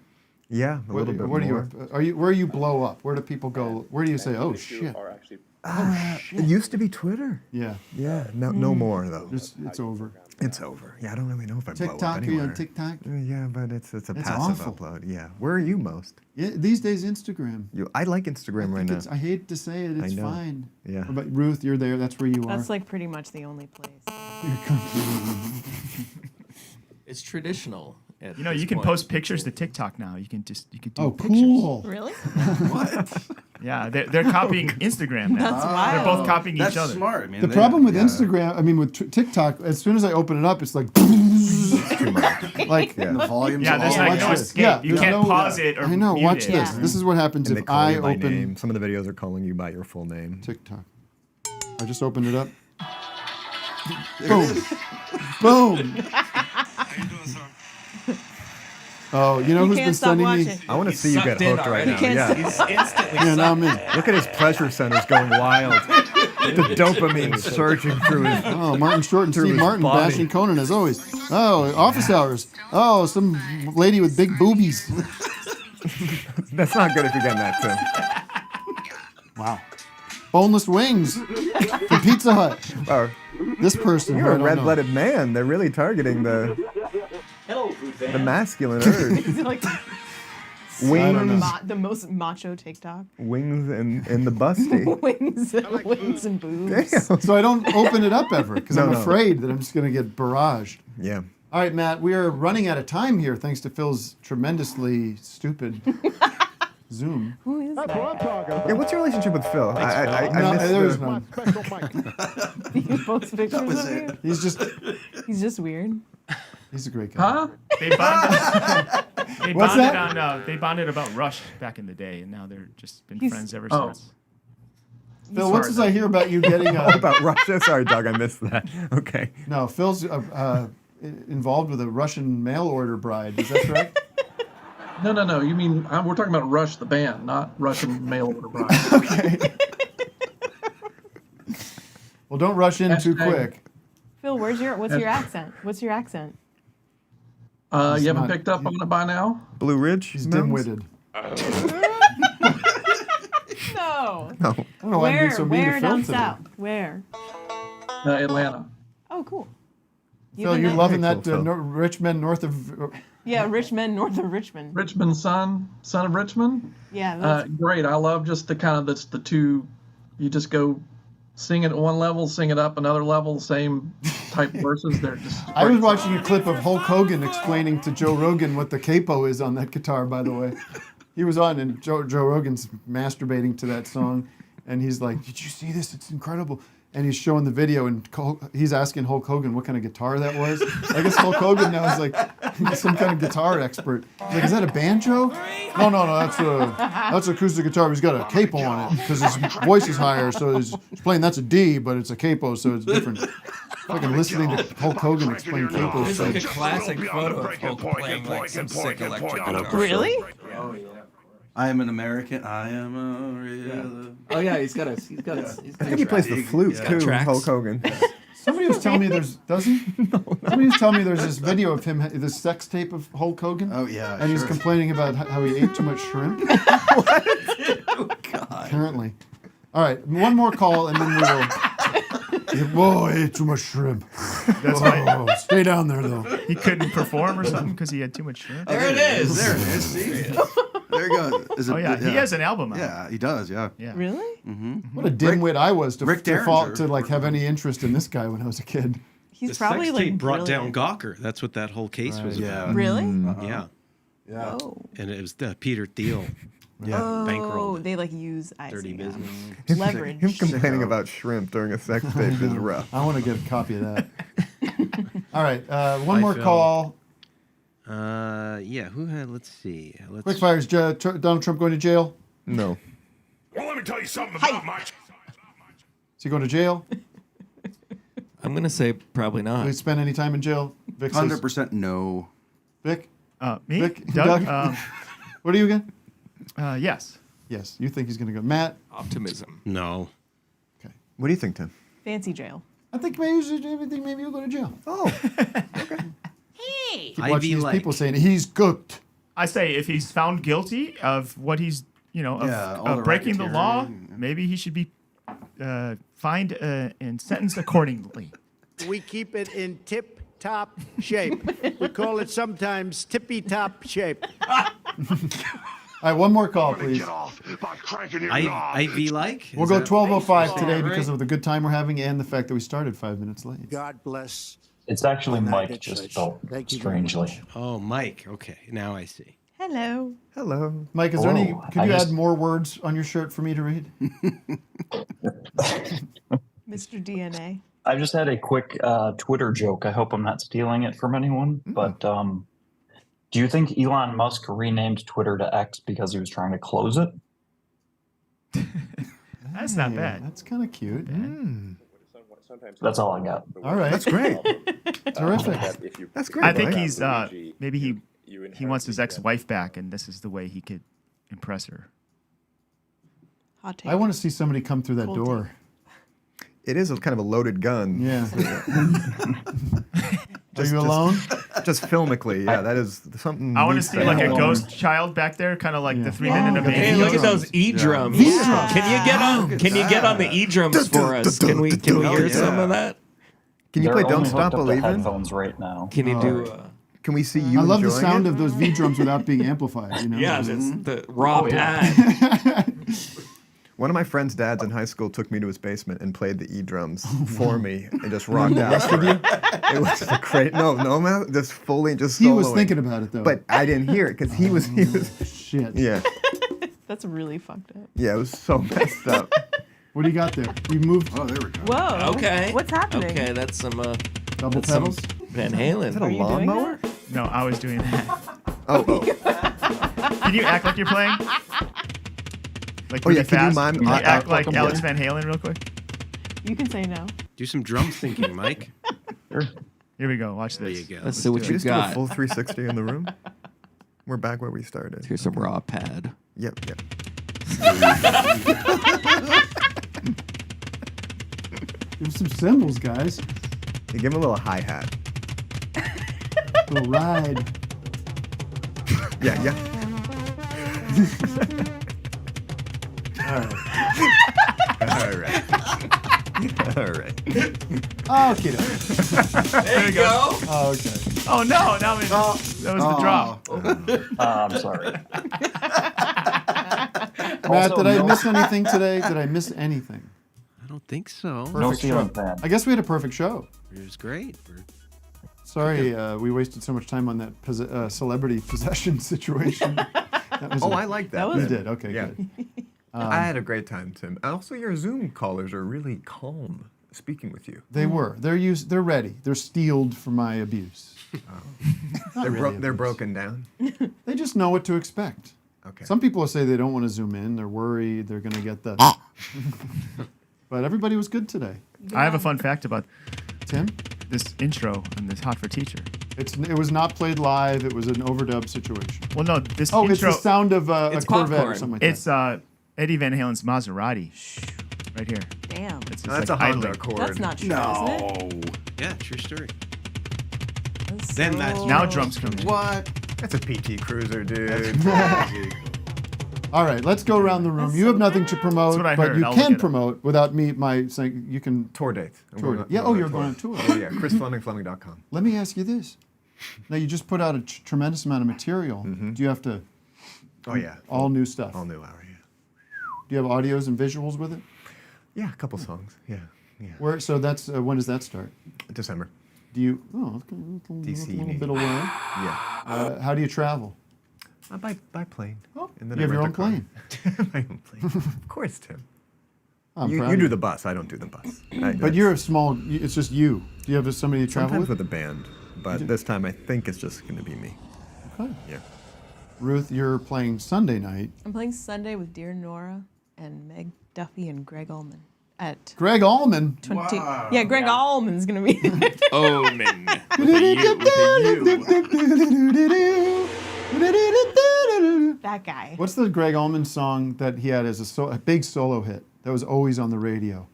Yeah, a little bit What more. are you? Where you blow up? Where do people go? Where do you say, "Oh shit"? It used to be Twitter. Yeah. Yeah. No more though. It's over. It's over. Yeah, I don't really know if I blow up TikTok? Are you anywhere. on TikTok? Yeah, but it's a It's passive awful. upload. Yeah. Where are you most? Yeah, these days, Instagram. I like Instagram right now. I hate to say it. It's know. fine. Yeah. But Ruth, you're there. That's where you are. That's like pretty much the only place. It's traditional. At You know, this you can point. post pictures to TikTok now. You can do Oh, pictures. cool. Really? What? Yeah, they're copying Instagram now. That's They're wild. both copying That's each other. smart, man. The problem with Instagram, I mean, with TikTok, as soon as I open it up, it's like, like And the volume's Yeah, there's all like no watch this. escape. Yeah, you there's can't no- pause it or I know. mute Watch it. this. This is what happens And they if call I you by open name. Some of the videos are calling you by your full name. TikTok. I just opened it up. Boom. Boom. Oh, you know You who's can't been stop sending me? watching. I want to see you get hooked right now. Yeah. He's instantly Yeah, now I'm in. Look at his pleasure centers going wild. The dopamine surging through his. Oh, Martin Short and Through Steve his Martin body. bashing Conan as always. Oh, office hours. Oh, some lady with big boobies. That's not good if you're getting that too. Wow. Boneless wings from Pizza Hut. Wow. This person. You're who I a don't know. red-blooded man. They're really targeting the masculine urge. Is it like I don't know. the most macho TikTok? Wings and the busty. wings and boobs. Damn. So I don't open it up ever because I'm No. afraid that I'm just going to get barraged. Yeah. All right, Matt, we are running out of time here thanks to Phil's tremendously stupid Zoom. Who is that? Yeah. What's your relationship with Phil? I No, missed there is the- none. You post pictures of you? He's just weird. He's a great guy. Huh? They bonded. They What's bonded that? on. They bonded about Rush back in the day, and now they're just been He's- friends ever Oh. since. Phil, what's this I hear about you getting Oh, about Russia? Sorry, Doug, I missed that. Okay. No, Phil's involved with a Russian mail order bride. Is that correct? No. You mean we're talking about Rush the band, not Russian mail order bride. Okay. Well, don't rush in too Hashtag- quick. Phil, what's your accent? What's your accent? You haven't not- picked up on it by now? Blue Ridge? He's Mountains? dim-witted. No. No. I don't know why I'm being so mean to Where Phil down today. south? Where? Atlanta. Oh, cool. Phil, been you're there? loving Hey, that Phil. Richmond north of... Yeah, Richmond, north of Richmond. Richmond son of Richmond. Yeah. That's, Great. I love just the kind of the two. You just go sing it at one level, sing it up another level, same type verses. They're just. I was great. watching a clip of Hulk Hogan explaining to Joe Rogan what the capo is on that guitar, by the way. he was on, and Joe Rogan's masturbating to that song, and he's like, "Did you see this? It's incredible." And he's showing the video, and he's asking Hulk Hogan what kind of guitar that was. I guess Hulk Hogan now is like some kind of guitar expert. He's like, "Is that a banjo?" No, that's acoustic guitar. He's got a capo on it because his voice is higher, so he's playing. That's a D, but it's a capo, so it's different. Fucking listening to Hulk Hogan explain capos. There's like a classic photo of Hulk playing like some sick electric guitar. Really? Oh yeah. I am an American. I am a real. Oh yeah, he's got. I think he plays the flute too, Hulk Hogan. Somebody was telling me does he? Somebody was telling me there's this video of him, this sex tape of Hulk Hogan. Oh yeah, and he's complaining about how he ate too much shrimp. What? Oh, God. Apparently. All right, one more call and then we will. Whoa, I ate too much shrimp. That's why. Stay down there though. He couldn't perform or something because he had too much shrimp. There it is. There it is. See? There you go. Oh yeah, he has an album out. Yeah, he does. Yeah. Really? Mm-hmm. What a dimwit I was to Derringer. to like have any interest in this guy when I was a kid. He's the probably sex like tape brought brilliant. down Gawker. That's what that whole case was about. Really? Yeah. Yeah. Oh. And it was Peter Thiel. Yeah. Oh, Bankrolled. they like use Dirty icing. business. Leverage. Him complaining about shrimp during a sex tape is rough. I want to get a copy of that. All right, one Bye, more Phil. call. Yeah. Who had? Let's see. Quick fire, is Donald Trump going to jail? No. Well, let me tell you something about my. Is he going to jail? I'm gonna say probably Will not. he spend any time in jail? Vic says- 100% no. Vic? Me? Vic? Doug? What are you again? Yes. Yes, you think he's going to go. Matt? Optimism. No. Okay. What do you think, Tim? Fancy jail. I think maybe he'll go to jail. Oh. Keep watching these people saying he's cooked. I say if he's found guilty of what he's, all the of breaking the law, racketeering. maybe he should be fined and sentenced accordingly. We keep it in tip-top shape. We call it sometimes tippy-top shape. All right, one more call, please. Ivy like. We'll go 12:05 today because of the good time we're having and the fact that we started 5 minutes late. God bless. It's actually Mike United just Church. felt Thank you very strangely. Oh, Mike. Okay, now I see. Hello. Hello. Mike, is there any? Oh, Could I you just- add more words on your shirt for me to read? Mr. DNA. I just had a quick Twitter joke. I hope I'm not stealing it from anyone. But do you think Elon Musk renamed Twitter to X because he was trying to close it? That's not bad. That's kind of cute. That's all I got. All right. That's great. Terrific. That's great. I think Mike. he's maybe he wants his ex-wife back, and this is the way he could impress her. Hot take. I want to see somebody come through that Cold door. It is a kind of a loaded gun. Yeah. Are you alone? Just filmically, yeah. That is something. I want to needs see like a happen. ghost child back there, kind of like Yeah. the 3 Minute Hey, Baby. look at those E drums. Yeah. Can you get on? Can you get on the E drums for us? Can we hear some of that? Can you They're play Don't only Stop hooked up to Believing? headphones right now. Can you do? Can we see you I love the enjoying sound it? of those V drums without being amplified. You know? Yeah, that's the raw pad. One of my friend's dads in high school took me to his basement and played the E drums for me and just rocked out. It was great. No, man, just fully just. He was soloing. thinking about it though. But I didn't hear it because he was. Shit. Yeah, That's really fucked up. yeah, it was so messed up. What do you got there? You moved Oh, there we go. Whoa. Okay. What's happening? Okay, that's some double that's some pedals. Van Is Halen. that a you doing lawnmower? No, I was doing that. Oh, Can you act like you're playing? Like Oh, yeah, really can you fast? mime- Can you act like I'm Alex playing. Van Halen real quick? You can say no. Do some drum syncing, Mike. Here we go. Watch There this. you go. Let's see what Did we you just do a got. full 360 in the room? We're back where we started. Here's some raw pad. Yep, yep. Give him some cymbals, guys. You give him a little hi hat. Little ride. Yeah, yeah. All right. All right. All right. Okay. There you go. Oh, okay. Oh no! That was the drop. I'm sorry. Matt, Also, did I no- miss anything today? Did I miss anything? I don't think so. No Perfect ceiling show. fan. I guess we had a perfect show. It was great. Sorry, we wasted so much time on that celebrity possession situation. Oh, I like that. That was- You did. Okay, Yeah. good. I had a great time, Tim. Also, your Zoom callers are really calm speaking with you. They were. They're ready. They're steeled for my abuse. Not They're, really they're abuse. broken down. They just know what to expect. Okay. Some people say they don't want to zoom in. They're worried they're going to get the. But everybody was good today. I have a fun fact about Tim. This intro and this Hot for Teacher. It was not played live. It was an overdub situation. Well, no, this Oh, intro. it's the sound of a It's Corvette or popcorn. something like It's Eddie Van Halen's Maserati. Right here. Damn. It's That's like a Honda idling. Accord. That's not true, isn't it? Yeah, true story. Then that's Now drums come in. what? That's a PT Cruiser, dude. All right, let's go around the room. That's You so have nothing to bad. promote, That's what I but heard. you I'll can look it up. promote without my saying you can. Tour dates. Tour. Yeah, oh, you're going on tour. Oh, yeah, Chris Fleming, Fleming.com. Let me ask you this. Now, you just put out a tremendous amount of material. Do you have to. Oh, yeah. All new stuff. All new hour, yeah. Do you have audios and visuals with it? Yeah, a couple songs. Yeah. Where? So that's when does that start? December. Do you? Oh, a DC. little bit away. Yeah. How do you travel? By plane. Oh, And then you I have your own rent a car. plane. My own plane. Of course, Tim. I'm You proud of do you. the bus. I don't do the bus. But you're a small. It's just you. Do you have somebody you travel Sometimes with? with a band, but this time I think it's just going to be me. Okay. Yeah. Ruth, you're playing Sunday night. I'm playing Sunday with Dear Nora and Meg Duffy and Greg Allman at Greg Allman. 20. Yeah, Greg Allman's gonna be there. Omen. With a U. That guy. What's the Greg Allman song that he had as a big solo hit that was always on the radio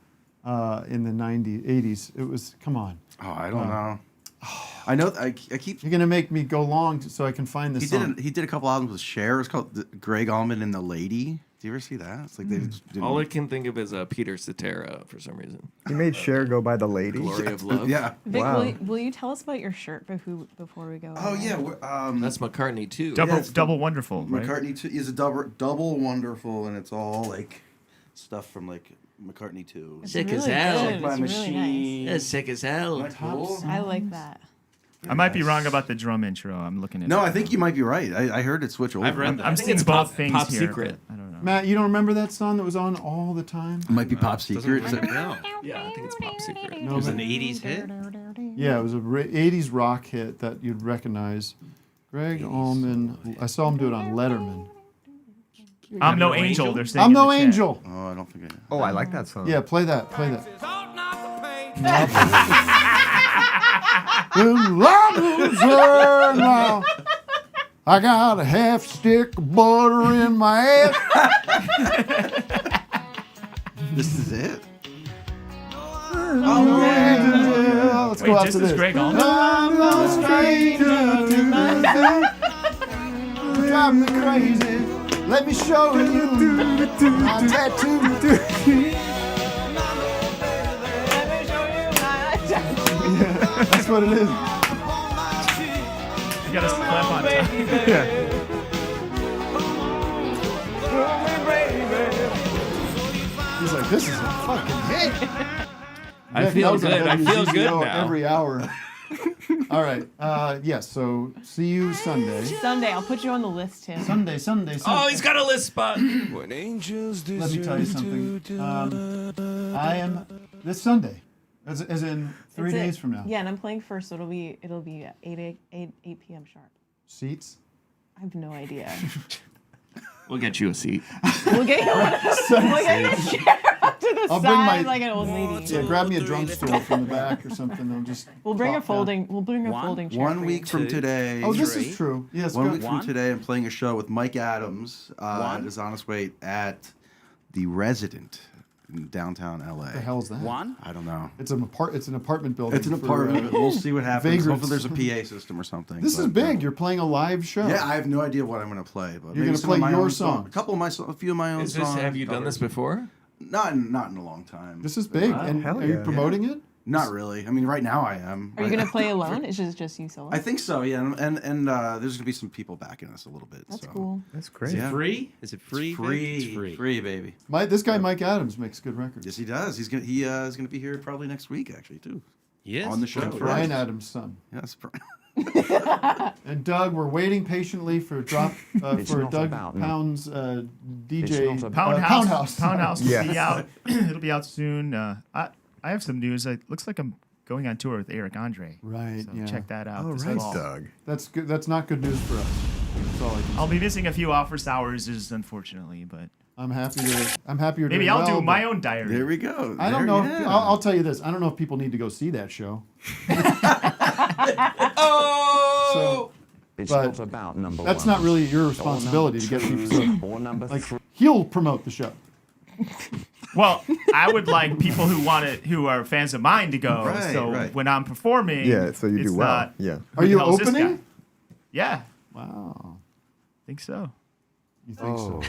in the 90s, 80s? It was, come on. Oh, I don't know. I know. I keep. You're gonna make me go long so I can find this song. He did a couple albums with Cher. It's called Greg Allman and the Lady. Do you ever see that? It's like they just didn't. All I can think of is Peter Cetera for some reason. You made Cher go by the lady. Glory of Love. Yeah. Vic, Wow. will you tell us about your shirt before we go? Oh yeah. That's McCartney too. Double Wonderful. Right? McCartney 2 is a double wonderful, and it's all like stuff from like McCartney 2. It's Sick as really hell. good. Like my It's really machine. That's sick as hell. My cool. I like that. I might be wrong about the drum intro. I'm looking at No, it. I think you might be right. I heard it switch over. I've read that. I'm I think seeing it's both Pop- things Pop here. Secret. but I don't know. Matt, you don't remember that song that was on all the time? It might be Pop Secret. Doesn't ring a bell. Yeah, I think it's Pop Secret. No, It was but- an 80s hit. Yeah, it was a 80s rock hit that you'd recognize. Greg Allman. I saw him do it on Letterman. I'm no angel. They're saying I'm in no the chat. angel. Oh, I don't think I. Oh, I like that song. Yeah, play that. Play that. Ought not to pay. Now, I got a half stick of butter in my ass. This is it. Oh, yeah. Let's go Wait, out just to as this. Greg Allman? I'm no stranger to nothing. Drive me crazy. Let me show you my tattoo. Yeah, that's what it is. You gotta clap on top. Yeah. He's like, this is a fucking hit. I Nick feel knows I good. have I feel these good EZO now. Every hour. All right. Yes. So see you Sunday. Sunday, I'll put you on the list, Tim. Sunday. Oh, he's got a list spot. When angels Let me tell you something. I am this Sunday, as in 3 It's it. days from now. Yeah, and I'm playing first, so it'll be at 8 p.m. sharp. Seats. I have no idea. We'll get you a seat. We'll get you a chair to the I'll bring side my- like an old lady. Yeah, grab me a drum stool from the back or something. I'll just. We'll bring a plop down. folding. We'll bring a folding chair. 1 for you. week from today. Oh, this is true. Yes. 1 go- week from today, I'm playing a show with Mike Adams. It is on its way at the Resident in downtown LA. What the hell is that? I don't know. It's an apartment building. It's an for, apartment. We'll see what happens. vagrants. Hopefully there's a PA system or something. This is but, big. You're playing a live show. Yeah, I have no idea what I'm going to play, but You're maybe gonna some of play my your own songs. A couple of my, a few of my own Is this, songs. have you done this before? Not in a long time. This is big. And hell are you yeah. promoting it? Not really. I mean, right now I am. Are you going to play alone? It's just you solo? I think so. Yeah, and there's going to be some people backing us a little bit. That's so. cool. That's great. Is it Yeah. free? Is it free? It's free. It's free. Free, baby. This guy Mike Adams makes good records. Yes, he does. He's gonna be here probably next week, actually, too. Yes. On the show. Brian Adams' son. Yes, And Doug, we're waiting patiently for Douggpound's DJ Pound House. Pound House will Yes. be out. It'll be out soon. I have some news. It looks like I'm going on tour with Eric Andre. Right. So yeah. check that out. Oh, this right, fall. Doug. That's good. That's not good news for us. That's all I can I'll say. be missing a few office hours, unfortunately, but I'm happy you're maybe doing I'll well, do my but own diary. There we go. I don't know. I'll tell you this. I don't know if people need to go see that show. Oh! It's But not about number that's one. not really your responsibility to get people. Or number Like three. he'll promote the show. Well, I would like people who are fans of mine to go. Right, so right. when I'm performing, Yeah, so you it's do well. not, Yeah. Are who you the hell is this opening? guy? Yeah, Wow. think so. You think so?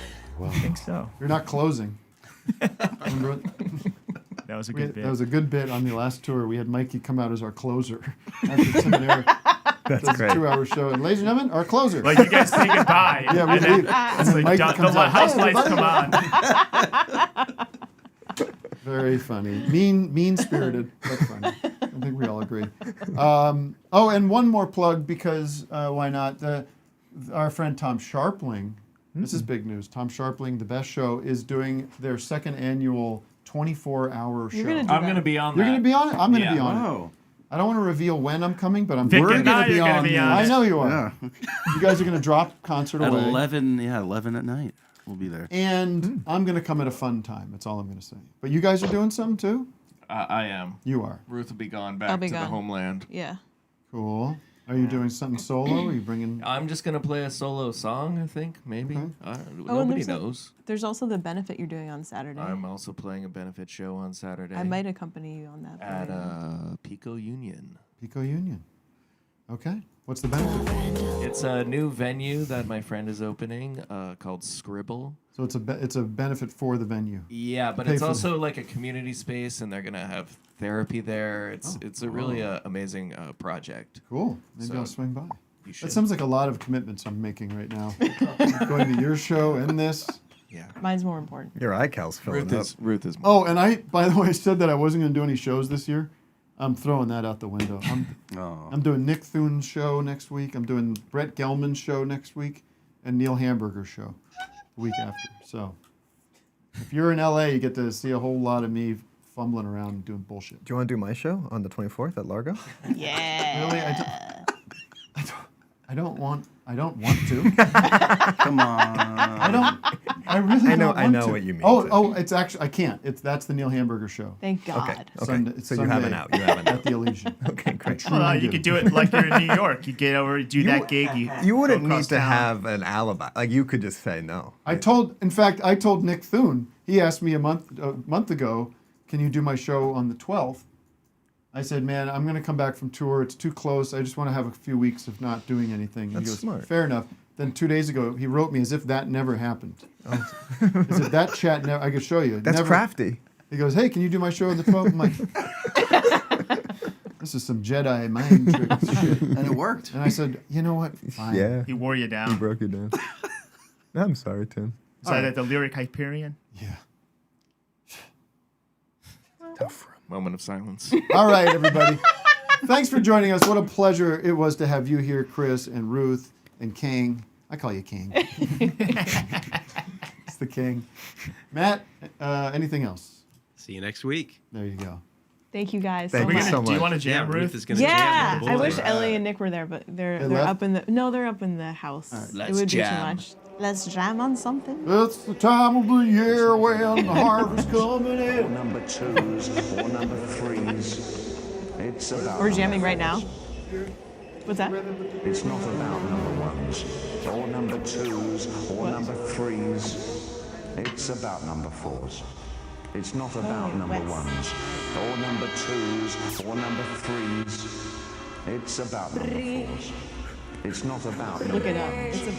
I think so. You're not closing. Remember it? That was a good bit. That was a good bit on the last tour. We had Mikey come out as our closer after Tim and Eric. That's does great. a 2-hour show. And ladies and gentlemen, our closer. Like you guys say goodbye. Yeah, we and then leave. And it's then like Mikey comes the out. house "Hey, lights come everybody." on. Very funny. Mean-spirited, but funny. I think we all agree. And one more plug because why not? Our friend Tom Sharpling. This is big news. Tom Sharpling, The Best Show, is doing their second annual 24-hour show. I'm going to be on You're that. going to be on it? I'm going to be on Wow. it. I don't want to reveal when I'm coming, but Vic we're and going I to be are gonna on. be there. on I it. know you are. Yeah. You guys are going to drop concert At away. 11 at night. We'll be there. And I'm going to come at a fun time. That's all I'm going to say. But you guys are doing something too? I am. You are. Ruth will be gone I'll back be to the gone. homeland. Yeah. Cool. Are you doing something solo? Are you bringing... I'm just going to play a solo song, I think, maybe. Okay. and Nobody there's knows. There's also the benefit you're doing on Saturday. I'm also playing a benefit show on Saturday. I might accompany you on that. At but- Pico Union. Pico Union. Okay. What's the benefit? It's a new venue that my friend is opening called Scribble. So it's a benefit for the venue. Yeah, but Pay it's for also like a community space, and they're gonna have therapy there. It's a really amazing project. Cool. Maybe So I'll swing by. you should. That sounds like a lot of commitments I'm making right now. Going to your show and this. Yeah. Mine's more important. Your iCal's filling up. Ruth is. Oh, and by the way, I said that I wasn't going to do any shows this year. I'm throwing that out the window. I'm doing Nick Thune's show next week. I'm doing Brett Gelman's show next week, and Neil Hamburger's show the week after. So if you're in LA, you get to see a whole lot of me fumbling around and doing bullshit. Do you want to do my show on the 24th at Largo? Yeah. Really, I don't want to. Come on. I really don't want I know to. what you mean. Oh, it's actually I can't. That's the Neil Hamburger show. Thank God. Okay. Sunday, So you have an out. You have an at out. the Elysian. Okay, great. Well, you could do it like you're in New York. You get over, do that gig. You wouldn't go need across to town. have an alibi. Like you could just say no. I told Nick Thune. He asked me a month ago, "Can you do my show on the 12th?" I said, "Man, I'm going to come back from tour. It's too close. I just want to have a few weeks of not doing anything." And he That's goes, smart. "Fair enough." Then 2 days ago, he wrote me as if that never happened. He said, "That chat never. I could show you. That's never." crafty. He goes, "Hey, can you do my show on the 12th?" I'm like, "This is some Jedi mind trick shit." And it worked. And I said, "You know what? Fine." Yeah. He wore you He down. broke you down. I'm sorry, Tim. Is that at the Lyric Hyperion? Yeah. Moment of silence. All right, everybody. Thanks for joining us. What a pleasure it was to have you here, Chris and Ruth and King. I call you King. It's the King. Matt, anything else? See you next week. There you go. Thank you guys Thank so you much. so Do you much. want to jam, Ruth? Ruth is gonna Yeah, jam with the I boys. wish Ellie and Nick were there, but they're left? up in the they're up in the house. right. It Let's would be too jam. much. Let's jam on something. It's the time of the year when the harvest coming Or in. number twos, or number threes. It's about. We're jamming right now. What's that? It's not about number ones, or number twos, or number threes. It's about number fours. It's not about number Wes. ones, or number twos, or number threes. It's about number fours. It's not about number Look it up. ones. It's a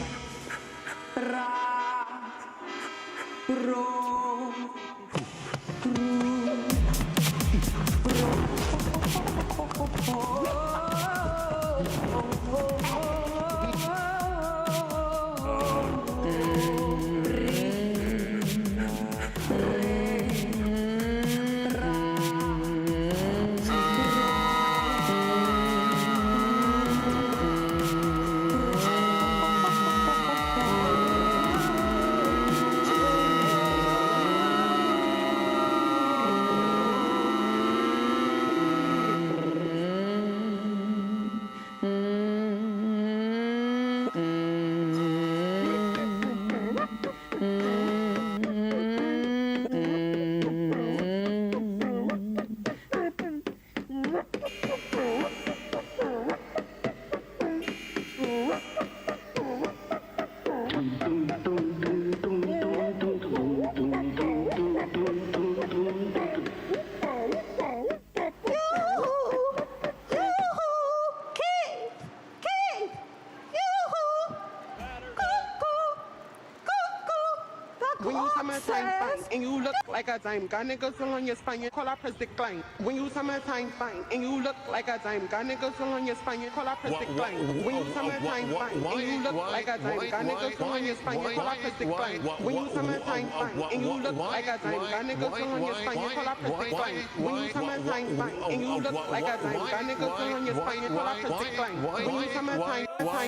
and you look like a dime. Got niggas all on your spine, you call up press decline. When you summertime fine, and you look like a dime. Got niggas all on your spine, you call up press decline. When you summertime fine, and you look like a dime. Got niggas all on your spine, you call up press decline. When you summertime fine, and you look like a dime. Got niggas all on your spine, you call up press decline. When you summertime fine, and you look like a dime. Got niggas all on your spine, you call up press decline. When you summertime fine.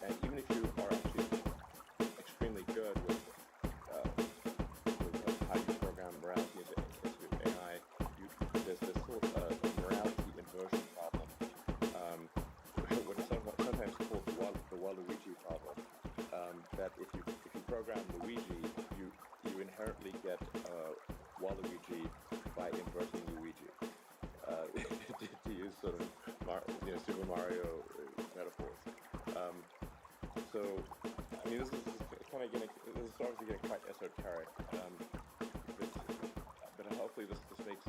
And even if you are actually extremely good with how you program morality into AI, there's this whole morality inversion problem, what is sometimes called the Waluigi problem. That if you program Luigi, you inherently get Waluigi by inverting Luigi. To use sort of Super Mario metaphors. So, I mean, this is obviously getting quite esoteric, but hopefully this makes